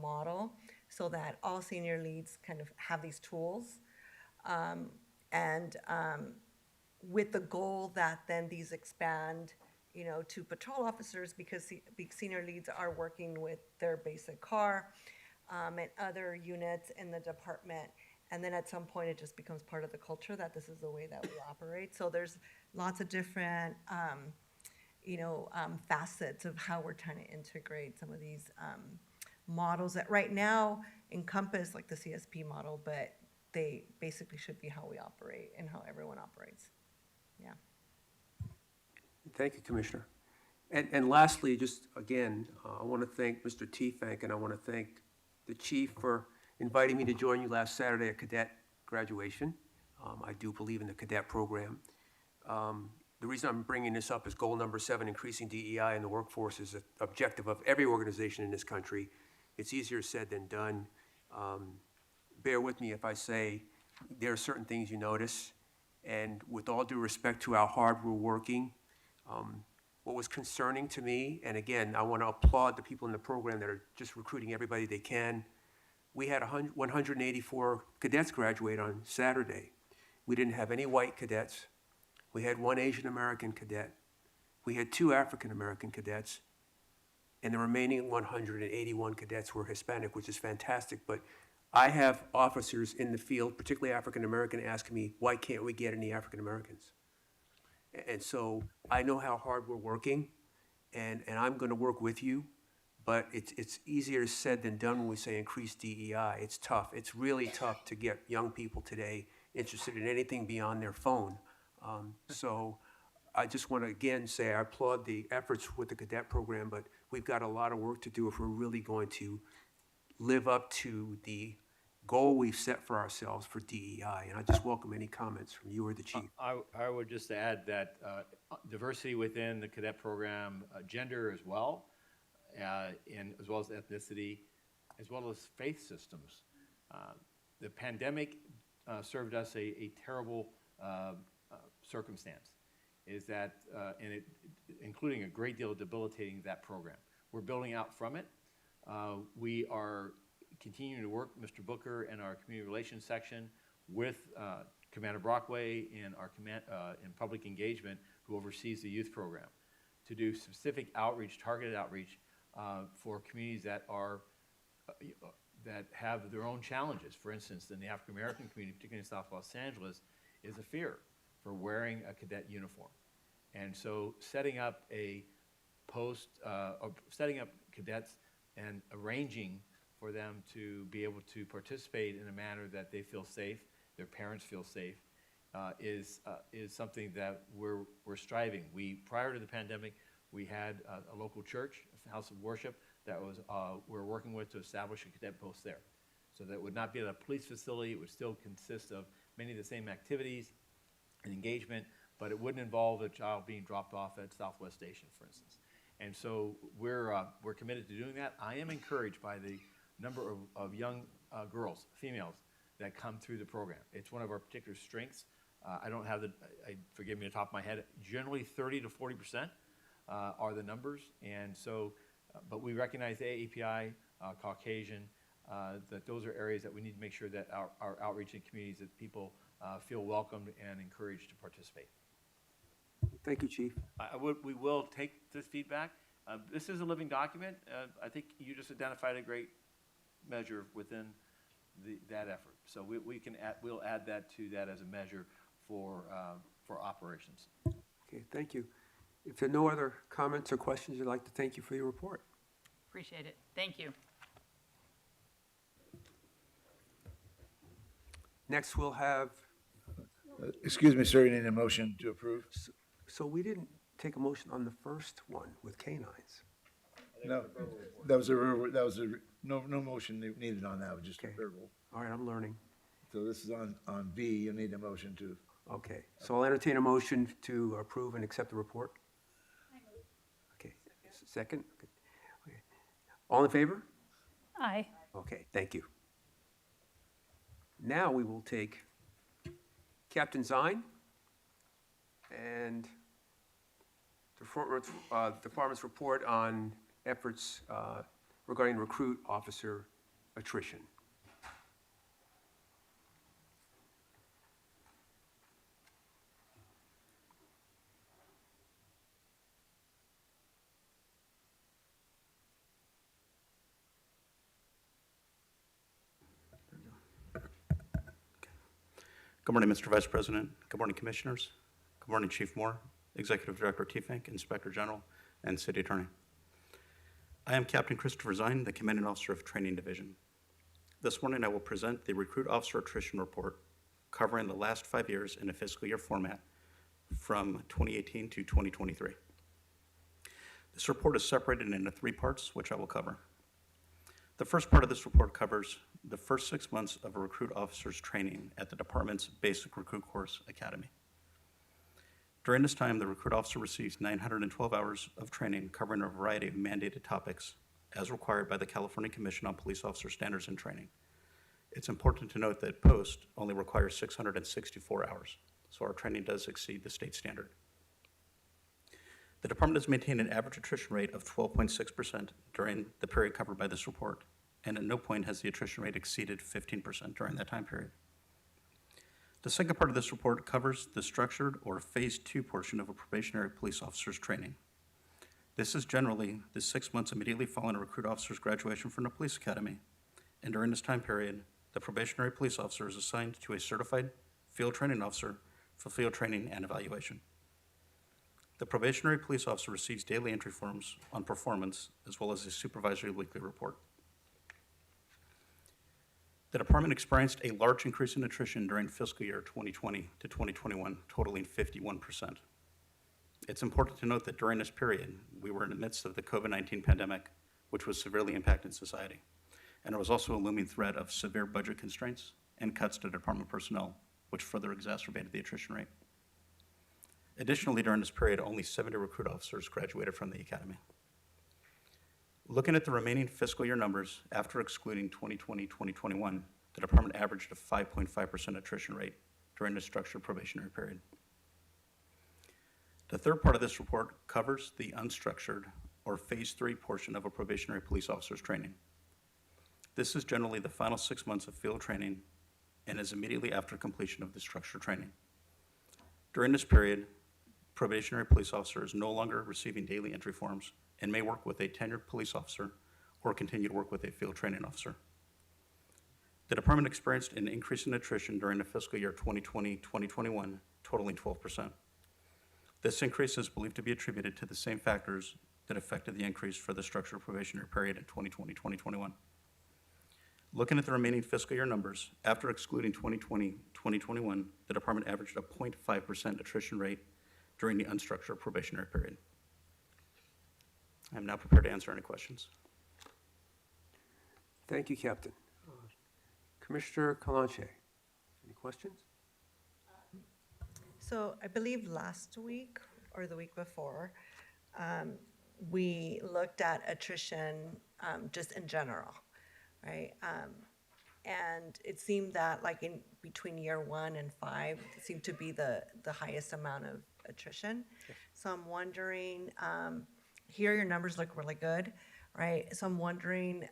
model, so that all senior leads kind of have these tools, and with the goal that then these expand, to patrol officers, because senior leads are working with their basic car and other units in the department. And then at some point, it just becomes part of the culture that this is the way that we operate. So there's lots of different, facets of how we're trying to integrate some of these models that right now encompass like the CSP model, but they basically should be how we operate and how everyone operates. Yeah. Thank you, Commissioner. And lastly, just again, I want to thank Mr. Teefank, and I want to thank the Chief for inviting me to join you last Saturday at cadet graduation. I do believe in the cadet program. The reason I'm bringing this up is goal number 7, increasing DEI in the workforce, is an objective of every organization in this country. It's easier said than done. Bear with me if I say there are certain things you notice, and with all due respect to how hard we're working, what was concerning to me, and again, I want to applaud the people in the program that are just recruiting everybody they can. We had 184 cadets graduate on Saturday. We didn't have any white cadets. We had 1 Asian American cadet. We had 2 African American cadets. And the remaining 181 cadets were Hispanic, which is fantastic. But I have officers in the field, particularly African American, asking me, why can't we get any African Americans? And so I know how hard we're working, and I'm going to work with you. but it's easier said than done when we say increase DEI. It's tough. It's really tough to get young people today interested in anything beyond their phone. So I just want to again say I applaud the efforts with the cadet program, but we've got a lot of work to do if we're really going to live up to the goal we've set for ourselves for DEI. And I just welcome any comments from you or the chief. I would just add that diversity within the cadet program, gender as well, and as well as ethnicity, as well as faith systems. The pandemic served us a terrible circumstance, is that, and it, including a great deal of debilitating that program. We're building out from it. We are continuing to work, Mr. Booker and our community relations section, with Commander Brockway in our in public engagement, who oversees the youth program, to do specific outreach, targeted outreach for communities that are that have their own challenges. For instance, in the African American community, particularly in South Los Angeles, is a fear for wearing a cadet uniform, and so setting up a setting up cadets and arranging for them to be able to participate in a manner that they feel safe, their parents feel safe, is something that we're striving. Prior to the pandemic, we had a local church, a house of worship, that we're working with to establish a cadet post there. So that would not be at a police facility. It would still consist of many of the same activities and engagement, but it wouldn't involve a child being dropped off at Southwest Station, for instance. And so we're committed to doing that. I am encouraged by the number of young girls, females, that come through the program. It's one of our particular strengths. I don't have forgive me off the top of my head, generally 30 to 40% are the numbers. And so, but we recognize AAPI, Caucasian, that those are areas that we need to make sure that our outreach in communities, that people feel welcomed and encouraged to participate. Thank you, Chief. We will take this feedback. This is a living document. I think you just identified a great measure within that effort. So we'll add that to that as a measure for operations. Okay, thank you. If there are no other comments or questions, I'd like to thank you for your report. Appreciate it. Thank you. Next, we'll have. Excuse me, sir, you need a motion to approve? So we didn't take a motion on the first one with canines. No, no motion needed on that, it was just a verbal. All right, I'm learning. So this is on B, you need a motion to. Okay, so I'll entertain a motion to approve and accept the report. Okay, second? Okay. All in favor? Aye. Okay, thank you. Now we will take Captain Zine and the department's report on efforts regarding recruit officer attrition. Good morning, Mr. Vice President. Good morning, Commissioners. Good morning, Chief Moore, Executive Director TFINC, Inspector General, and City Attorney. I am Captain Christopher Zine, the Commanding Officer of Training Division. This morning I will present the Recruit Officer Attrition Report covering the last 5 years in a fiscal year format from 2018 to 2023. This report is separated into 3 parts, which I will cover. The first part of this report covers the first 6 months of a recruit officer's training at the department's Basic Recruit Course Academy. During this time, the recruit officer receives 912 hours of training covering a variety of mandated topics as required by the California Commission on Police Officer Standards and Training. It's important to note that post only requires 664 hours, so our training does exceed the state standard. The department has maintained an average attrition rate of 12.6% during the period covered by this report, and at no point has the attrition rate exceeded 15% during that time period. The second part of this report covers the structured or Phase 2 portion of a probationary police officer's training. This is generally the 6 months immediately following a recruit officer's graduation from the police academy, and during this time period, the probationary police officer is assigned to a certified field training officer for field training and evaluation. The probationary police officer receives daily entry forms on performance as well as a supervisory weekly report. The department experienced a large increase in attrition during fiscal year 2020 to 2021, totaling 51%. It's important to note that during this period, we were in the midst of the COVID-19 pandemic, which was severely impacting society. And there was also a looming threat of severe budget constraints and cuts to department personnel, which further exacerbated the attrition rate. Additionally, during this period, only 70 recruit officers graduated from the academy. Looking at the remaining fiscal year numbers, after excluding 2020-2021, the department averaged a 5.5% attrition rate during the structured probationary period. The third part of this report covers the unstructured or phase 3 portion of a probationary police officer's training. This is generally the final 6 months of field training and is immediately after completion of the structured training. During this period, probationary police officer is no longer receiving daily entry forms and may work with a tenured police officer or continue to work with a field training officer. The department experienced an increase in attrition during the fiscal year 2020-2021, totaling 12%. This increase is believed to be attributed to the same factors that affected the increase for the structured probationary period in 2020-2021. Looking at the remaining fiscal year numbers, after excluding 2020-2021, the department averaged a 0.5% attrition rate during the unstructured probationary period. I am now prepared to answer any questions. Thank you, Captain. Commissioner Calanche, any questions? So I believe last week or the week before, we looked at attrition just in general, right? And it seemed that like in between year 1 and 5, it seemed to be the highest amount of attrition. So I'm wondering, here your numbers look really good, right? So I'm wondering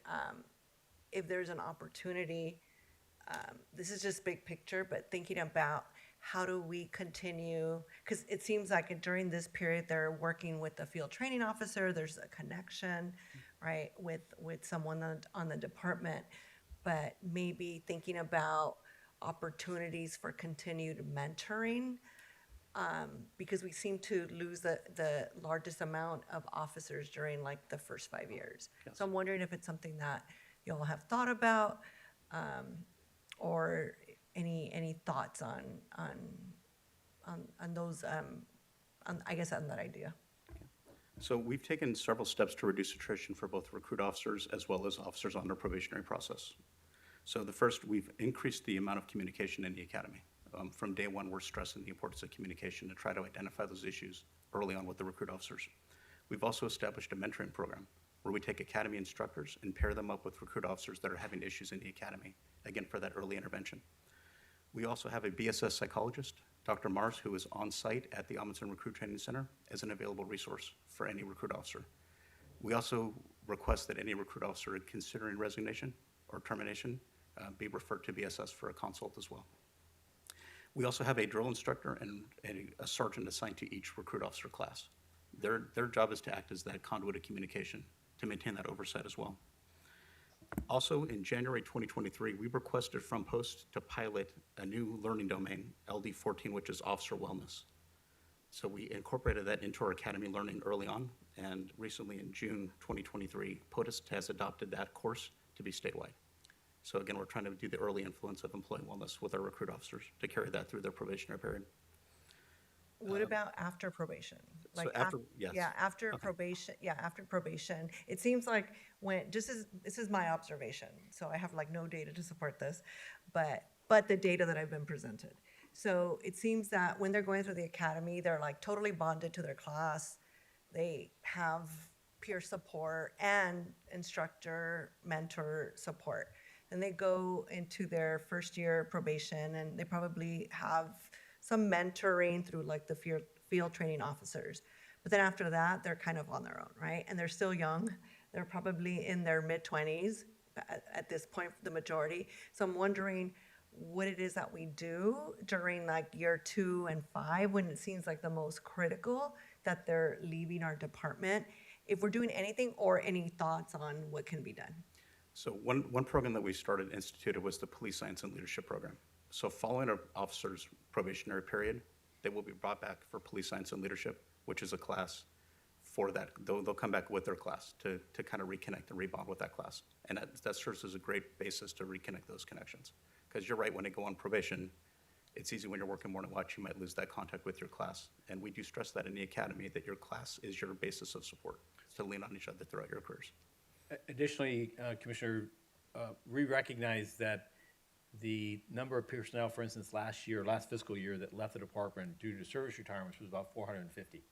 if there's an opportunity, this is just big picture, but thinking about how do we continue, because it seems like during this period they're working with the field training officer, there's a connection, right, with someone on the department, but maybe thinking about opportunities for continued mentoring, because we seem to lose the largest amount of officers during like the first 5 years. Yes. So I'm wondering if it's something that you all have thought about, or any thoughts on those, I guess on that idea. So we've taken several steps to reduce attrition for both recruit officers as well as officers on their probationary process. So the first, we've increased the amount of communication in the academy. From day one, we're stressing the importance of communication to try to identify those issues early on with the recruit officers. We've also established a mentoring program where we take academy instructors and pair them up with recruit officers that are having issues in the academy, again, for that early intervention. We also have a BSS psychologist, Dr. Mars, who is on site at the Amundsen Recruit Training Center as an available resource for any recruit officer. We also request that any recruit officer considering resignation or termination be referred to BSS for a consult as well. We also have a drill instructor and a sergeant assigned to each recruit officer class. Their job is to act as that conduit of communication to maintain that oversight as well. Also, in January 2023, we requested from Post to pilot a new learning domain, LD14, which is officer wellness. So we incorporated that into our academy learning early on, and recently in June 2023, POTUS has adopted that course to be statewide. So again, we're trying to do the early influence of employee wellness with our recruit officers to carry that through their probationary period. What about after probation? So Like after, yes. Yeah, after Okay. probation, after probation, it seems like this is my observation, so I have like no data to support this, but the data that I've been presented. So it seems that when they're going through the academy, they're like totally bonded to their class. They have peer support and instructor, mentor support. Then they go into their first year probation and they probably have some mentoring through like the field training officers. But then after that, they're kind of on their own, right? And they're still young. They're probably in their mid-20s at this point, the majority. So I'm wondering what it is that we do during like year 2 and 5 when it seems like the most critical that they're leaving our department. If we're doing anything or any thoughts on what can be done. So one program that we started instituted was the Police Science and Leadership Program. So following our officer's probationary period, They will be brought back for police science and leadership, which is a class for that. They'll come back with their class to kind of reconnect and rebond with that class. And that serves as a great basis to reconnect those connections. Because you're right, when they go on probation, it's easy when you're working morning watch, you might lose that contact with your class. And we do stress that in the academy, that your class is your basis of support, to lean on each other throughout your careers. Additionally, Commissioner, we recognize that the number of personnel, for instance, last fiscal year, that left the department due to service retirements was about 450.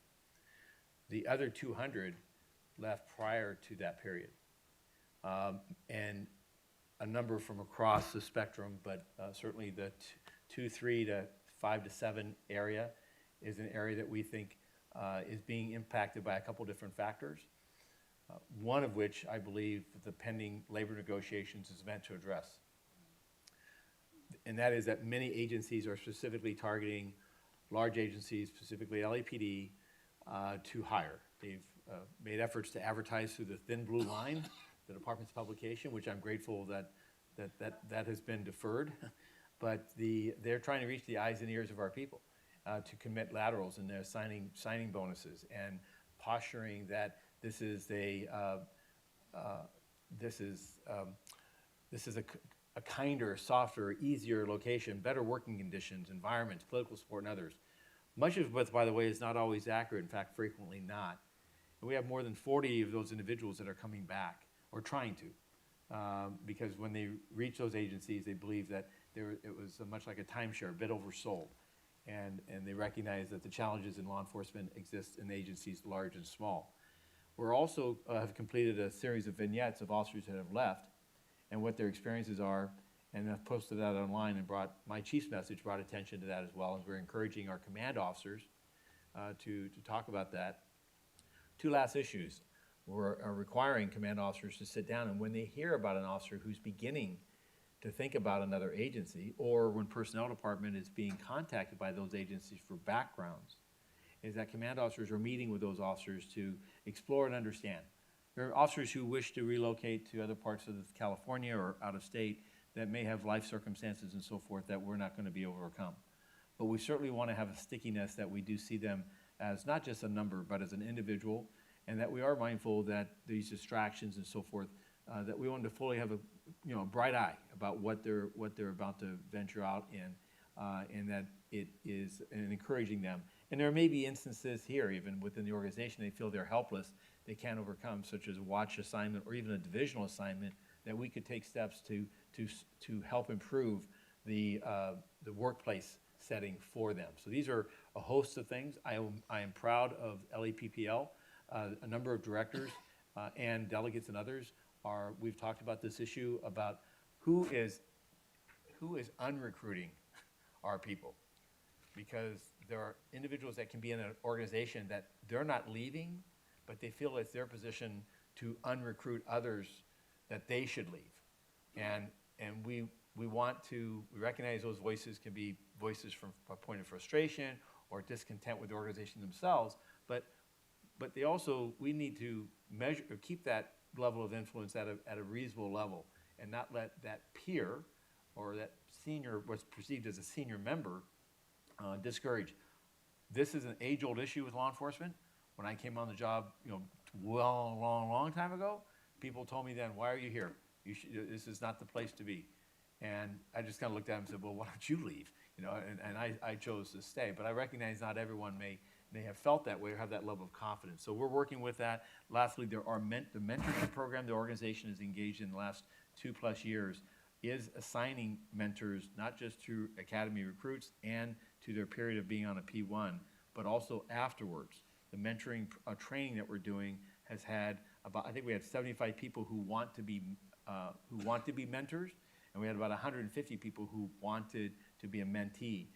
The other 200 left prior to that period. And a number from across the spectrum, but certainly the 2, 3 to 5 to 7 area is an area that we think is being impacted by a couple different factors. One of which I believe the pending labor negotiations is meant to address. And that is that many agencies are specifically targeting large agencies, specifically LAPD, to hire. They've made efforts to advertise through the thin blue line, the department's publication, which I'm grateful that has been deferred. But they're trying to reach the eyes and ears of our people to commit laterals, and they're signing bonuses and posturing that this is a kinder, softer, easier location, better working conditions, environments, political support, and others. Much of which, by the way, is not always accurate, in fact, frequently not. And we have more than 40 of those individuals that are coming back, or trying to, because when they reach those agencies, they believe that it was much like a timeshare, a bit oversold. And they recognize that the challenges in law enforcement exist in agencies large and small. We're also have completed a series of vignettes of officers that have left and what their experiences are, and I've posted that online and my chief's message brought attention to that as well, and we're encouraging our command officers to talk about that. 2 last issues. We're requiring command officers to sit down, and when they hear about an officer who's beginning to think about another agency, or when personnel department is being contacted by those agencies for backgrounds, is that command officers are meeting with those officers to explore and understand. There are officers who wish to relocate to other parts of California or out of state that may have life circumstances and so forth that we're not going to be overcome. But we certainly want to have a stickiness that we do see them as not just a number, but as an individual, and that we are mindful that these distractions and so forth, that we want to fully have a bright eye about what they're about to venture out in, and that it is encouraging them. And there may be instances here, even within the organization, they feel they're helpless, they can't overcome, such as a watch assignment or even a divisional assignment, that we could take steps to help improve the workplace setting for them. So these are a host of things. I am proud of LAPPL. A number of directors and delegates and others we've talked about this issue about who is unrecruiting our people. Because there are individuals that can be in an organization that they're not leaving, but they feel it's their position to unrecruit others that they should leave. And we recognize those voices can be voices from a point of frustration or discontent with the organization themselves, but they also, we need to measure, or keep that level of influence at a reasonable level, and not let that peer or that senior, what's perceived as a senior member, discourage. This is an age-old issue with law enforcement. When I came on the job, long time ago, people told me then, "Why are you here? This is not the place to be." And I just kind of looked at them and said, "Well, why don't you leave?" And I chose to stay. But I recognize not everyone may have felt that way or have that level of confidence. So we're working with that. Lastly, the mentorship program the organization is engaged in the last 2+ years is assigning mentors, not just to academy recruits and to their period of being on a P1, but also afterwards. The mentoring training that we're doing has had I think we had 75 people who want to be mentors, and we had about 150 people who wanted to be a mentee.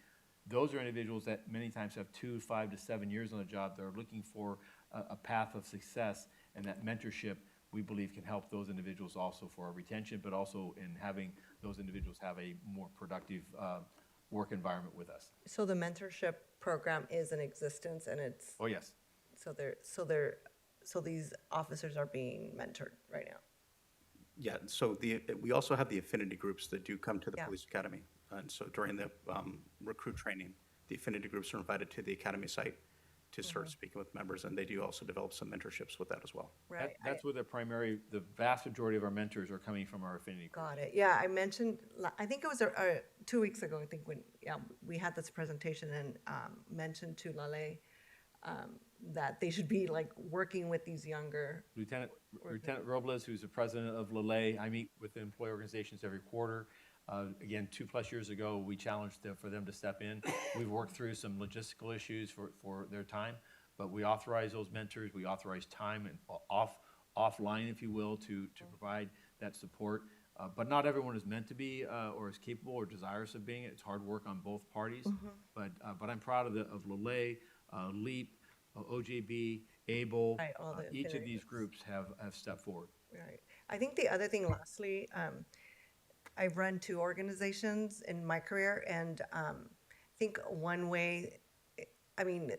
Those are individuals that many times have 2, 5 to 7 years on the job. They're looking for a path of success, and that mentorship, we believe, can help those individuals also for our retention, but also in having those individuals have a more productive work environment with us. So the mentorship program is in existence, and it's. Oh, yes. So these officers are being mentored right now. Yeah, so we also have the affinity groups that do come to the Yeah. police academy. And so during the recruit training, The affinity groups are invited to the academy site to start speaking with members, and they do also develop some mentorships with that as well. Right. That's where the vast majority of our mentors are coming from our affinity groups. Got it. Yeah, I mentioned, I think it was 2 weeks ago, I think when, yeah, we had this presentation and mentioned to Lale that they should be like working with these younger. Lieutenant Robles, who's the president of Lele, I meet with the employee organizations every quarter. Again, 2+ years ago, we challenged them for them to step in. We've worked through some logistical issues for their time, but we authorize those mentors. We authorize time and offline, if you will, to provide that support. But not everyone is meant to be or is capable or desirous of being it. It's hard work on both parties. But I'm proud of Lele, LEAP, OJB, ABLE. Right, all the Each of affinity these groups have stepped forward. Right. I think the other thing, lastly, I've run 2 organizations in my career, and I think one way, I mean,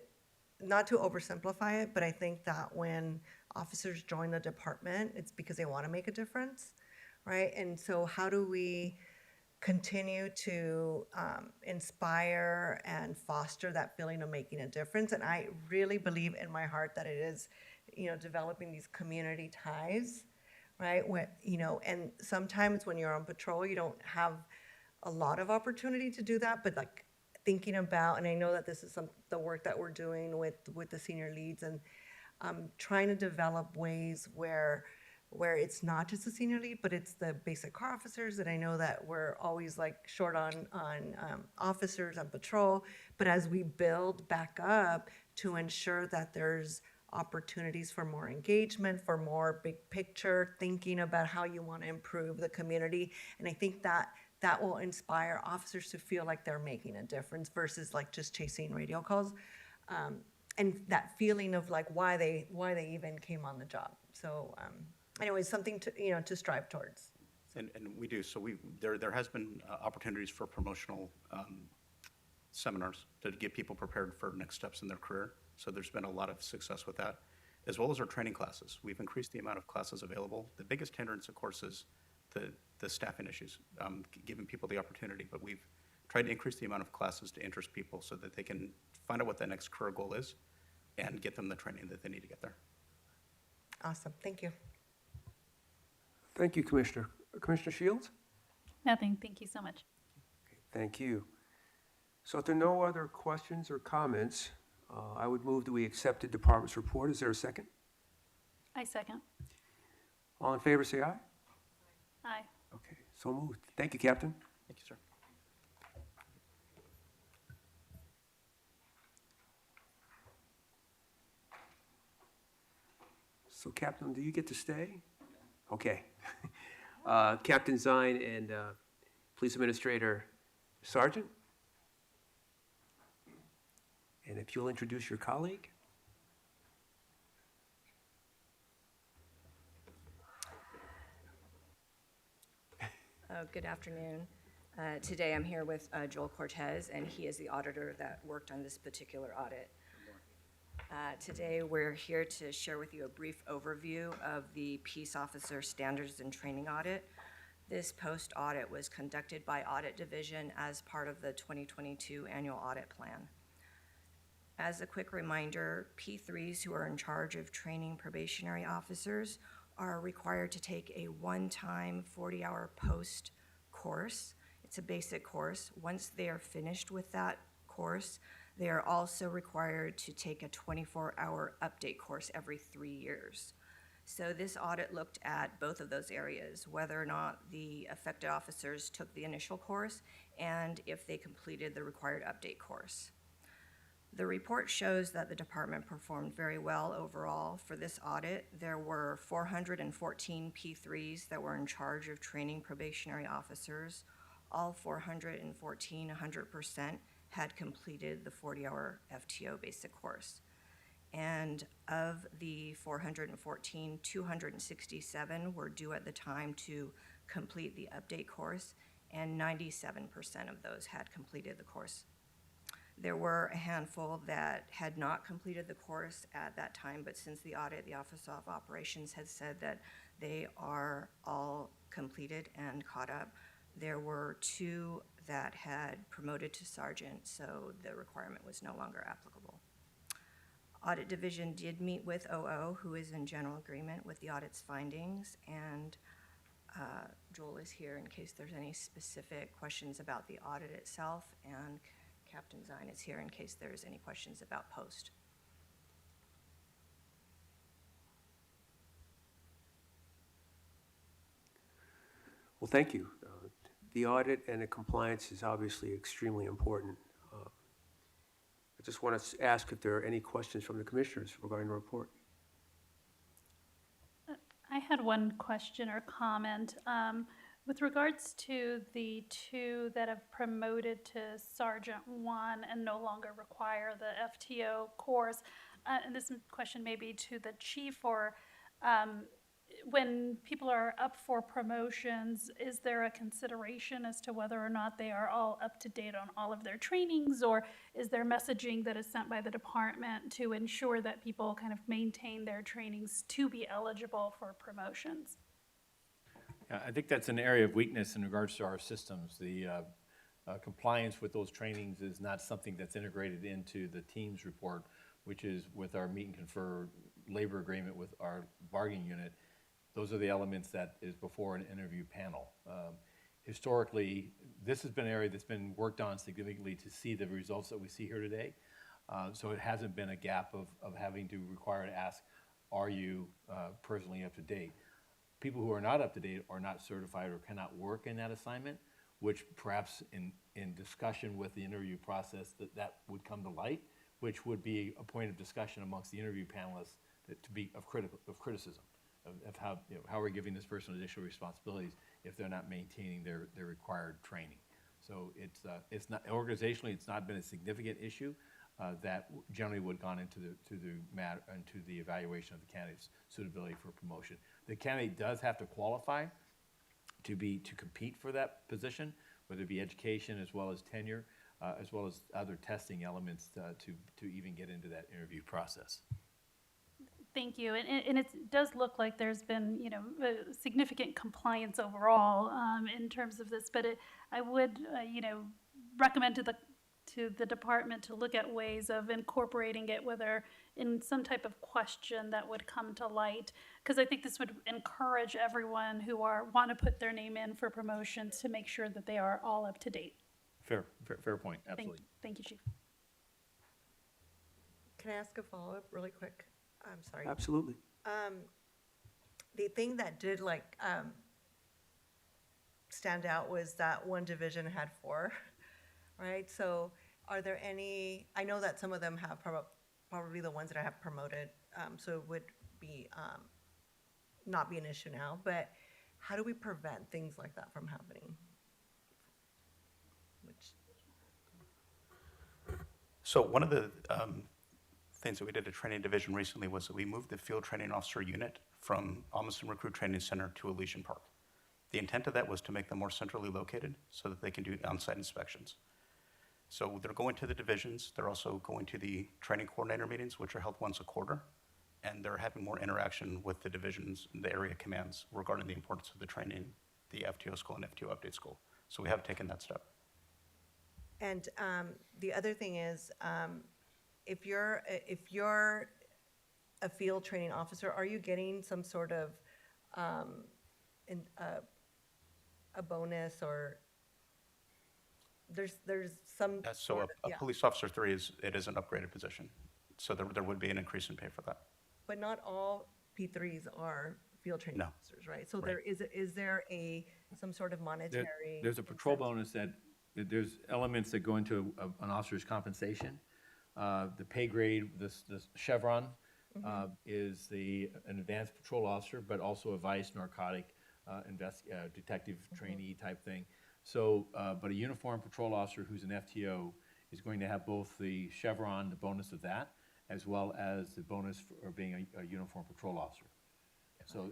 not to oversimplify it, but I think that when officers join the department, it's because they want to make a difference, right? And so how do we continue to inspire and foster that feeling of making a difference? And I really believe in my heart that it is, developing these community ties, right? When, and sometimes when you're on patrol, you don't have a lot of opportunity to do that, but like thinking about, and I know that this is the work that we're doing with the senior leads, and trying to develop ways where it's not just the senior lead, but it's the basic car officers, that I know that we're always like short on officers on patrol, but as we build back up to ensure that there's opportunities for more engagement, for more big picture, thinking about how you want to improve the community. And I think that will inspire officers to feel like they're making a difference versus like just chasing radio calls. And that feeling of like why they even came on the job. So anyways, something to strive towards. And we do. So there has been opportunities for promotional seminars to get people prepared for next steps in their career. So there's been a lot of success with that, as well as our training classes. We've increased the amount of classes available. The biggest hindrance, of course, is the staffing issues, giving people the opportunity. But we've tried to increase the amount of classes to interest people so that they can find out what that next career goal is and get them the training that they need to get there. Awesome. Thank you. Thank you, Commissioner. Commissioner Shields? Nothing. Thank you so much. Thank you. So if there are no other questions or comments, I would move that we accept the department's report. Is there a second? I second. All in favor, say aye. Aye. Okay, so moved. Thank you, Captain. Thank you, sir. So, Captain, do you get to stay? Okay. Captain Zine and Police Administrator Sargent? And if you'll introduce your colleague? Good afternoon. Today I'm here with Joel Cortez, and he is the auditor that worked on this particular audit. Today we're here to share with you a brief overview of the Peace Officer Standards and Training Audit. This post-audit was conducted by Audit Division as part of the 2022 Annual Audit Plan. As a quick reminder, P3s who are in charge of training probationary officers are required to take a one-time 40-hour post course. It's a basic course. Once they are finished with that course, they are also required to take a 24-hour update course every 3 years. So this audit looked at both of those areas, whether or not the affected officers took the initial course and if they completed the required update course. The report shows that the department performed very well overall for this audit. There were 414 P3s that were in charge of training probationary officers. All 414, 100%, had completed the 40-hour FTO basic course. And of the 414, 267 were due at the time to complete the update course, and 97% of those had completed the course. There were a handful that had not completed the course at that time, but since the audit, the Office of Operations had said that they are all completed and caught up. There were 2 that had promoted to sergeant, so the requirement was no longer applicable. Audit Division did meet with OO, who is in general agreement with the audit's findings, and Joel is here in case there's any specific questions about the audit itself, and Captain Zine is here in case there's any questions about post. Well, thank you. The audit and the compliance is obviously extremely important. I just want to ask if there are any questions from the commissioners regarding the report. I had one question or comment. With regards to the two that have promoted to Sergeant 1 and no longer require the FTO course, and this question may be to the chief, or when people are up for promotions, is there a consideration as to whether or not they are all up to date on all of their trainings, or is there messaging that is sent by the department to ensure that people kind of maintain their trainings to be eligible for promotions? Yeah, I think that's an area of weakness in regards to our systems. The compliance with those trainings is not something that's integrated into the team's report, which is with our meet and confer labor agreement with our bargaining unit. Those are the elements that is before an interview panel. Historically, this has been an area that's been worked on significantly to see the results that we see here today. So it hasn't been a gap of having to require to ask, are you personally up to date? People who are not up to date are not certified or cannot work in that assignment, which perhaps in discussion with the interview process that would come to light, which would be a point of discussion amongst the interview panelists to be of criticism. Of how, how we're giving this person additional responsibilities if they're not maintaining their required training. So it's not, organizationally, it's not been a significant issue that generally would have gone into the evaluation of the candidate's suitability for promotion. The candidate does have to qualify to compete for that position, whether it be education as well as tenure, as well as other testing elements to even get into that interview process. Thank you. And it does look like there's been, significant compliance overall in terms of this. But I would, recommend to the department to look at ways of incorporating it, whether in some type of question that would come to light, because I think this would encourage everyone who want to put their name in for promotion to make sure that they are all up to date. Fair point. Absolutely. Thank you, Chief. Can I ask a follow-up really quick? I'm sorry. Absolutely. The thing that did stand out was that one division had 4, right? So are there any, I know that some of them have probably the ones that I have promoted, so it would be, not be an issue now, but how do we prevent things like that from happening? So one of the things that we did at Training Division recently was that we moved the Field Training Officer unit from Almaston Recruit Training Center to Elysian Park. The intent of that was to make them more centrally located so that they can do on-site inspections. So they're going to the divisions, they're also going to the training coordinator meetings, which are held once a quarter, and they're having more interaction with the divisions and the area commands regarding the importance of the training, the FTO school and FTO update school. So we have taken that step. And the other thing is, if you're a field training officer, are you getting some sort of a bonus, or there's some So sort a of, police officer 3 is an upgraded position. So there would be an increase in pay for that. but not all P3s are field training No. officers, right? So Right. is there some sort of monetary? There's a patrol bonus there's elements that go into an officer's compensation. The pay grade, the chevron, is an advanced patrol officer, but also a vice narcotic detective trainee type thing. So, but a uniformed patrol officer who's an FTO is going to have both the chevron, the bonus of that, as well as the bonus for being a uniformed patrol officer. So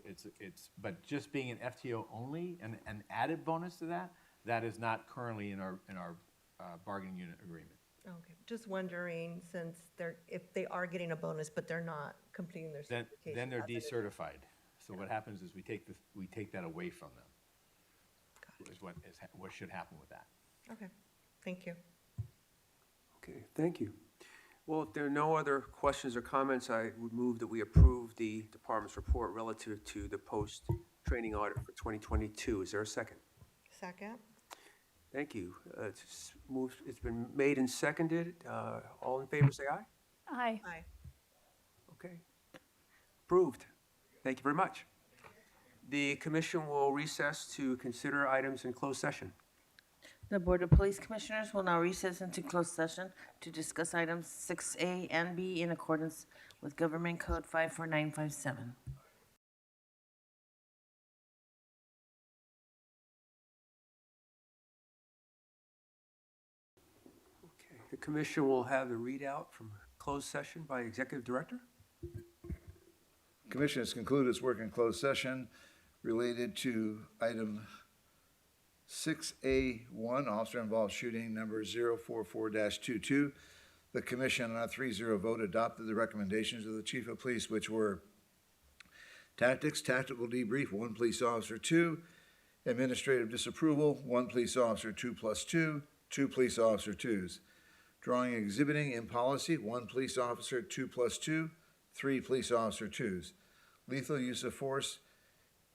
but just being an FTO only, and an added bonus to that is not currently in our bargaining unit agreement. Okay, just wondering, since if they are getting a bonus, but they're not completing their certification. Then they're as an decertified. So what happens is we take that away from them. Is what should happen with that. Okay, thank you. Okay, thank you. Well, if there are no other questions or comments, I would move that we approve the department's report relative to the post-training audit for 2022. Is there a second? Second? Thank you. It's been made and seconded. All in favor, say aye. Aye. Aye. Okay. Approved. Thank you very much. The commission will recess to consider items in closed session. The Board of Police Commissioners will now recess into closed session to discuss items 6A and B in accordance with Government Code 54957. Okay. The commission will have the readout from closed session by Executive Director. Commission has concluded its work in closed session related to item 6A1, officer-involved shooting number 044-22. The commission on a 3-0 vote adopted the recommendations of the chief of police, which were tactics, tactical debrief, 1 police officer, 2. Administrative disapproval, 1 police officer, 2 plus 2, 2 police officer 2s. Drawing and exhibiting in policy, 1 police officer, 2 plus 2, 3 police officer 2s. Lethal use of force,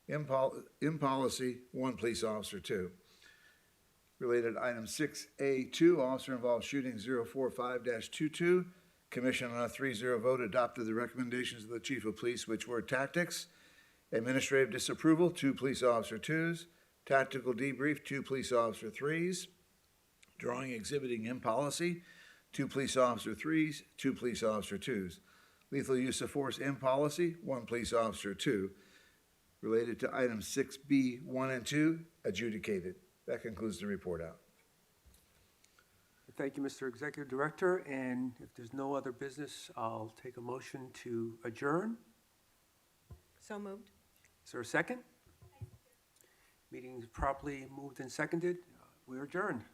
in policy, 1 police officer 2. Related item 6A2, officer-involved shooting 045-22. Commission on a 3-0 vote adopted the recommendations of the chief of police, which were tactics, administrative disapproval, 2 police officer 2s, tactical debrief, 2 police officer 3s, drawing exhibiting in policy, 2 police officer 3s, 2 police officer 2s. Lethal use of force in policy, 1 police officer 2. Related to items 6B, 1 and 2, adjudicated. That concludes the report out. Thank you, Mr. Executive Director. And if there's no other business, I'll take a motion to adjourn. So moved. Is there a second? Meeting is properly moved and seconded. We are adjourned.